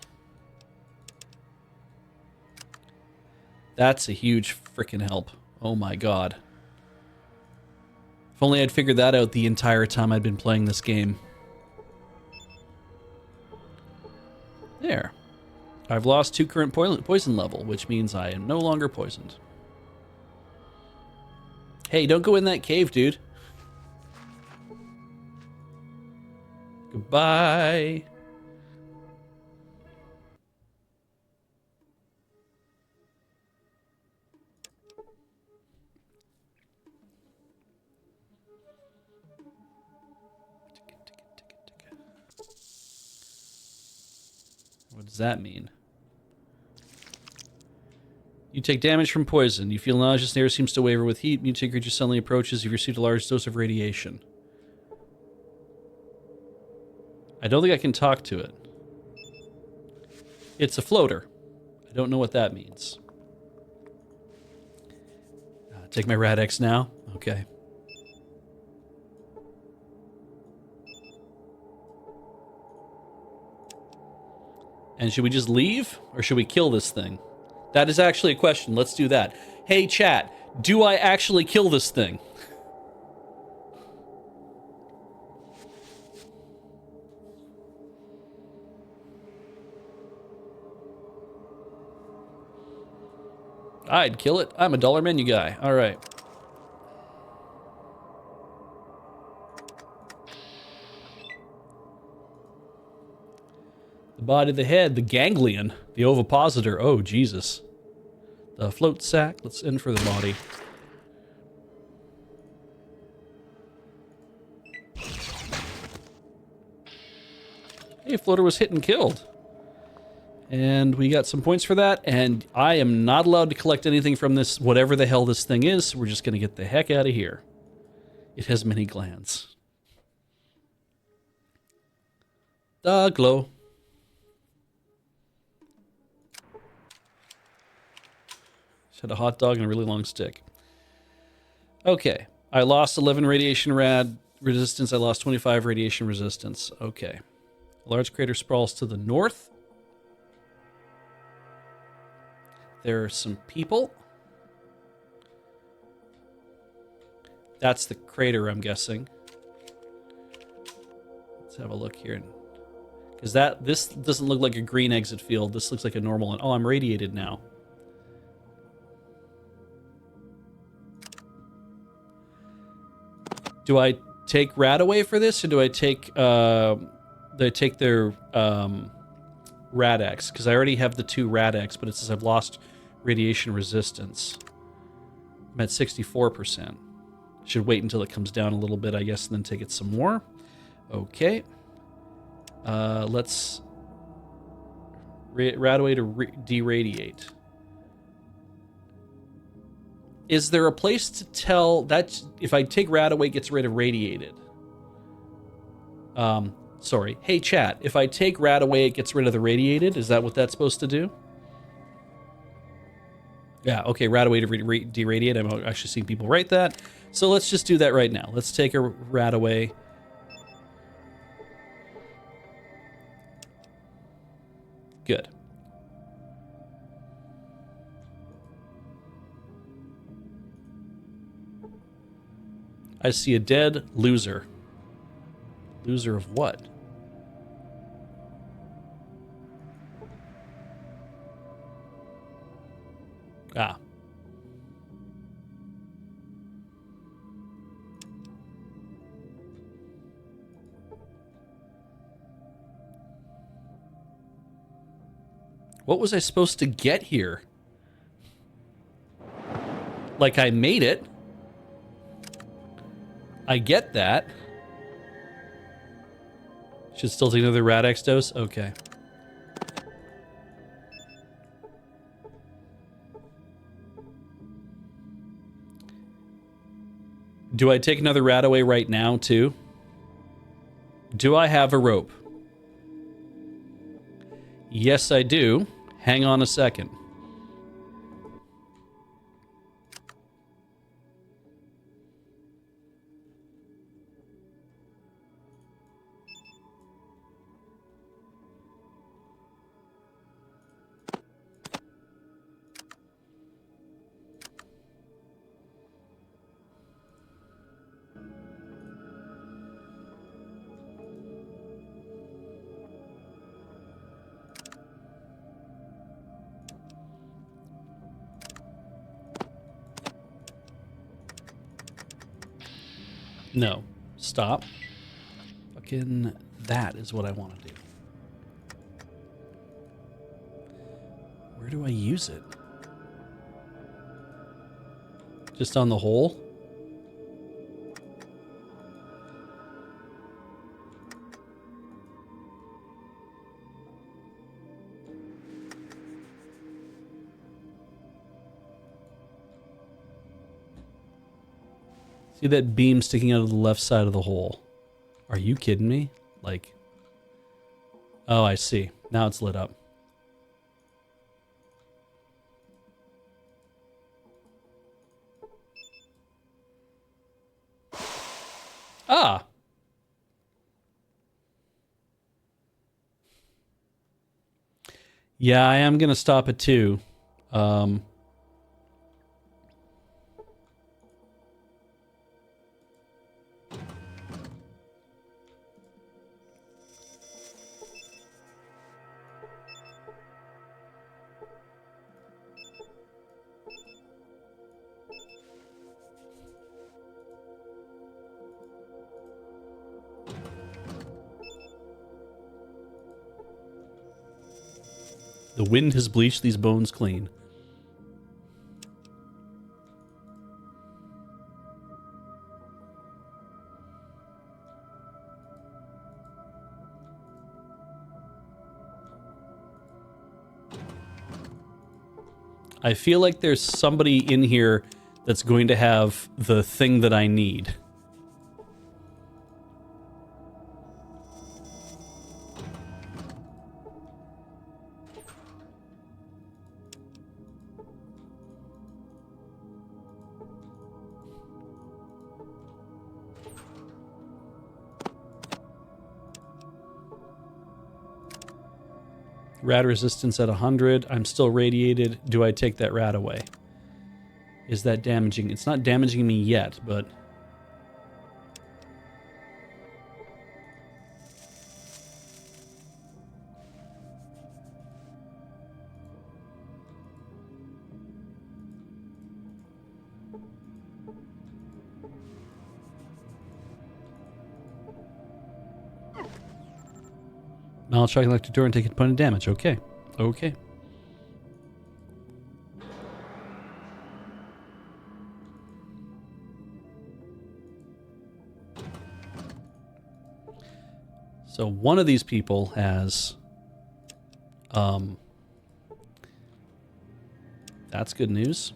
That's a huge freaking help. Oh my god. If only I'd figured that out the entire time I'd been playing this game. There. I've lost 2 current poison level, which means I am no longer poisoned. Hey, don't go in that cave, dude. Goodbye. What does that mean? You take damage from poison. You feel nauseous. The air seems to waver with heat. Mutated creature suddenly approaches. You've received a large dose of radiation. I don't think I can talk to it. It's a floater. I don't know what that means. Take my Rad-X now? Okay. And should we just leave? Or should we kill this thing? That is actually a question. Let's do that. Hey, chat. Do I actually kill this thing? I'd kill it. I'm a dollar menu guy. All right. The body, the head, the ganglion, the ovipositor. Oh, Jesus. The float sac. Let's end for the body. Hey, floater was hit and killed. And we got some points for that. And I am not allowed to collect anything from this, whatever the hell this thing is. So we're just going to get the heck out of here. It has many glands. The glow. Just had a hot dog and a really long stick. Okay. I lost 11 radiation rad resistance. I lost 25 radiation resistance. Okay. A large crater sprawls to the north. There are some people. That's the crater, I'm guessing. Let's have a look here. Because this doesn't look like a green exit field. This looks like a normal one. Oh, I'm radiated now. Do I take Rad away for this, or do I take their Rad-X? Because I already have the 2 Rad-X, but it says I've lost radiation resistance. I'm at 64%. Should wait until it comes down a little bit, I guess, and then take it some more. Okay. Let's Rad away to deradiate. Is there a place to tell that if I take Rad away, it gets rid of radiated? Sorry. Hey, chat. If I take Rad away, it gets rid of the radiated. Is that what that's supposed to do? Yeah, okay. Rad away to deradiate. I'm actually seeing people write that. So let's just do that right now. Let's take a Rad away. Good. I see a dead loser. Loser of what? Ah. What was I supposed to get here? Like, I made it. I get that. Should still take another Rad-X dose? Okay. Do I take another Rad away right now, too? Do I have a rope? Yes, I do. Hang on a second. No. Stop. Fucking that is what I want to do. Where do I use it? Just on the hole? See that beam sticking out of the left side of the hole? Are you kidding me? Like, oh, I see. Now it's lit up. Ah. Yeah, I am going to stop at 2. The wind has bleached these bones clean. I feel like there's somebody in here that's going to have the thing that I need. Rad resistance at 100. I'm still radiated. Do I take that rad away? Is that damaging? It's not damaging me yet, but... Knowledge striking electric door and take opponent damage. Okay. Okay. So one of these people has... That's good news.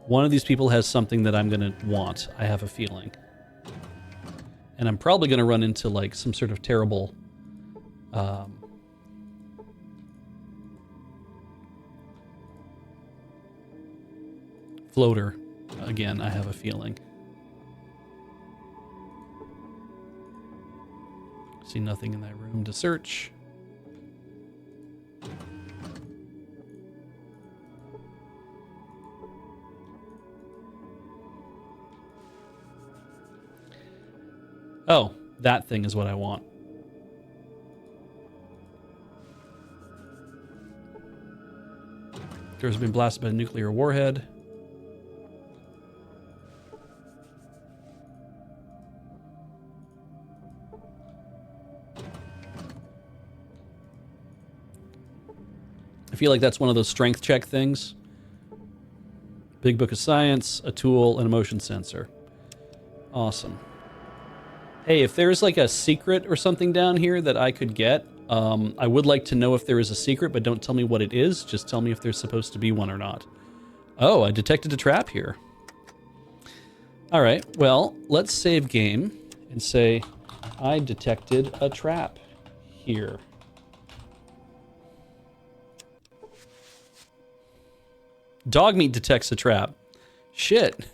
One of these people has something that I'm going to want, I have a feeling. And I'm probably going to run into, like, some sort of terrible... floater. Again, I have a feeling. See nothing in that room to search. Oh, that thing is what I want. There's been blasted by a nuclear warhead. I feel like that's one of those strength check things. Big Book of Science, a tool, and a motion sensor. Awesome. Hey, if there's like a secret or something down here that I could get, I would like to know if there is a secret, but don't tell me what it is. Just tell me if there's supposed to be one or not. Oh, I detected a trap here. All right, well, let's save game and say, I detected a trap here. Dog meat detects a trap. Shit.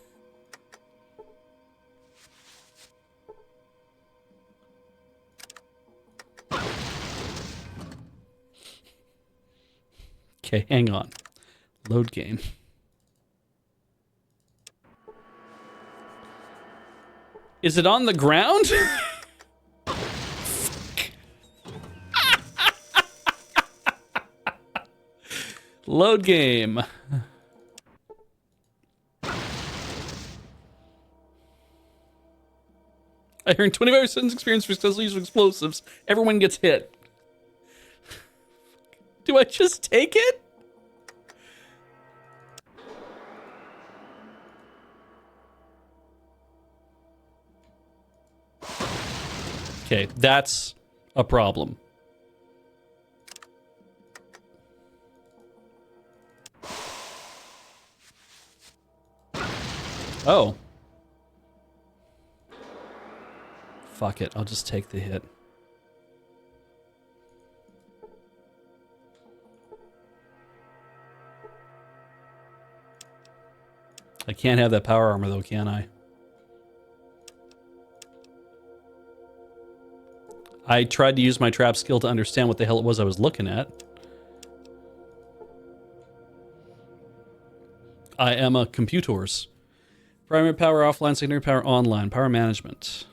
Okay, hang on. Load game. Is it on the ground? Load game. I earned 25 seconds experience for successful use of explosives. Everyone gets hit. Do I just take it? Okay, that's a problem. Oh. Fuck it. I'll just take the hit. I can't have that power armor though, can I? I tried to use my trap skill to understand what the hell it was I was looking at. I am a computers. Primary power offline, secondary power online. Power management.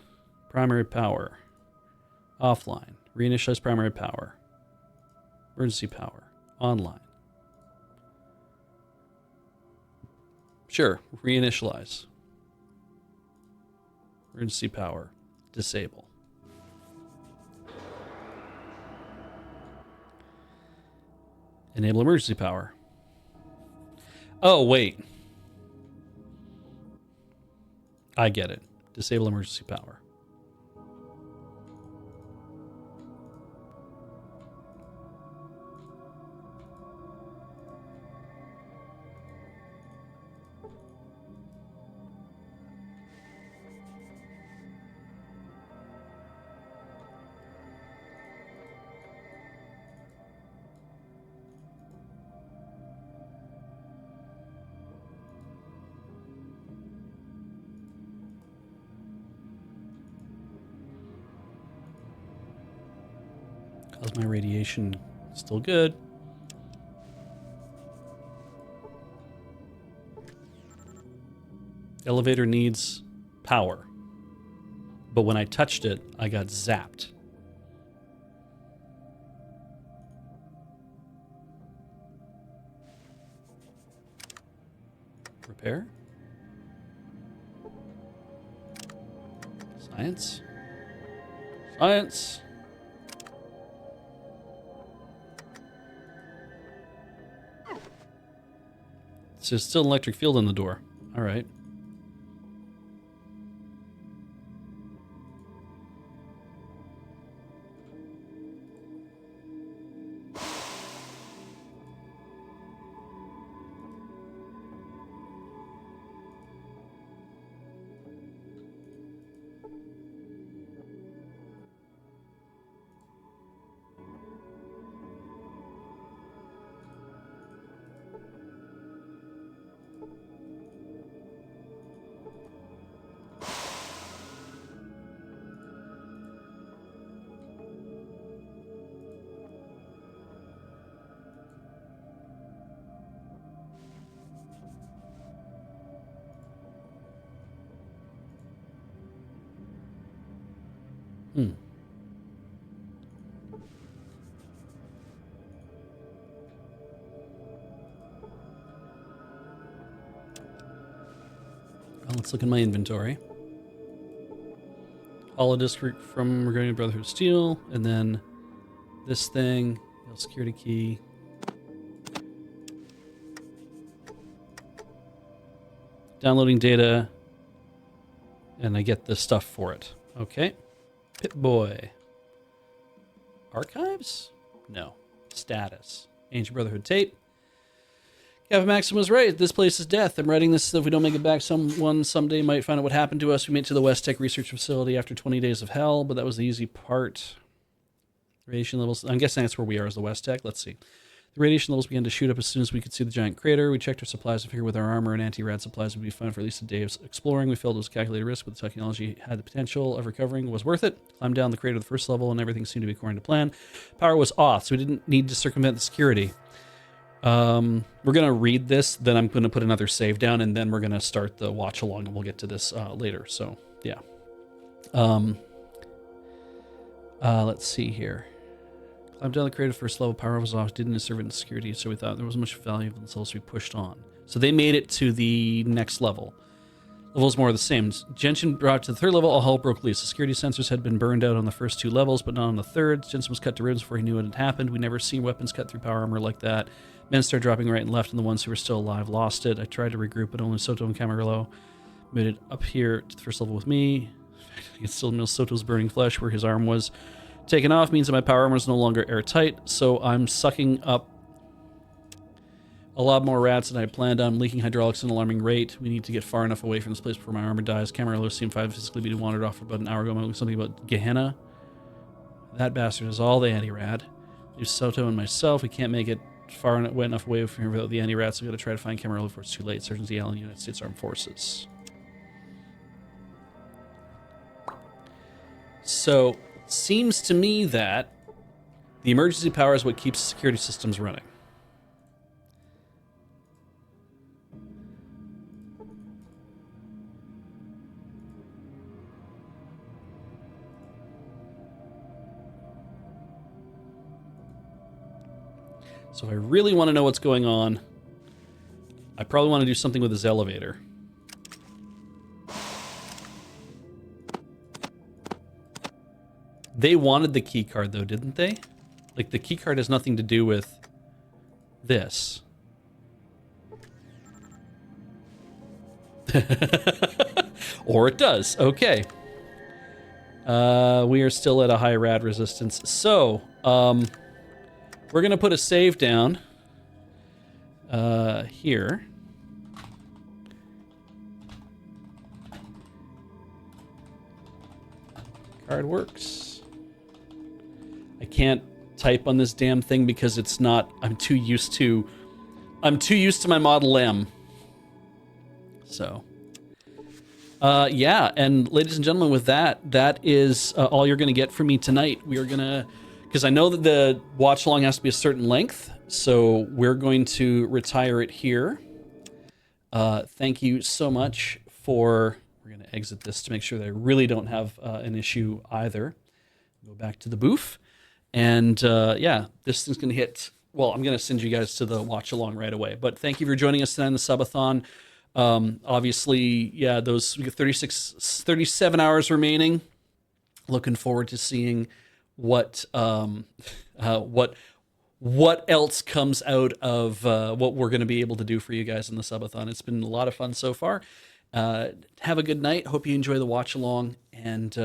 Primary power. Offline. Reinitialize primary power. Emergency power. Online. Sure. Reinitialize. Emergency power. Disable. Enable emergency power. Oh, wait. I get it. Disable emergency power. How's my radiation? Still good. Elevator needs power. But when I touched it, I got zapped. Repair? Science? Science! So there's still an electric field in the door. All right. Well, let's look at my inventory. Holodisc from regarding Brotherhood of Steel, and then this thing, security key. Downloading data, and I get the stuff for it. Okay. Pip-Boy. Archives? No. Status. Ancient Brotherhood tape. Captain Maxim was right. This place is death. I'm writing this so if we don't make it back, someone someday might find out what happened to us. We made it to the West Tech Research Facility after 20 days of hell, but that was the easy part. Radiation levels. I'm guessing that's where we are as the West Tech. Let's see. The radiation levels began to shoot up as soon as we could see the giant crater. We checked our supplies to figure with our armor and anti-rad supplies would be fine for at least a day of exploring. We felt it was a calculated risk, but the technology had the potential of recovering. Was worth it. Climbed down the crater to the first level, and everything seemed to be according to plan. Power was off, so we didn't need to circumvent the security. We're going to read this, then I'm going to put another save down, and then we're going to start the watch along, and we'll get to this later. So, yeah. Let's see here. Climbed down the crater, first level, power was off, didn't serve it in security, so we thought there wasn't much value until we pushed on. So they made it to the next level. Levels more of the same. Jensen brought to the third level, all hell broke loose. The security sensors had been burned out on the first two levels, but not on the third. Jensen was cut to ribbons before he knew what had happened. We never seen weapons cut through power armor like that. Men started dropping right and left, and the ones who were still alive lost it. I tried to regroup, but only Soto and Camarillo made it up here to the first level with me. I can still smell Soto's burning flesh where his arm was taken off, means that my power armor is no longer airtight, so I'm sucking up A lot more rats than I planned on. Leaking hydraulics at an alarming rate. We need to get far enough away from this place before my armor dies. Camarillo seemed fine physically being wandered off about an hour ago. Something about Gehenna. That bastard is all the anti-rat. There's Soto and myself. We can't make it far enough away from here without the anti-rats. We gotta try to find Camarillo before it's too late. Surgeons Allen, United States Armed Forces. So, seems to me that the emergency power is what keeps security systems running. So if I really want to know what's going on, I probably want to do something with his elevator. They wanted the key card though, didn't they? Like the key card has nothing to do with this. Or it does. Okay. We are still at a high rad resistance. So, we're going to put a save down here. Card works. I can't type on this damn thing because it's not, I'm too used to my Model M. So, yeah, and ladies and gentlemen, with that is all you're going to get from me tonight. We are going to, because I know that the watch along has to be a certain length, so we're going to retire it here. Thank you so much for, we're going to exit this to make sure that I really don't have an issue either. Go back to the booth. And yeah, this thing's going to hit, well, I'm going to send you guys to the watch along right away. But thank you for joining us tonight on the Sub-A-Thon. Obviously, yeah, we got 37 hours remaining. Looking forward to seeing what else comes out of what we're going to be able to do for you guys in the Sub-A-Thon. It's been a lot of fun so far. Have a good night. Hope you enjoy the watch along, and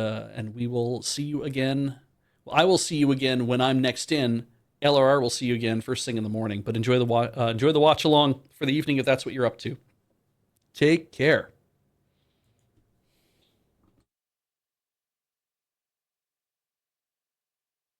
we will see you again. Well, I will see you again when I'm next in. LRR will see you again first thing in the morning. But enjoy the watch along for the evening if that's what you're up to. Take care.